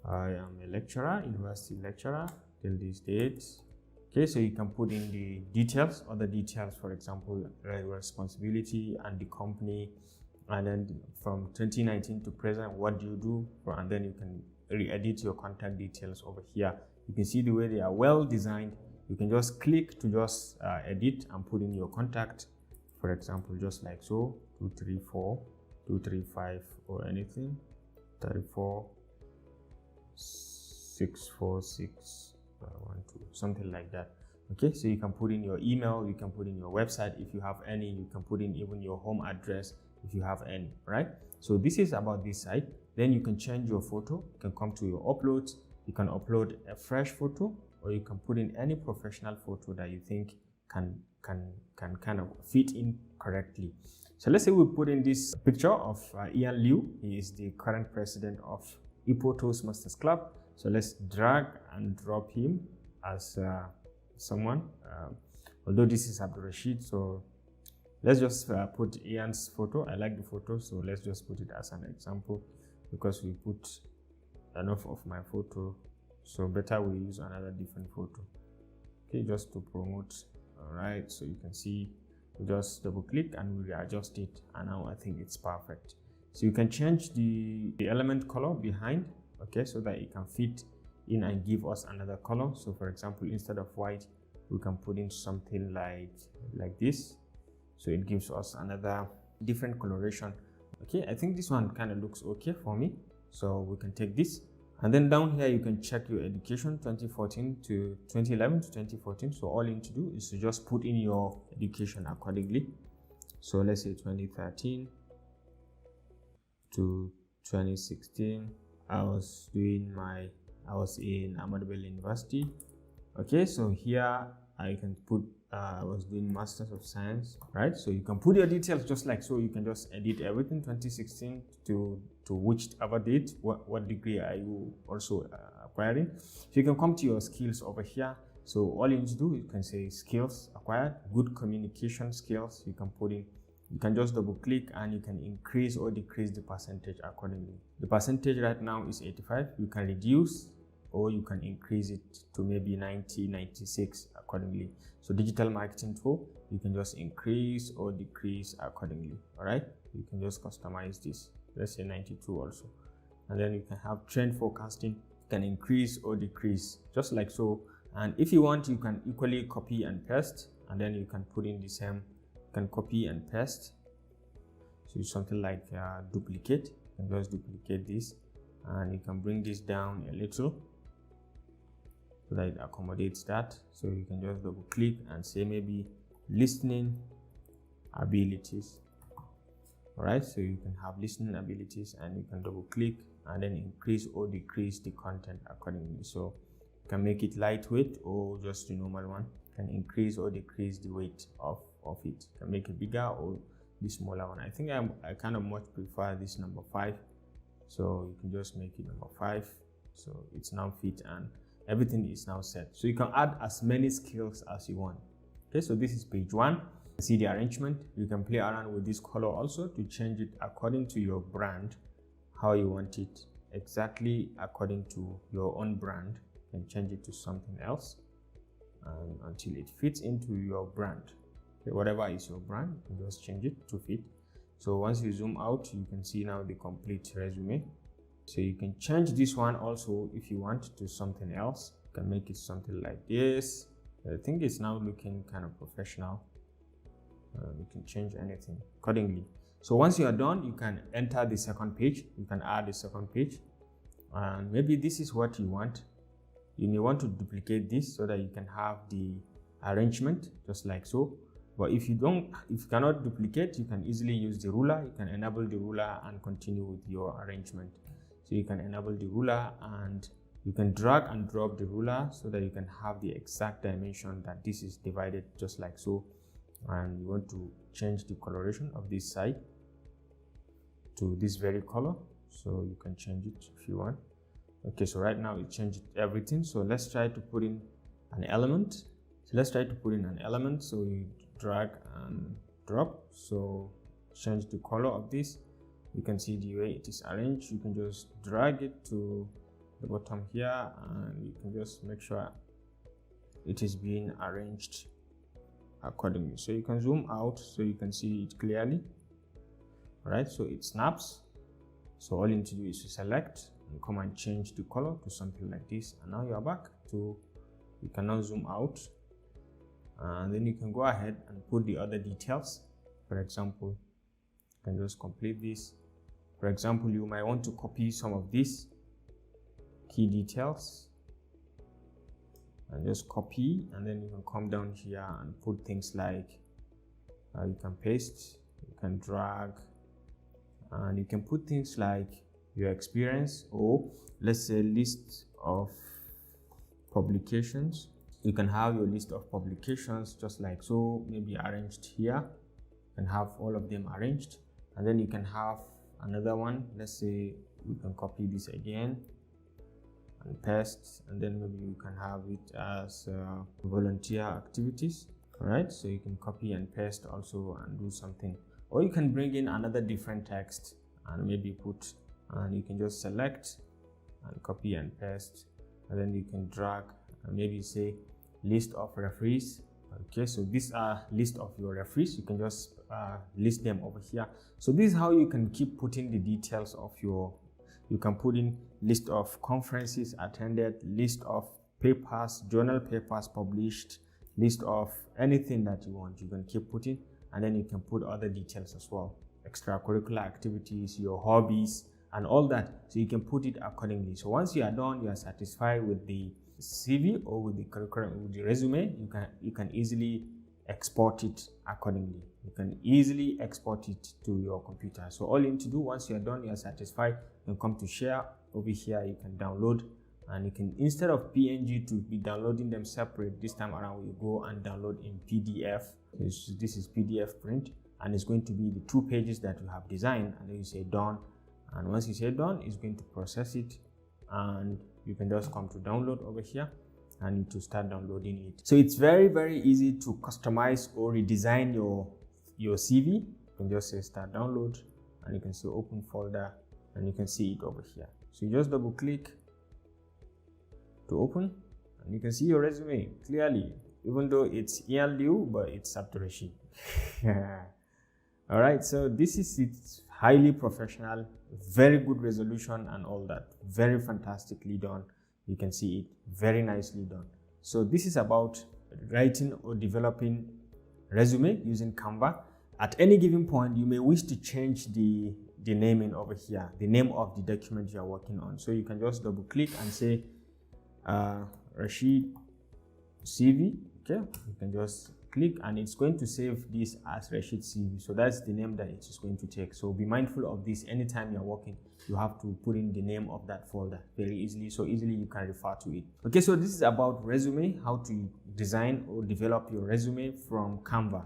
I am a lecturer, university lecturer, till this date. Okay, so you can put in the details, other details, for example, responsibility and the company, and then from 2019 to present, what do you do? And then you can re-edit your contact details over here. You can see the way they are well designed. You can just click to just edit and put in your contact, for example, just like so, 234, 235 or anything, 34, 646, 12, something like that. Okay, so you can put in your email, you can put in your website if you have any, you can put in even your home address if you have any, right? So this is about this side. Then you can change your photo. You can come to your uploads. You can upload a fresh photo, or you can put in any professional photo that you think can kind of fit in correctly. So let's say we put in this picture of Ian Liu. He is the current president of Ipo Toastmasters Club. So let's drag and drop him as someone, although this is Abdul Rashid. So let's just put Ian's photo. I like the photo, so let's just put it as an example, because we put enough of my photo, so better we use another different photo. Okay, just to promote. All right, so you can see, we just double click and we readjust it, and now I think it's perfect. So you can change the element color behind, okay, so that it can fit in and give us another color. So for example, instead of white, we can put in something like this, so it gives us another different coloration. Okay, I think this one kind of looks okay for me, so we can take this. And then down here you can check your education, 2014 to 2011 to 2014. So all you need to do is to just put in your education accordingly. So let's say 2013 to 2016. I was in Ahmadu Bello University. Okay, so here I can put I was doing Masters of Science, right? So you can put your details just like so. You can just edit everything, 2016 to whichever date, what degree are you also acquiring. So you can come to your skills over here. So all you need to do, you can say skills acquired, good communication skills. You can put in, you can just double click and you can increase or decrease the percentage accordingly. The percentage right now is 85. You can reduce or you can increase it to maybe 90, 96 accordingly. So digital marketing tool, you can just increase or decrease accordingly. All right, you can just customize this, let's say 92 also. And then you can have trend forecasting, you can increase or decrease just like so. And if you want, you can equally copy and paste, and then you can put in the same, you can copy and paste. So it's something like duplicate, you can just duplicate this, and you can bring this down a little so that it accommodates that. So you can just double click and say maybe listening abilities. All right, so you can have listening abilities, and you can double click and then increase or decrease the content accordingly. So you can make it lightweight or just the normal one. You can increase or decrease the weight of it. You can make it bigger or the smaller one. I think I kind of much prefer this number 5. So you can just make it number 5. So it's now fit and everything is now set. So you can add as many skills as you want. Okay, so this is page 1. See the arrangement. You can play around with this color also to change it according to your brand, how you want it exactly according to your own brand. You can change it to something else until it fits into your brand. Okay, whatever is your brand, you can just change it to fit. So once you zoom out, you can see now the complete resume. So you can change this one also if you want to something else. You can make it something like this. I think it's now looking kind of professional. You can change anything accordingly. So once you are done, you can enter the second page. You can add the second page, and maybe this is what you want. You may want to duplicate this so that you can have the arrangement just like so. But if you cannot duplicate, you can easily use the ruler. You can enable the ruler and continue with your arrangement. So you can enable the ruler and you can drag and drop the ruler so that you can have the exact dimension that this is divided just like so. And you want to change the coloration of this side to this very color, so you can change it if you want. Okay, so right now it changed everything. So let's try to put in an element. So you drag and drop, so change the color of this. You can see the way it is arranged. You can just drag it to the bottom here, and you can just make sure it is being arranged accordingly. So you can zoom out so you can see it clearly. All right, so it snaps. So all you need to do is to select and come and change the color to something like this, and now you are back to, you can now zoom out, and then you can go ahead and put the other details. For example, you can just complete this. For example, you might want to copy some of these key details and just copy, and then you can come down here and put things like you can paste, you can drag, and you can put things like your experience, or let's say list of publications. You can have your list of publications just like so, maybe arranged here. You can have all of them arranged, and then you can have another one. Let's say we can copy this again, and paste, and then maybe you can have it as volunteer activities. All right, so you can copy and paste also and do something, or you can bring in another different text and maybe put, and you can just select and copy and paste, and then you can drag and maybe say list of referees. Okay, so these are list of your referees. You can just list them over here. So this is how you can keep putting the details of your, you can put in list of conferences attended, list of papers, journal papers published, list of anything that you want. You can keep putting, and then you can put other details as well, extracurricular activities, your hobbies, and all that. So you can put it accordingly. So once you are done, you are satisfied with the CV or with the curriculum, with the resume, you can easily export it accordingly. You can easily export it to your computer. So all you need to do, once you are done, you are satisfied, you can come to share. Over here you can download, and you can, instead of PNG to be downloading them separate, this time around you go and download in PDF. This is PDF print, and it's going to be the 2 pages that you have designed, and then you say done, and once you say done, it's going to process it, and you can just come to download over here and to start downloading it. So it's very easy to customize or redesign your CV. You can just say start download, and you can see open folder, and you can see it over here. So you just double click to open, and you can see your resume clearly, even though it's Ian Liu, but it's Saptoreshi. All right, so this is it. Highly professional, very good resolution and all that, very fantastically done. You can see it, very nicely done. So this is about writing or developing resume using Canva. At any given point, you may wish to change the naming over here, the name of the document you are working on. So you can just double click and say Rashid CV. Okay, you can just click, and it's going to save this as Rashid CV. So that's the name that it is going to take. So be mindful of this. Anytime you're working, you have to put in the name of that folder very easily, so easily you can refer to it. Okay, so this is about resume, how to design or develop your resume from Canva.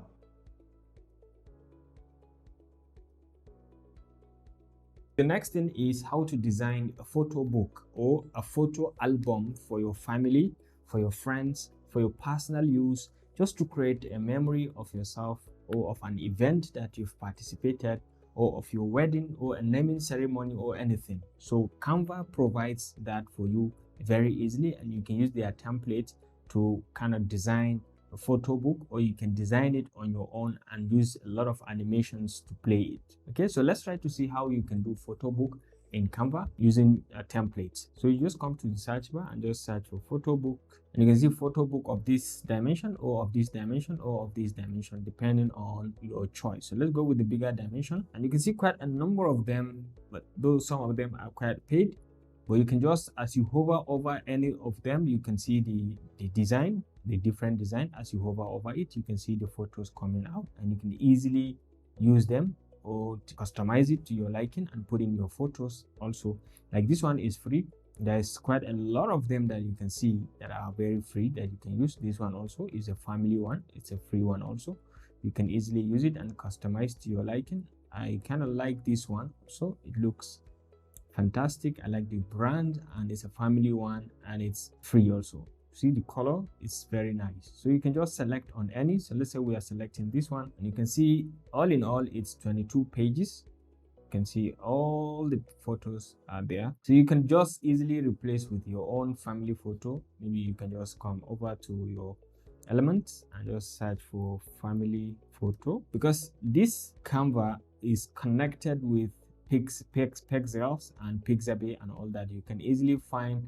The next thing is how to design a photo book or a photo album for your family, for your friends, for your personal use, just to create a memory of yourself or of an event that you've participated, or of your wedding or a naming ceremony or anything. So Canva provides that for you very easily, and you can use their template to kind of design a photo book, or you can design it on your own and use a lot of animations to play it. Okay, so let's try to see how you can do photo book in Canva using templates. So you just come to the search bar and just search for photo book, and you can see photo book of this dimension or of this dimension or of this dimension, depending on your choice. So let's go with the bigger dimension, and you can see quite a number of them, but though some of them are quite paid. But you can just, as you hover over any of them, you can see the design, the different design. As you hover over it, you can see the photos coming out, and you can easily use them or to customize it to your liking and put in your photos also. Like this one is free. There's quite a lot of them that you can see that are very free that you can use. This one also is a family one. It's a free one also. You can easily use it and customize to your liking. I kind of like this one, so it looks fantastic. I like the brand, and it's a family one, and it's free also. See the color, it's very nice. So you can just select on any. So let's say we are selecting this one, and you can see all in all it's 22 pages. You can see all the photos are there, so you can just easily replace with your own family photo. Maybe you can just come over to your elements and just search for family photo, because this Canva is connected with Pexels and Pixabay and all that. You can easily find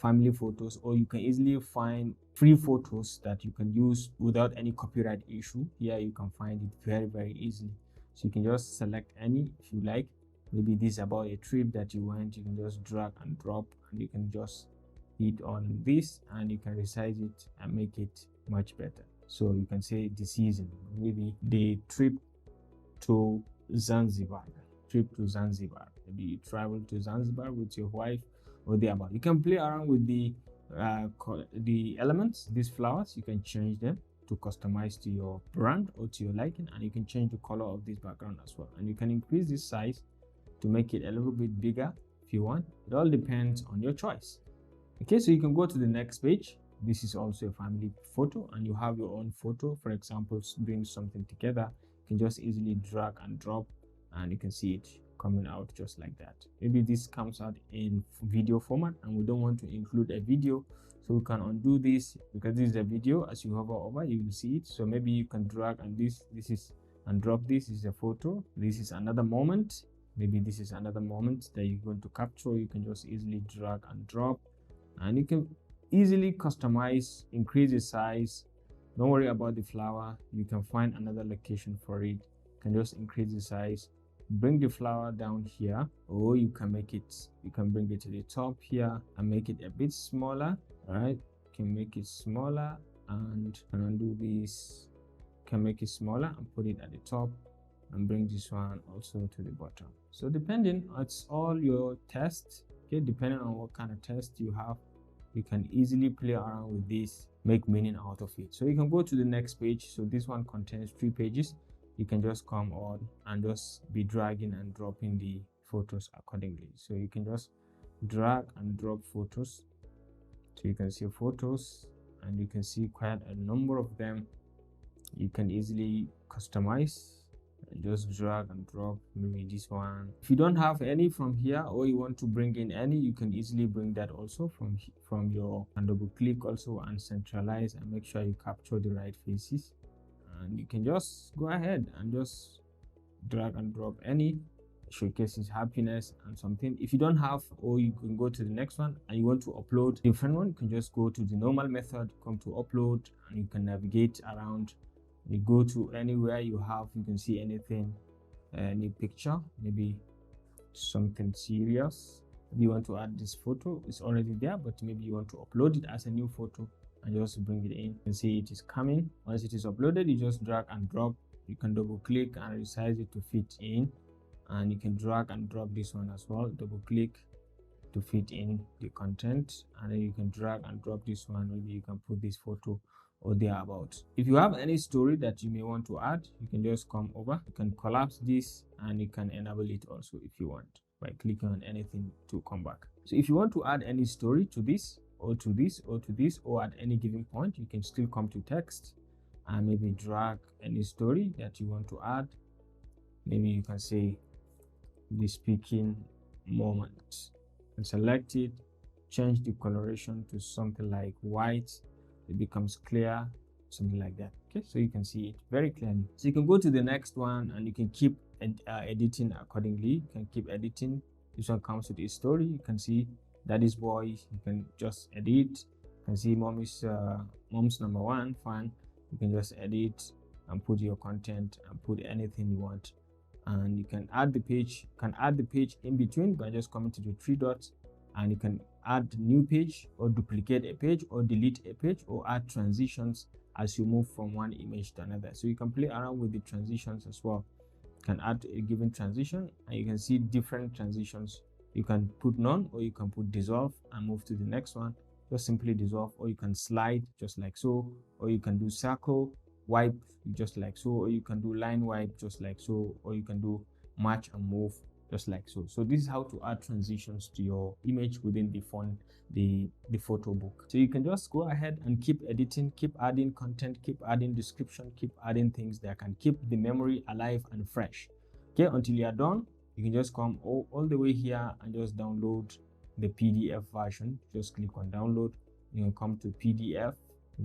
family photos, or you can easily find free photos that you can use without any copyright issue. Here you can find it very easily. So you can just select any if you like. Maybe this is about a trip that you went, you can just drag and drop, and you can just hit on this and you can resize it and make it much better. So you can say the season, maybe the trip to Zanzibar. Maybe you travel to Zanzibar with your wife or thereabout. You can play around with the elements, these flowers. You can change them to customize to your brand or to your liking, and you can change the color of this background as well, and you can increase this size to make it a little bit bigger if you want. It all depends on your choice. Okay, so you can go to the next page. This is also a family photo, and you have your own photo. For example, doing something together, you can just easily drag and drop, and you can see it coming out just like that. Maybe this comes out in video format, and we don't want to include a video, so we can undo this because this is a video. As you hover over, you will see it. So maybe you can drag and this is and drop. This is a photo. This is another moment. Maybe this is another moment that you're going to capture. You can just easily drag and drop, and you can easily customize, increase the size. Don't worry about the flower. You can find another location for it. You can just increase the size, bring the flower down here, or you can make it, you can bring it to the top here and make it a bit smaller. All right, you can make it smaller and undo this. You can make it smaller and put it at the top and bring this one also to the bottom. So depending, it's all your test. Okay, depending on what kind of test you have, you can easily play around with this, make meaning out of it. So you can go to the next page. So this one contains 3 pages. You can just come on and just be dragging and dropping the photos accordingly. So you can just drag and drop photos. So you can see photos, and you can see quite a number of them. You can easily customize and just drag and drop. Maybe this one, if you don't have any from here, or you want to bring in any, you can easily bring that also from your, and double click also and centralize and make sure you capture the right faces, and you can just go ahead and just drag and drop any, showcases happiness and something. If you don't have, or you can go to the next one and you want to upload different one, you can just go to the normal method, come to upload, and you can navigate around. You go to anywhere you have, you can see anything, any picture, maybe something serious. Maybe you want to add this photo, it's already there, but maybe you want to upload it as a new photo and just bring it in. You can see it is coming. Once it is uploaded, you just drag and drop. You can double click and resize it to fit in, and you can drag and drop this one as well, double click to fit in the content, and then you can drag and drop this one. Maybe you can put this photo or thereabout. If you have any story that you may want to add, you can just come over, you can collapse this, and you can enable it also if you want by clicking on anything to come back. So if you want to add any story to this or to this or to this, or at any given point, you can still come to text and maybe drag any story that you want to add. Maybe you can say the speaking moment, and select it, change the coloration to something like white, it becomes clear, something like that. Okay, so you can see it very clearly. So you can go to the next one and you can keep editing accordingly. You can keep editing. This one comes with a story. You can see daddy's boy, you can just edit. You can see mom's number 1 fan. You can just edit and put your content and put anything you want, and you can add the page. You can add the page in between by just coming to the 3 dots, and you can add new page, or duplicate a page, or delete a page, or add transitions as you move from one image to another. So you can play around with the transitions as well. You can add a given transition, and you can see different transitions. You can put none, or you can put dissolve and move to the next one. Just simply dissolve, or you can slide just like so, or you can do circle wipe just like so, or you can do line wipe just like so, or you can do match and move just like so. So this is how to add transitions to your image within the font, the photo book. So you can just go ahead and keep editing, keep adding content, keep adding description, keep adding things that can keep the memory alive and fresh. Okay, until you are done, you can just come all the way here and just download the PDF version. Just click on download. You can come to PDF,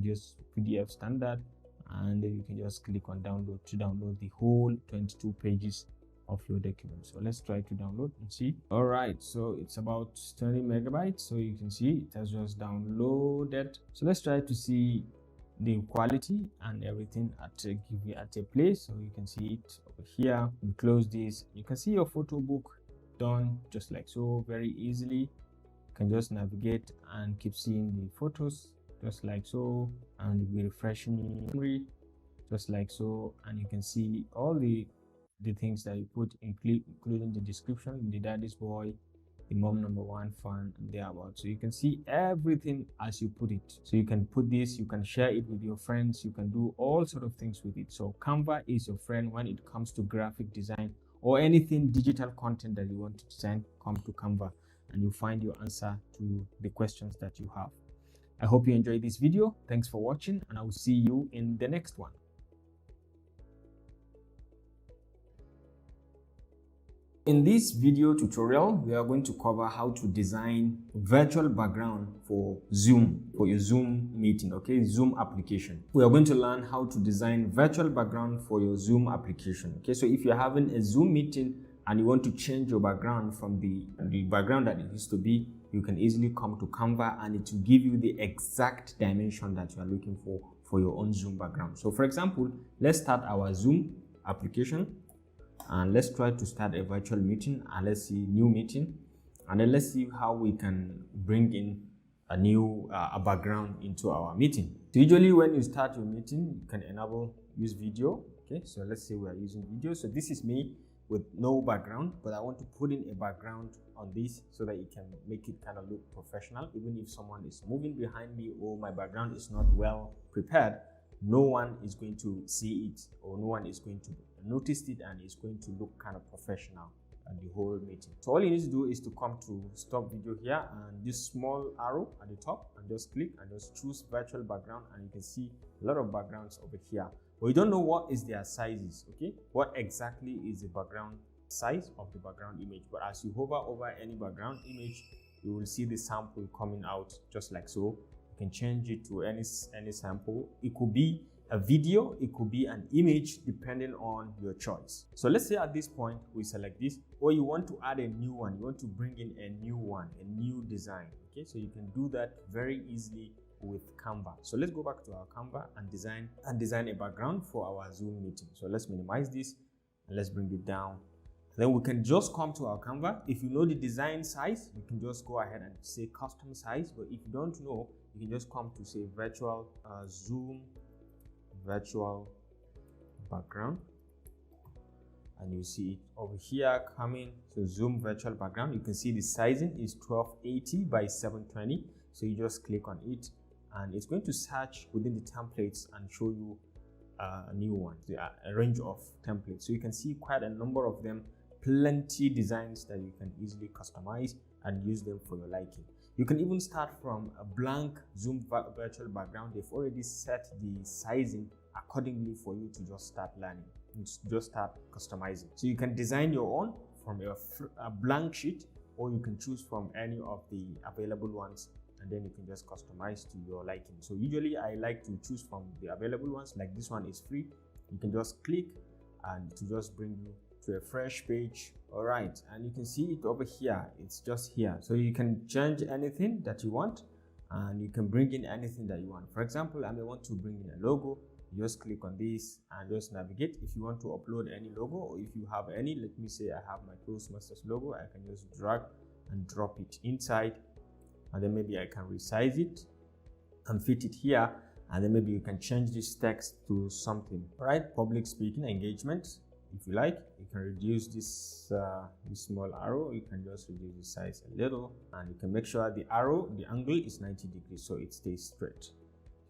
just PDF standard, and then you can just click on download to download the whole 22 pages of your document. So let's try to download and see. All right, so it's about 20 megabytes. So you can see it has just downloaded. So let's try to see the quality and everything at a place. So you can see it over here. You close this, you can see your photo book done just like so, very easily. You can just navigate and keep seeing the photos just like so, and you'll be refreshing memory just like so, and you can see all the things that you put, including the description, the daddy's boy, the mom number 1 fan, and thereabout. So you can see everything as you put it. So you can put this, you can share it with your friends, you can do all sort of things with it. So Canva is your friend when it comes to graphic design or anything digital content that you want to design. Come to Canva and you'll find your answer to the questions that you have. I hope you enjoyed this video. Thanks for watching, and I will see you in the next one. In this video tutorial, we are going to cover how to design virtual background for your Zoom meeting, okay, Zoom application. We are going to learn how to design virtual background for your Zoom application, okay. So if you're having a Zoom meeting and you want to change your background from the background that it used to be, you can easily come to Canva and it will give you the exact dimension that you are looking for your own Zoom background. So for example, let's start our Zoom application. And let's try to start a virtual meeting, and let's see new meeting, and then let's see how we can bring in a new background into our meeting. So usually when you start your meeting, you can use video. Okay, so let's say we are using video. So this is me with no background, but I want to put in a background on this so that it can make it kind of look professional. Even if someone is moving behind me or my background is not well prepared, no one is going to see it, or no one is going to notice it, and it's going to look kind of professional at the whole meeting. So all you need to do is to come to stop video here, and this small arrow at the top, and just click and just choose virtual background, and you can see a lot of backgrounds over here. But you don't know what is their sizes, okay? What exactly is the background size of the background image? But as you hover over any background image, you will see the sample coming out just like so. You can change it to any sample. It could be a video, it could be an image, depending on your choice. So let's say at this point we select this, or you want to add a new one, you want to bring in a new one, a new design. Okay, so you can do that very easily with Canva. So let's go back to our Canva and design a background for our Zoom meeting. So let's minimize this and let's bring it down. Then we can just come to our Canva. If you know the design size, you can just go ahead and say custom size. But if you don't know, you can just come to say virtual Zoom virtual background, and you see it over here coming. So Zoom virtual background, you can see the sizing is 1280 by 720. So you just click on it and it's going to search within the templates and show you a new one, a range of templates. So you can see quite a number of them, plenty designs that you can easily customize and use them for your liking. You can even start from a blank Zoom virtual background. They've already set the sizing accordingly for you to just start learning and just start customizing. So you can design your own from a blank sheet, or you can choose from any of the available ones, and then you can just customize to your liking. So usually I like to choose from the available ones. Like this one is free. You can just click and to just bring you to a fresh page. All right, and you can see it over here. It's just here, so you can change anything that you want, and you can bring in anything that you want. For example, I may want to bring in a logo. You just click on this and just navigate. If you want to upload any logo, or if you have any, let me say I have my Toastmasters logo, I can just drag and drop it inside, and then maybe I can resize it and fit it here, and then maybe you can change this text to something. All right, public speaking engagement. If you like, you can reduce this small arrow. You can just reduce the size a little, and you can make sure the angle is 90 degrees so it stays straight. So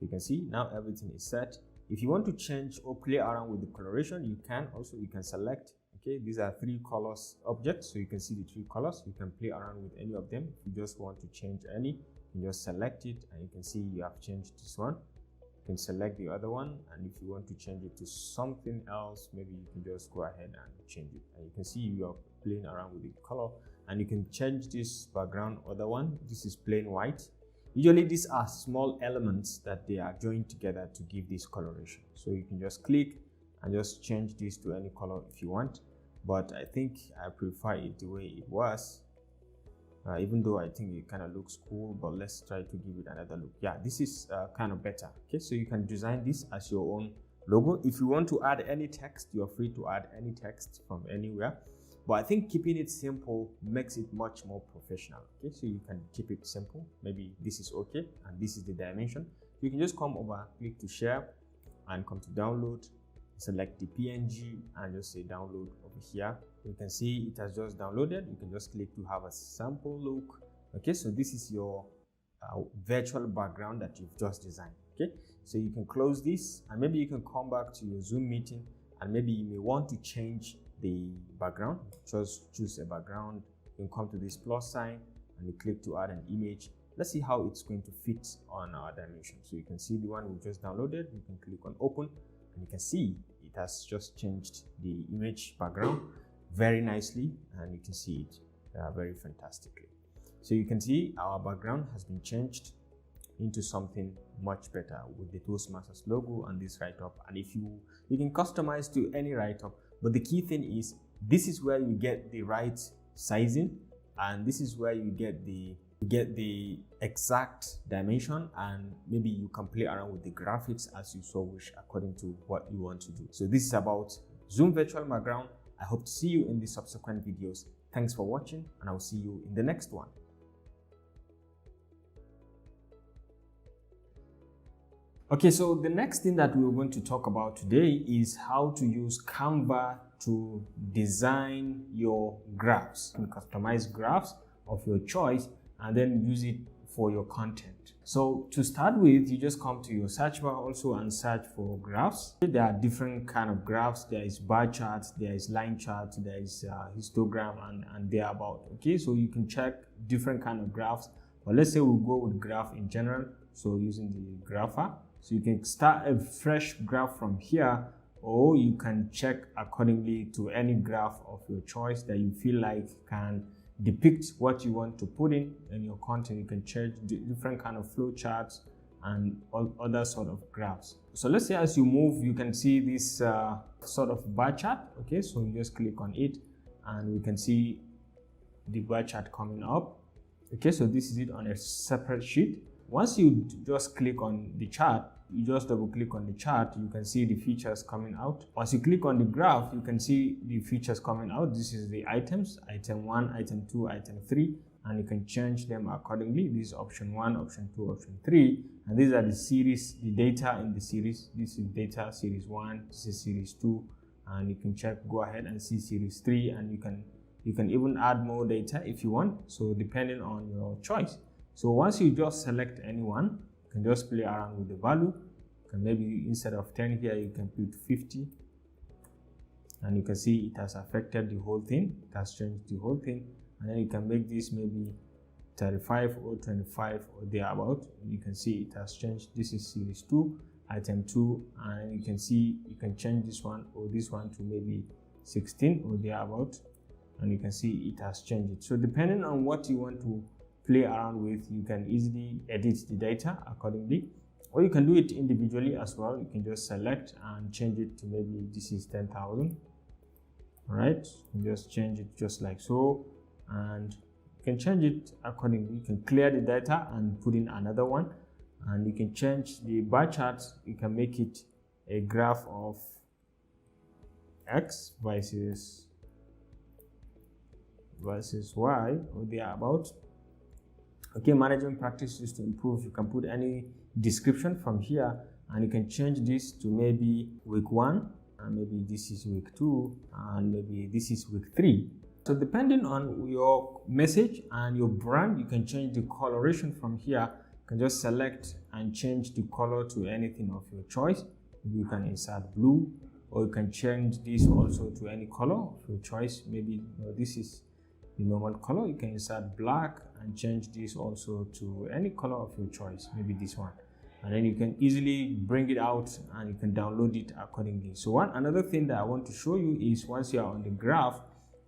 you can see now everything is set. If you want to change or play around with the coloration, you can select. Okay, these are 3 colors objects, so you can see the 3 colors. You can play around with any of them. If you just want to change any, you just select it, and you can see you have changed this one. You can select the other one, and if you want to change it to something else, maybe you can just go ahead and change it. And you can see you are playing around with the color, and you can change this background. Other one, this is plain white. Usually these are small elements that they are joined together to give this coloration. So you can just click and just change this to any color if you want, but I think I prefer it the way it was. Even though I think it kind of looks cool, but let's try to give it another look. Yeah, this is kind of better. Okay, so you can design this as your own logo. If you want to add any text, you're free to add any text from anywhere, but I think keeping it simple makes it much more professional. Okay, so you can keep it simple. Maybe this is okay, and this is the dimension. You can just come over, click to share, and come to download, select the PNG, and just say download over here. You can see it has just downloaded. You can just click to have a sample look. Okay, so this is your virtual background that you've just designed. Okay, so you can close this, and maybe you can come back to your Zoom meeting, and maybe you may want to change the background. Just choose a background. You can come to this plus sign, and you click to add an image. Let's see how it's going to fit on our dimension. So you can see the one we just downloaded. You can click on open, and you can see it has just changed the image background very nicely, and you can see it very fantastically. So you can see our background has been changed into something much better with the Toastmasters logo and this write-up. And if you can customize to any write-up, but the key thing is this is where you get the right sizing, and this is where you get the exact dimension, and maybe you can play around with the graphics as you so wish according to what you want to do. So this is about Zoom virtual background. I hope to see you in the subsequent videos. Thanks for watching, and I'll see you in the next one. Okay, so the next thing that we're going to talk about today is how to use Canva to design your graphs. You can customize graphs of your choice and then use it for your content. So to start with, you just come to your search bar also and search for graphs. There are different kind of graphs. There is bar charts, there is line charts, there is histogram and thereabout. Okay, so you can check different kind of graphs. But let's say we'll go with graph in general. So using the grapher. So you can start a fresh graph from here, or you can check accordingly to any graph of your choice that you feel like can depict what you want to put in your content. You can change different kind of flow charts and all other sort of graphs. So let's say as you move, you can see this sort of bar chart. Okay, so you just click on it and we can see the bar chart coming up. Okay, so this is it on a separate sheet. Once you just click on the chart, you just double click on the chart, you can see the features coming out. Once you click on the graph, you can see the features coming out. This is the items, item 1, item 2, item 3, and you can change them accordingly. This is option 1, option 2, option 3, and these are the series, the data in the series. This is data series 1, this is series 2, and you can check, go ahead and see series 3, and you can even add more data if you want, so depending on your choice. So once you just select anyone, you can just play around with the value. You can maybe instead of 10 here, you can put 50. And you can see it has affected the whole thing. It has changed the whole thing. And then you can make this maybe 35 or 25 or thereabout. You can see it has changed. This is series 2, item 2. And you can see you can change this one or this one to maybe 16 or thereabout. And you can see it has changed it. So depending on what you want to play around with, you can easily edit the data accordingly, or you can do it individually as well. You can just select and change it to maybe this is 10,000. All right, you just change it just like so, and you can change it accordingly. You can clear the data and put in another one, and you can change the bar chart. You can make it a graph of X versus Y or thereabout. Okay, management practices to improve. You can put any description from here, and you can change this to maybe week 1, and maybe this is week 2, and maybe this is week 3. So depending on your message and your brand, you can change the coloration from here. You can just select and change the color to anything of your choice. You can insert blue, or you can change this also to any color of your choice. Maybe this is the normal color. You can insert black and change this also to any color of your choice, maybe this one, and then you can easily bring it out and you can download it accordingly. So another thing that I want to show you is once you are on the graph,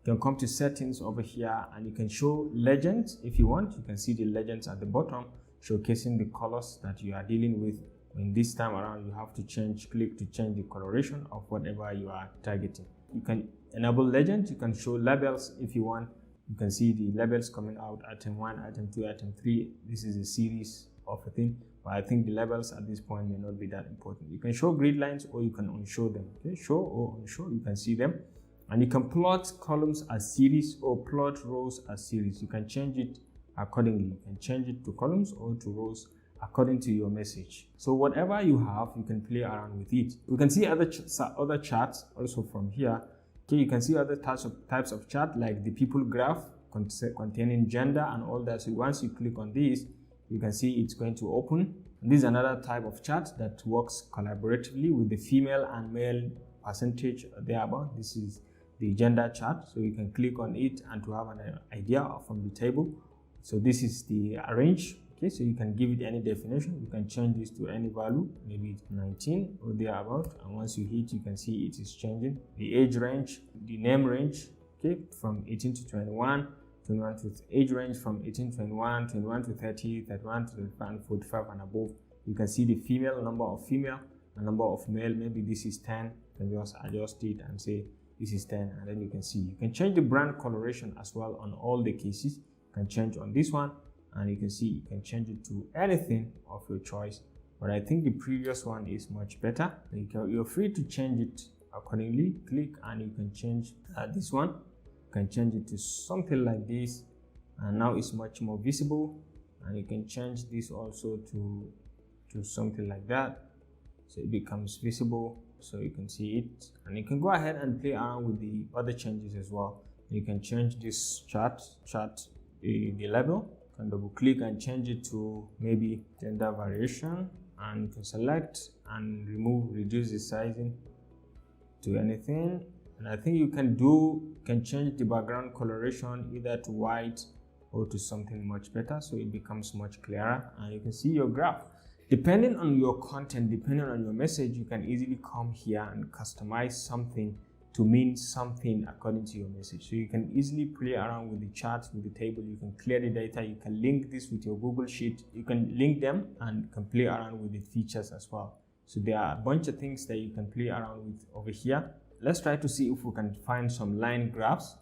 you can come to settings over here and you can show legends if you want. You can see the legends at the bottom showcasing the colors that you are dealing with. When this time around you have to click to change the coloration of whatever you are targeting. You can enable legends. You can show labels if you want. You can see the labels coming out, item 1, item 2, item 3. This is a series of a thing, but I think the labels at this point may not be that important. You can show grid lines or you can unshow them. Okay, show or unshow, you can see them. And you can plot columns as series or plot rows as series. You can change it accordingly. You can change it to columns or to rows according to your message. So whatever you have, you can play around with it. You can see other charts also from here. Okay, you can see other types of chart like the people graph containing gender and all that. So once you click on this, you can see it's going to open. And this is another type of chart that works collaboratively with the female and male percentage thereabout. This is the gender chart. So you can click on it and to have an idea from the table, So this is the arrange. Okay, so you can give it any definition. You can change this to any value, maybe 19 or thereabout. And once you hit, you can see it is changing. The age range, the name range, okay, from 18 to 21, 21 to age range from 18 to 21, 21 to 30, 31 to 35, 45 and above. You can see the female, number of female, and number of male. Maybe this is 10. You can just adjust it and say this is 10, and then you can see. You can change the brand coloration as well on all the cases. You can change on this one, and you can see you can change it to anything of your choice. But I think the previous one is much better. You're free to change it accordingly. Click and you can change this one. You can change it to something like this, and now it's much more visible. And you can change this also to something like that, so it becomes visible, so you can see it. And you can go ahead and play around with the other changes as well. You can change this chart, the label. You can double click and change it to maybe gender variation, and you can select and reduce the sizing to anything. And I think you can change the background coloration either to white or to something much better, so it becomes much clearer. And you can see your graph. Depending on your content, depending on your message, you can easily come here and customize something to mean something according to your message. So you can easily play around with the charts, with the table. You can clear the data. You can link this with your Google Sheet. You can link them and you can play around with the features as well. So there are a bunch of things that you can play around with over here. Let's try to see if we can find some line graphs.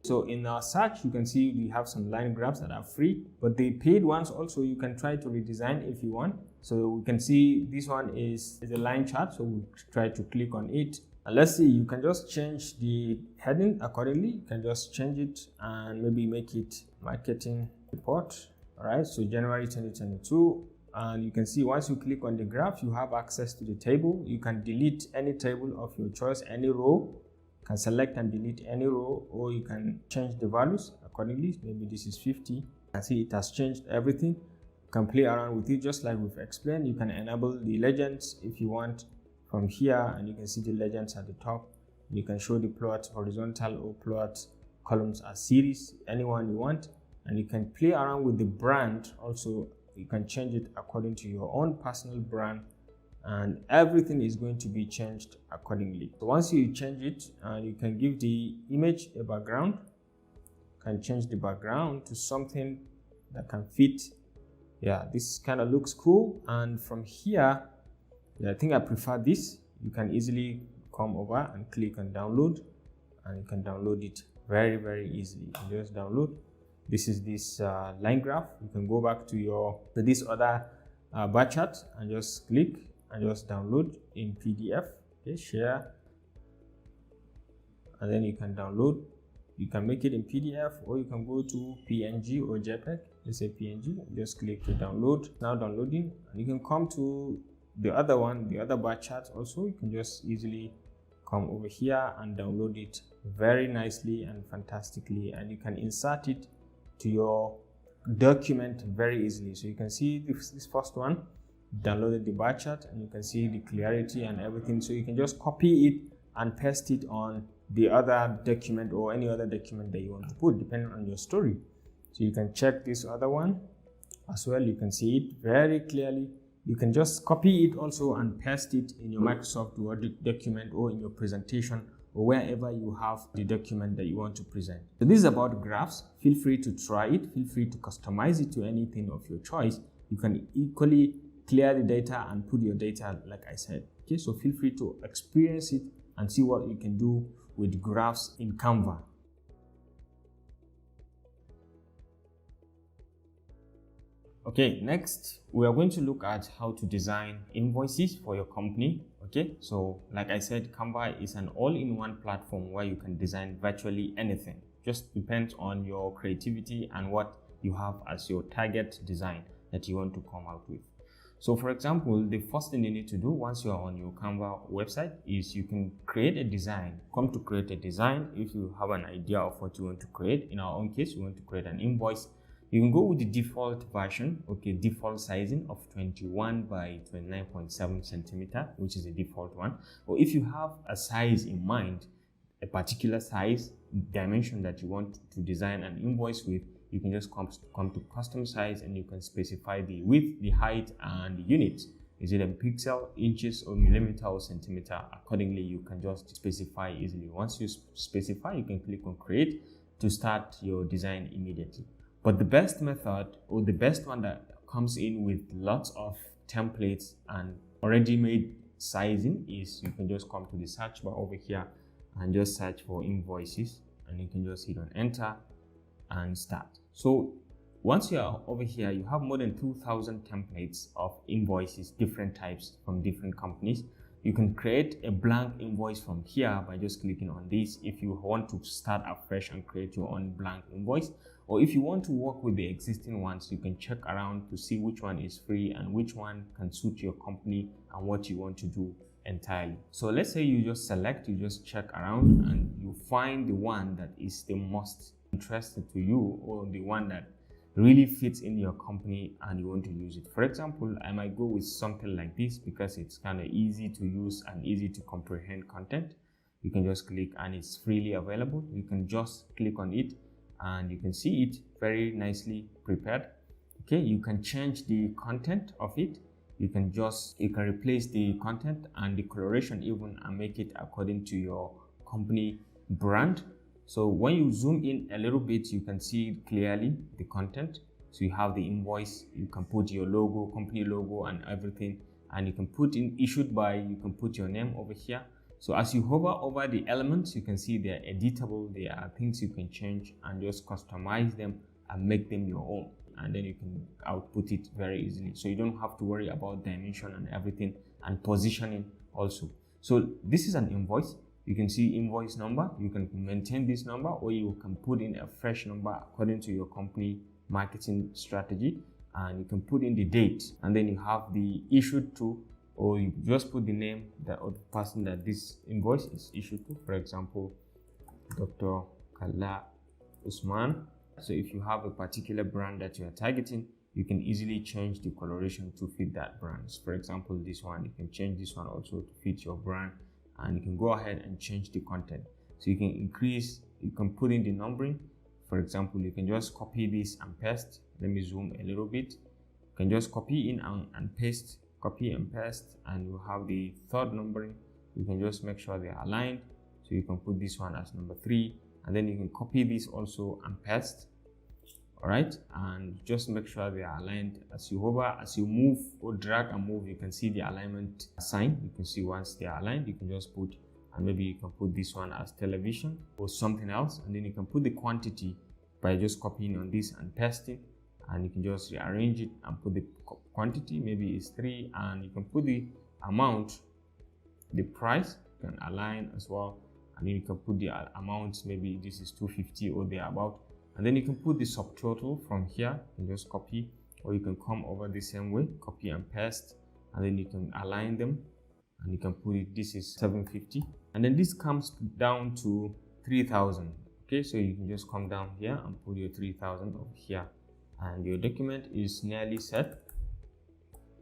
So in our search, you can see we have some line graphs that are free, but the paid ones also you can try to redesign if you want. So we can see this one is a line chart, so we'll try to click on it. And let's see, you can just change the heading accordingly. You can just change it and maybe make it marketing report. All right, so January 2022. And you can see once you click on the graph, you have access to the table. You can delete any table of your choice, any row. You can select and delete any row, or you can change the values accordingly. Maybe this is 50. You can see it has changed everything. You can play around with it just like we've explained. You can enable the legends if you want from here, and you can see the legends at the top. You can show the plot horizontal or plot columns as series, anyone you want. And you can play around with the brand also. You can change it according to your own personal brand, and everything is going to be changed accordingly. So once you change it, you can give the image a background. You can change the background to something that can fit. Yeah, this kind of looks cool. And from here, I think I prefer this. You can easily come over and click on download, and you can download it very, very easily. You just download. This is this line graph. You can go back to this other bar chart and just click and just download in PDF. Okay, share, and then you can download. You can make it in PDF, or you can go to PNG or JPEG. Let's say PNG. Just click to download. Now downloading, and you can come to the other one, the other bar chart. Also, you can just easily come over here and download it very nicely and fantastically, and you can insert it to your document very easily. So you can see this first one, downloaded the bar chart, and you can see the clarity and everything. So you can just copy it and paste it on the other document or any other document that you want to put, depending on your story. So you can check this other one as well. You can see it very clearly. You can just copy it also and paste it in your Microsoft Word document or in your presentation, or wherever you have the document that you want to present. So this is about graphs. Feel free to try it. Feel free to customize it to anything of your choice. You can equally clear the data and put your data, like I said. Okay, so feel free to experience it and see what you can do with graphs in Canva. Okay, next we are going to look at how to design invoices for your company. Okay, so like I said, Canva is an all-in-one platform where you can design virtually anything. Just depends on your creativity and what you have as your target design that you want to come out with. So for example, the first thing you need to do once you are on your Canva website is you can create a design. Come to create a design if you have an idea of what you want to create. In our own case, we want to create an invoice. You can go with the default version, okay, default sizing of 21 by 29.7 centimeter, which is the default one. Or if you have a size in mind, a particular size dimension that you want to design an invoice with, you can just come to custom size, and you can specify the width, the height, and the units. Is it a pixel, inches, or millimeter, or centimeter? Accordingly, you can just specify easily. Once you specify, you can click on create to start your design immediately. But the best method, or the best one that comes in with lots of templates and already made sizing, is you can just come to the search bar over here and just search for invoices, and you can just hit on enter and start. So once you are over here, you have more than 2,000 templates of invoices, different types from different companies. You can create a blank invoice from here by just clicking on this if you want to start afresh and create your own blank invoice. Or if you want to work with the existing ones, you can check around to see which one is free and which one can suit your company and what you want to do entirely. So let's say you just select, you just check around, and you find the one that is the most interested to you, or the one that really fits in your company and you want to use it. For example, I might go with something like this because it's kind of easy to use and easy to comprehend content. You can just click, and it's freely available. You can just click on it and you can see it very nicely prepared. Okay, you can change the content of it. You can replace the content and the coloration even, and make it according to your company brand. So when you zoom in a little bit, you can see clearly the content. So you have the invoice, you can put your logo, company logo, and everything, and you can put in issued by, you can put your name over here. So as you hover over the elements, you can see they're editable. There are things you can change and just customize them and make them your own, and then you can output it very easily. So you don't have to worry about dimension and everything, and positioning also. So this is an invoice. You can see invoice number. You can maintain this number, or you can put in a fresh number according to your company marketing strategy, and you can put in the date, and then you have the issued to, or you just put the name of the person that this invoice is issued to. For example, Dr. Kala Usman. So if you have a particular brand that you are targeting, you can easily change the coloration to fit that brand. For example, this one, you can change this one also to fit your brand, and you can go ahead and change the content. So you can increase, you can put in the numbering. For example, you can just copy this and paste. Let me zoom a little bit. You can just copy in and paste, copy and paste, and you have the third numbering. You can just make sure they are aligned. So you can put this one as number 3, and then you can copy this also and paste. All right, and just make sure they are aligned. As you hover, as you move or drag and move, you can see the alignment sign. You can see once they are aligned, you can just put, and maybe you can put this one as television or something else, and then you can put the quantity by just copying on this and pasting, and you can just rearrange it and put the quantity, maybe it's 3, and you can put the amount, the price, you can align as well, and then you can put the amount, maybe this is 250 or thereabout. And then you can put the subtotal from here and just copy, or you can come over the same way, copy and paste, and then you can align them, and you can put it, this is 750, and then this comes down to 3,000. Okay, so you can just come down here and put your 3,000 over here, and your document is nearly set,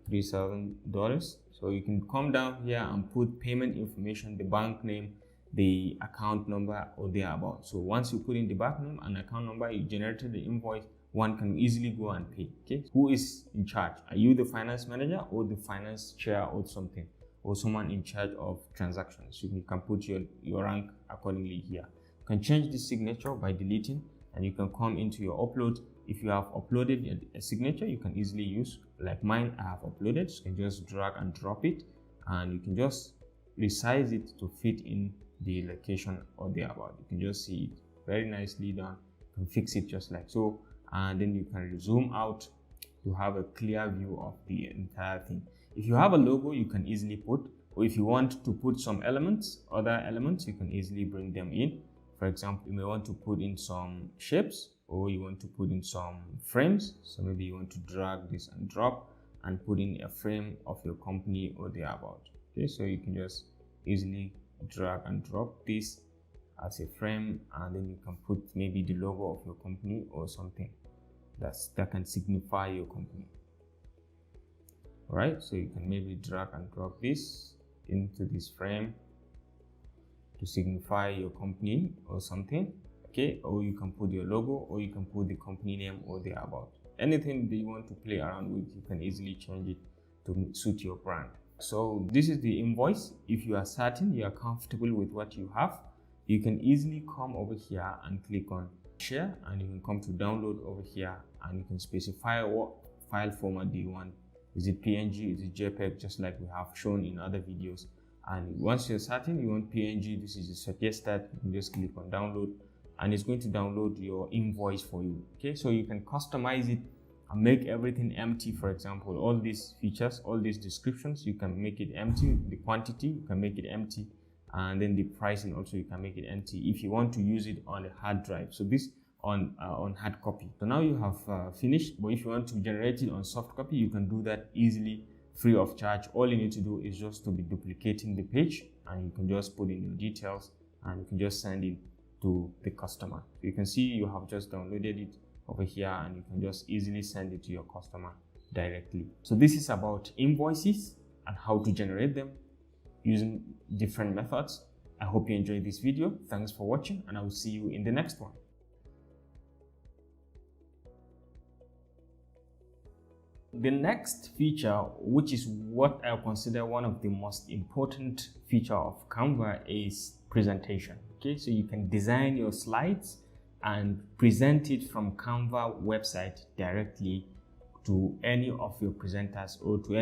$3,000. So you can come down here and put payment information, the bank name, the account number, or thereabout. So once you put in the bank name and account number, you generated the invoice, one can easily go and pay. Okay, who is in charge? Are you the finance manager or the finance chair or something, or someone in charge of transactions? You can put your rank accordingly here. You can change the signature by deleting, and you can come into your upload. If you have uploaded a signature, you can easily use, like mine, I have uploaded. So you can just drag and drop it, and you can just resize it to fit in the location or thereabout. You can just see it very nicely done. You can fix it just like so, and then you can zoom out to have a clear view of the entire thing. If you have a logo, you can easily put, or if you want to put some elements, other elements, you can easily bring them in. For example, you may want to put in some shapes, or you want to put in some frames. So maybe you want to drag this and drop and put in a frame of your company or thereabout. Okay, so you can just easily drag and drop this as a frame, and then you can put maybe the logo of your company or something that can signify your company. All right, so you can maybe drag and drop this into this frame to signify your company or something. okay, or you can put your logo, or you can put the company name or the about. Anything that you want to play around with, you can easily change it to suit your brand. So this is the invoice. If you are certain you are comfortable with what you have, you can easily come over here and click on share, and you can come to download over here, and you can specify what file format do you want. Is it PNG, is it JPEG, just like we have shown in other videos. And once you're certain you want PNG, this is a suggested, you can just click on download, and it's going to download your invoice for you. Okay, so you can customize it and make everything empty. For example, all these features, all these descriptions, you can make it empty. The quantity, you can make it empty, and then the pricing also, you can make it empty if you want to use it on a hard drive. So this on hard copy. So now you have finished, but if you want to generate it on soft copy, you can do that easily, free of charge. All you need to do is just to be duplicating the page, and you can just put in your details, and you can just send it to the customer. So you can see you have just downloaded it over here, and you can just easily send it to your customer directly. So this is about invoices and how to generate them using different methods. I hope you enjoyed this video. Thanks for watching, and I will see you in the next one. The next feature, which is what I consider one of the most important feature of Canva, is presentation. Okay, so you can design your slides and present it from Canva website directly to any of your presenters, or to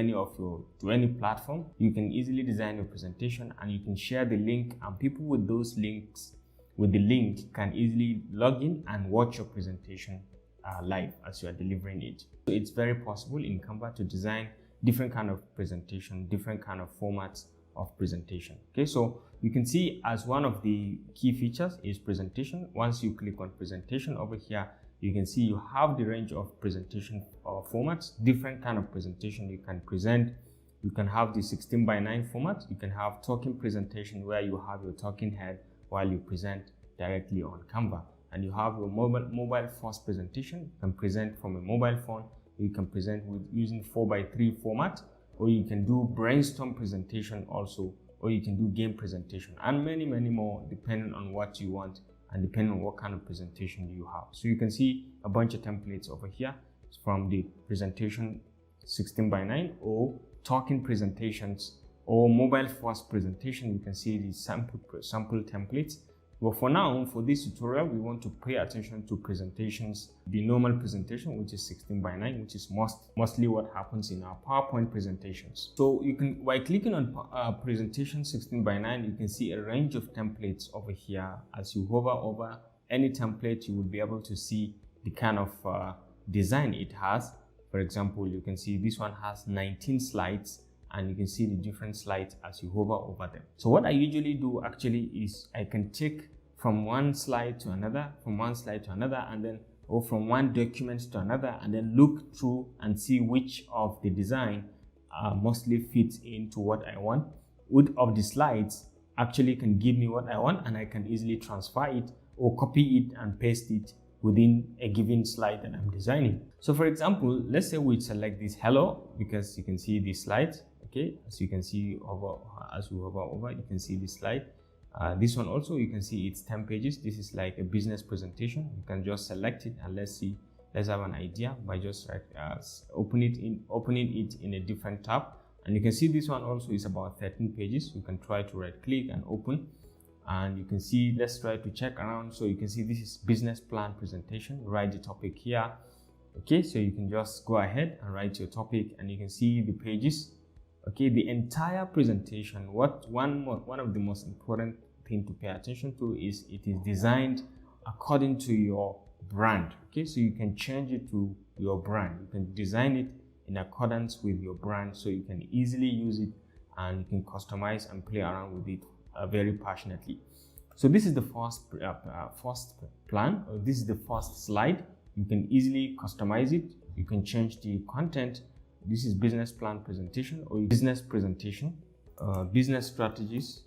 any platform. You can easily design your presentation, and you can share the link, and people with those links, with the link, can easily log in and watch your presentation live as you are delivering it. So it's very possible in Canva to design different kind of presentation, different kind of formats of presentation. Okay, so you can see as one of the key features is presentation. Once you click on presentation over here, you can see you have the range of presentation formats, different kind of presentation you can present. You can have the 16:9 format. You can have talking presentation, where you have your talking head while you present directly on Canva. And you have your mobile first presentation. You can present from a mobile phone. You can present with using 4:3 format, or you can do brainstorm presentation also, or you can do game presentation, and many more, depending on what you want and depending on what kind of presentation you have. So you can see a bunch of templates over here from the presentation 16:9, or talking presentations, or mobile first presentation. You can see the sample templates. But for now, for this tutorial, we want to pay attention to presentations, the normal presentation, which is 16:9, which is mostly what happens in our PowerPoint presentations. So you can, by clicking on presentation 16:9, you can see a range of templates over here. As you hover over any template, you will be able to see the kind of design it has. For example, you can see this one has 19 slides, and you can see the different slides as you hover over them. So what I usually do actually is I can take from one slide to another, and then, or from one document to another, and then look through and see which of the design mostly fits into what I want. Which of the slides actually can give me what I want, and I can easily transfer it or copy it and paste it within a given slide that I'm designing. So for example, let's say we select this hello, because you can see the slides. Okay, as you can see as we hover over, you can see this slide. This one also, you can see it's 10 pages. This is like a business presentation. You can just select it, and let's have an idea by just opening it in a different tab. And you can see this one also is about 13 pages. You can try to right click and open, and you can see, let's try to check around. So you can see this is business plan presentation. Write the topic here. Okay, so you can just go ahead and write your topic, and you can see the pages. Okay, the entire presentation, one of the most important thing to pay attention to is it is designed according to your brand. Okay, so you can change it to your brand. You can design it in accordance with your brand, so you can easily use it, and you can customize and play around with it very passionately. So this is the first plan, or this is the first slide. You can easily customize it. You can change the content. This is business plan presentation, or business presentation, business strategies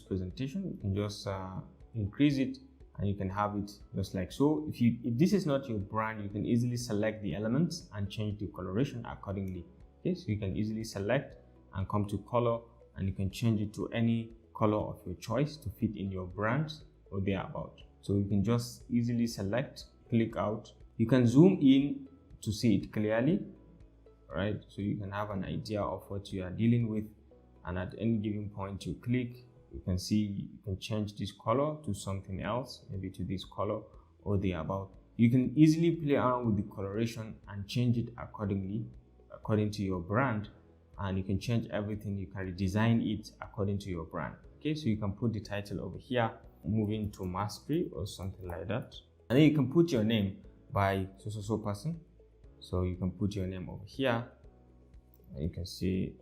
presentation. You can just increase it, and you can have it just like so. If this is not your brand, you can easily select the elements and change the coloration accordingly. Okay, so you can easily select and come to color, and you can change it to any color of your choice to fit in your brand or thereabout. So you can just easily select, click out. You can zoom in to see it clearly, right? So you can have an idea of what you are dealing with, and at any given point you click, you can see you can change this color to something else, maybe to this color or thereabout. You can easily play around with the coloration and change it according to your brand, and you can change everything. You can redesign it according to your brand. Okay, so you can put the title over here, moving to mastery or something like that, and then you can put your name by so person. So you can put your name over here, and you can see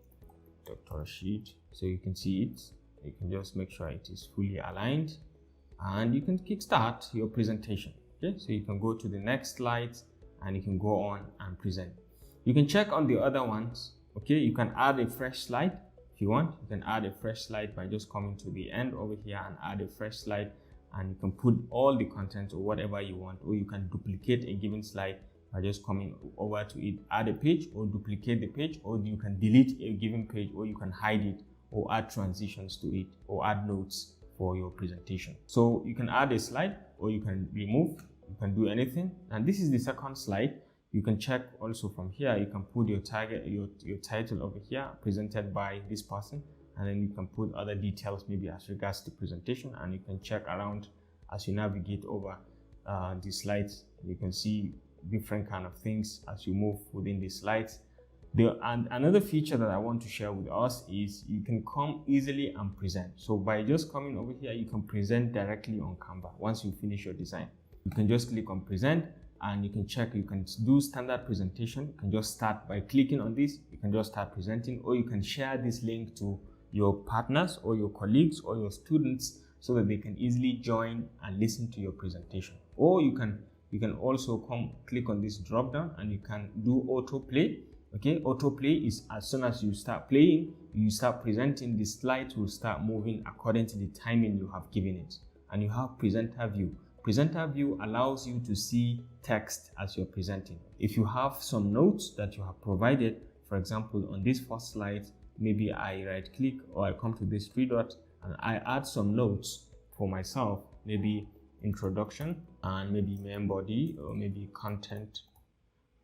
Dr. Rashid, so you can see it. You can just make sure it is fully aligned, and you can kickstart your presentation. Okay, so you can go to the next slide and you can go on and present. You can check on the other ones. Okay, you can add a fresh slide if you want. You can add a fresh slide by just coming to the end over here and add a fresh slide, and you can put all the content or whatever you want, or you can duplicate a given slide by just coming over to it, add a page or duplicate the page, or you can delete a given page, or you can hide it or add transitions to it or add notes for your presentation. So you can add a slide or you can remove, you can do anything. And this is the second slide. You can check also from here. You can put your target, your title over here, presented by this person, and then you can put other details maybe as regards to presentation, and you can check around as you navigate over the slides. You can see different kind of things as you move within the slides. And another feature that I want to share with us is you can come easily and present. So by just coming over here, you can present directly on Canva. Once you finish your design, you can just click on present, and you can check. You can do standard presentation. You can just start by clicking on this. You can just start presenting, or you can share this link to your partners or your colleagues or your students so that they can easily join and listen to your presentation. Or you can also click on this drop down and you can do autoplay. Okay, autoplay is as soon as you start playing, you start presenting, the slides will start moving according to the timing you have given it. And you have presenter view. Presenter view allows you to see text as you're presenting. If you have some notes that you have provided, for example, on this first slide, maybe I right click or I come to this three dots and I add some notes for myself, maybe introduction and maybe main body or maybe content.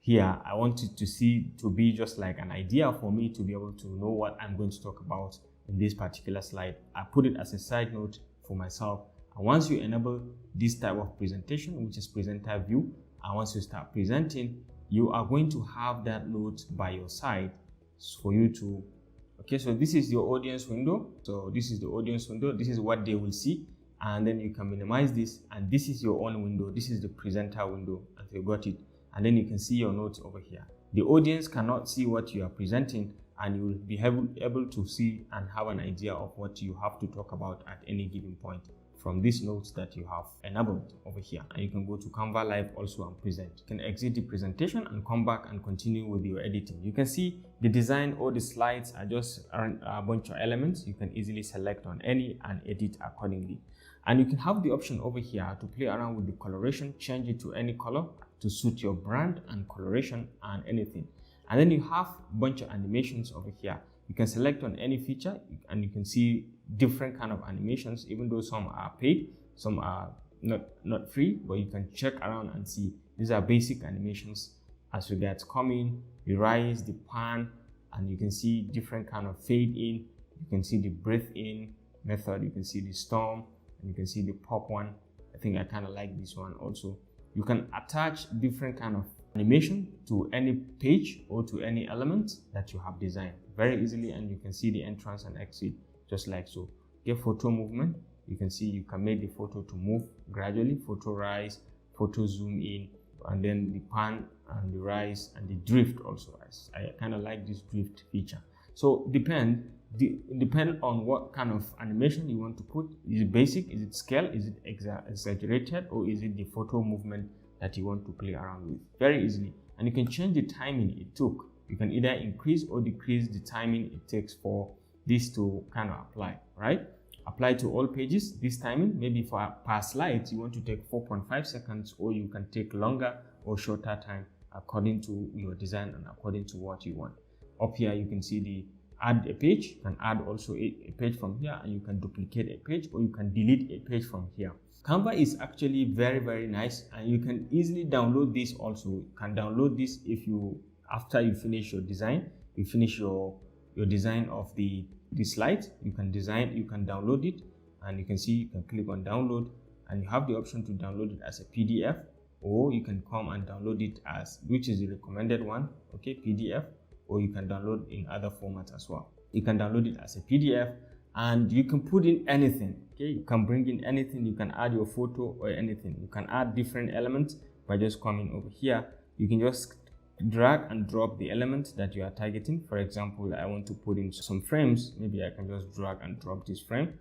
Here, I want it to be just like an idea for me to be able to know what I'm going to talk about in this particular slide. I put it as a side note for myself. And once you enable this type of presentation, which is presenter view, and once you start presenting, you are going to have that note by your side for you to, okay, so this is your audience window. So this is the audience window. This is what they will see. And then you can minimize this. And this is your own window. This is the presenter window, as you got it. And then you can see your notes over here. The audience cannot see what you are presenting, and you will be able to see and have an idea of what you have to talk about at any given point from these notes that you have enabled over here. And you can go to Canva Live also and present. You can exit the presentation and come back and continue with your editing. You can see the design or the slides are just a bunch of elements. You can easily select on any and edit accordingly. And you can have the option over here to play around with the coloration, change it to any color to suit your brand and coloration and anything. And then you have a bunch of animations over here. You can select on any feature and you can see different kind of animations, even though some are paid, some are not free, but you can check around and see these are basic animations as regards coming, the rise, the pan, and you can see different kind of fade in. You can see the breath in method, you can see the storm, and you can see the pop one. I think I kind of like this one also. You can attach different kind of animation to any page or to any element that you have designed very easily, and you can see the entrance and exit just like so. Get photo movement. You can see you can make the photo to move gradually, photo rise, photo zoom in, and then the pan and the rise and the drift also. I kind of like this drift feature. So depend on what kind of animation you want to put. Is it basic? Is it scale? Is it exaggerated? Or is it the photo movement that you want to play around with? Very easily. And you can change the timing it took. You can either increase or decrease the timing it takes for this to kind of apply, right? Apply to all pages. This timing, maybe for per slide, you want to take 4.5 seconds, or you can take longer or shorter time according to your design and according to what you want. Up here, you can see the add a page, you can add also a page from here, and you can duplicate a page, or you can delete a page from here. Canva is actually very nice, and you can easily download this also. You can download this if you, after you finish your design, you finish your design of the slides, you can download it, and you can see, you can click on download, and you have the option to download it as a PDF, or you can come and download it as, which is the recommended one, okay, PDF, or you can download in other formats as well. You can download it as a PDF, and you can put in anything, okay? You can bring in anything, you can add your photo or anything. You can add different elements by just coming over here. You can just drag and drop the element that you are targeting. For example, I want to put in some frames. Maybe I can just drag and drop this frame,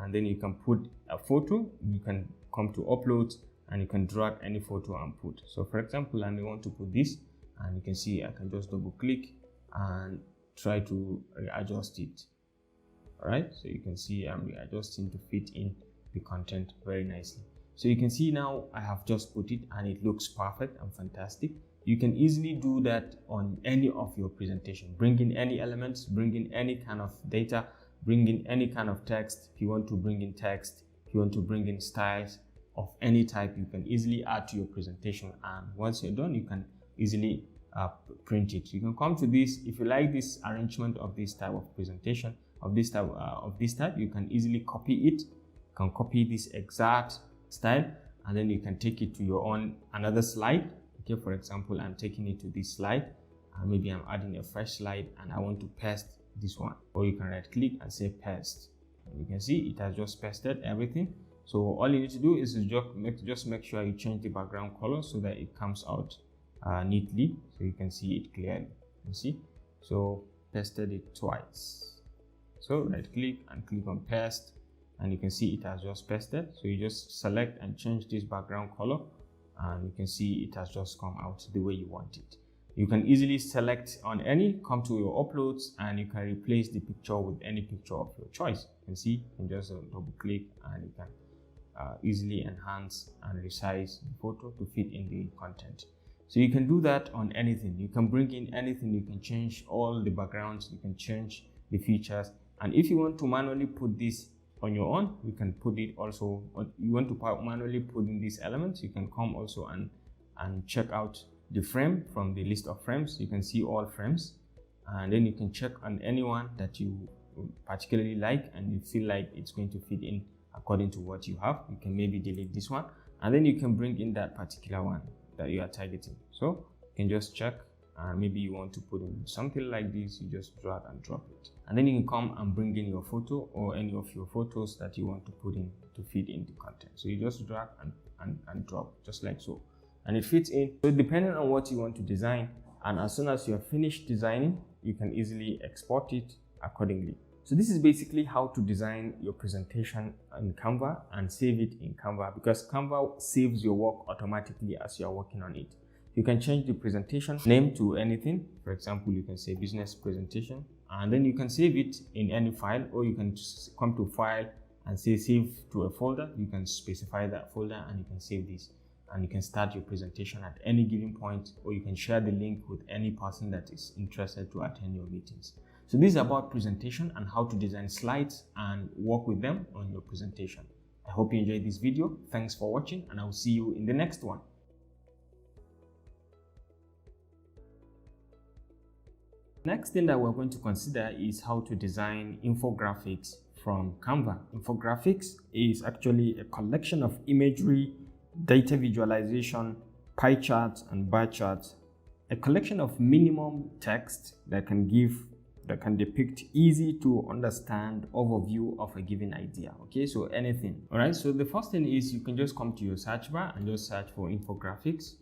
and then you can put a photo. You can come to upload, and you can drag any photo and put. So for example, I may want to put this, and you can see I can just double click and try to readjust it. All right, so you can see I'm readjusting to fit in the content very nicely. So you can see now I have just put it, and it looks perfect and fantastic. You can easily do that on any of your presentation. Bring in any elements, bring in any kind of data, bring in any kind of text. If you want to bring in text, if you want to bring in styles of any type, you can easily add to your presentation. And once you're done, you can easily print it. You can come to this. If you like this arrangement of this type of presentation, of this type, you can easily copy it. You can copy this exact style, and then you can take it to your own another slide. Okay, for example, I'm taking it to this slide, and maybe I'm adding a fresh slide, and I want to paste this one. Or you can right click and say paste, and you can see it has just pasted everything. So all you need to do is just make sure you change the background color so that it comes out neatly, so you can see it clearly. You see, so pasted it twice. So right click and click on paste, and you can see it has just pasted. So you just select and change this background color, and you can see it has just come out the way you want it. You can easily select on any, come to your uploads, and you can replace the picture with any picture of your choice. You can see, you can just double click, and you can easily enhance and resize the photo to fit in the content. So you can do that on anything. You can bring in anything. You can change all the backgrounds. You can change the features. And if you want to manually put this on your own, you can put it also. You want to manually put in these elements, you can come also and check out the frame from the list of frames. You can see all frames, and then you can check on anyone that you particularly like and you feel like it's going to fit in according to what you have. You can maybe delete this one, and then you can bring in that particular one that you are targeting. So you can just check, and maybe you want to put in something like this. You just drag and drop it, and then you can come and bring in your photo or any of your photos that you want to put in to fit in the content. So you just drag and drop, just like so, and it fits in. So depending on what you want to design, and as soon as you have finished designing, you can easily export it accordingly. So this is basically how to design your presentation in Canva and save it in Canva, because Canva saves your work automatically as you are working on it. You can change the presentation name to anything. For example, you can say business presentation, and then you can save it in any file, or you can just come to file and say save to a folder. You can specify that folder, and you can save this, and you can start your presentation at any given point, or you can share the link with any person that is interested to attend your meetings. So this is about presentation and how to design slides and work with them on your presentation. I hope you enjoyed this video. Thanks for watching, and I will see you in the next one. Next thing that we're going to consider is how to design infographics from Canva. Infographics is actually a collection of imagery, data visualization, pie charts, and bar charts. A collection of minimum text that can depict easy to understand overview of a given idea. Okay, so anything. All right, so the first thing is you can just come to your search bar and just search for infographics.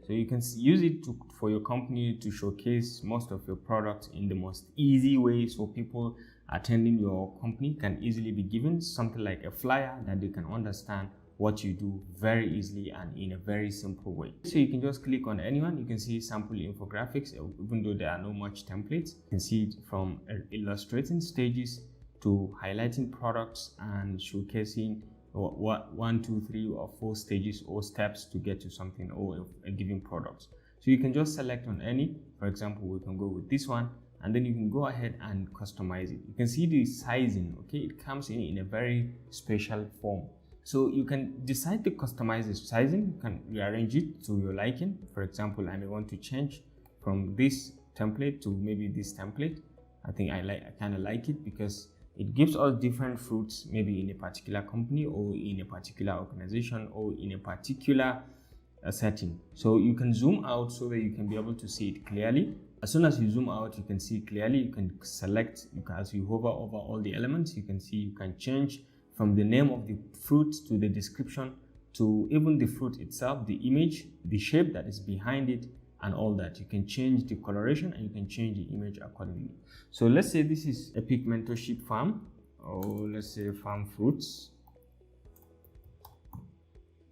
So you can use it for your company to showcase most of your products in the most easy way, so people attending your company can easily be given something like a flyer that they can understand what you do very easily and in a very simple way. So you can just click on anyone. You can see sample infographics, even though there are no much templates. You can see it from illustrating stages to highlighting products and showcasing 1, 2, 3 or 4 stages or steps to get to something or a given product. So you can just select on any. For example, we can go with this one, and then you can go ahead and customize it. You can see the sizing, okay? It comes in a very special form. So you can decide to customize the sizing. You can rearrange it to your liking. For example, I may want to change from this template to maybe this template. I think I kind of like it because it gives us different fruits, maybe in a particular company or in a particular organization or in a particular setting. So you can zoom out so that you can be able to see it clearly. As soon as you zoom out, you can see clearly. You can select, as you hover over all the elements, you can see you can change from the name of the fruit to the description to even the fruit itself, the image, the shape that is behind it, and all that. You can change the coloration and you can change the image accordingly. So let's say this is Epic Mentorship Farm, or let's say Farm Fruits,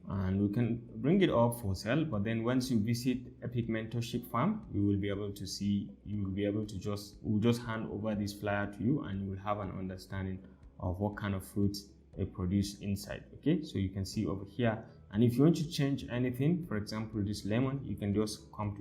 and we can bring it up for sale. But then once you visit Epic Mentorship Farm, you will be able to see, we'll just hand over this flyer to you, and you will have an understanding of what kind of fruits they produce inside. Okay, so you can see over here, and if you want to change anything, for example this lemon, you can just come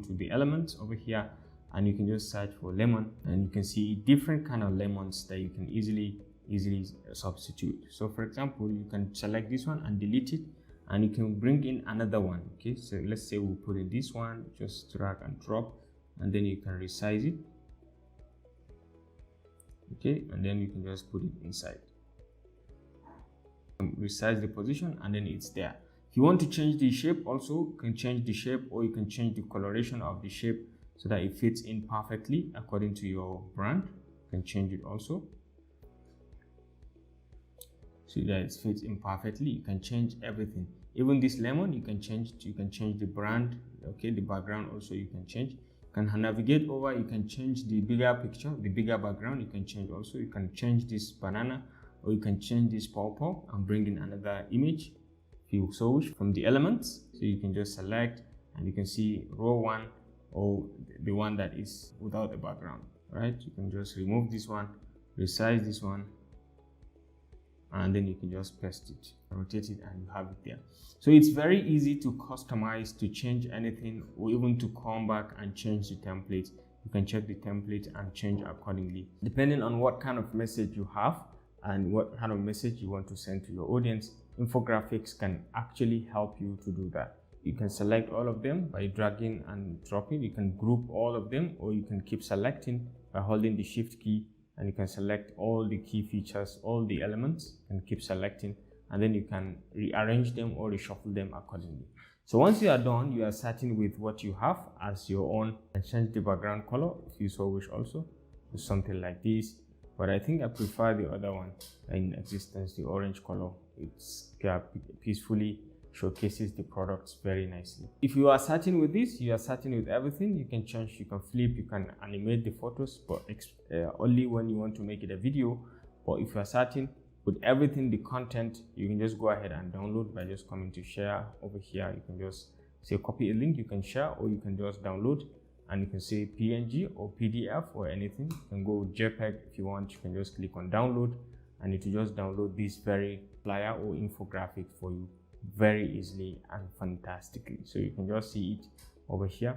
to the elements over here, and you can just search for lemon, and you can see different kind of lemons that you can easily substitute. So for example, you can select this one and delete it, and you can bring in another one. Okay, so let's say we'll put in this one, just drag and drop, and then you can resize it. Okay, and then you can just put it inside, resize the position, and then it's there. If you want to change the shape also, you can change the shape, or you can change the coloration of the shape so that it fits in perfectly according to your brand. You can change it also so that it fits in perfectly. You can change everything. Even this lemon, you can change it. You can change the brand. Okay, the background also you can change. You can navigate over, you can change the bigger picture, the bigger background, you can change also. You can change this banana, or you can change this purple and bring in another image if you so wish from the elements. So you can just select, and you can see row 1 or the one that is without a background, right? You can just remove this one, resize this one, and then you can just paste it, rotate it, and you have it there. So it's very easy to customize, to change anything, or even to come back and change the template. You can check the template and change accordingly, depending on what kind of message you have and what kind of message you want to send to your audience. Infographics can actually help you to do that. You can select all of them by dragging and dropping. You can group all of them, or you can keep selecting by holding the shift key, and you can select all the key features, all the elements, and keep selecting, and then you can rearrange them or reshuffle them accordingly. So once you are done, you are starting with what you have as your own, and change the background color if you so wish also, to something like this. But I think I prefer the other one in existence, the orange color. It's peacefully showcases the products very nicely. If you are starting with this, you are starting with everything. You can change, you can flip, you can animate the photos, but only when you want to make it a video. But if you are starting with everything, the content, you can just go ahead and download by just coming to share over here. You can just say copy a link, you can share, or you can just download, and you can say PNG or PDF or anything. You can go JPEG if you want. You can just click on download, and it will just download this very flyer or infographic for you very easily and fantastically. So you can just see it over here.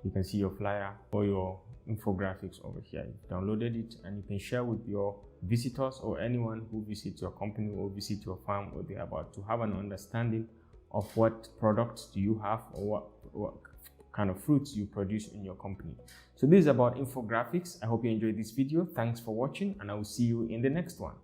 You can see your flyer or your infographics over here. You've downloaded it, and you can share with your visitors or anyone who visits your company or visit your farm, or they're about to have an understanding of what products do you have, or what kind of fruits you produce in your company. So this is about infographics. I hope you enjoyed this video. Thanks for watching, and I will see you in the next one.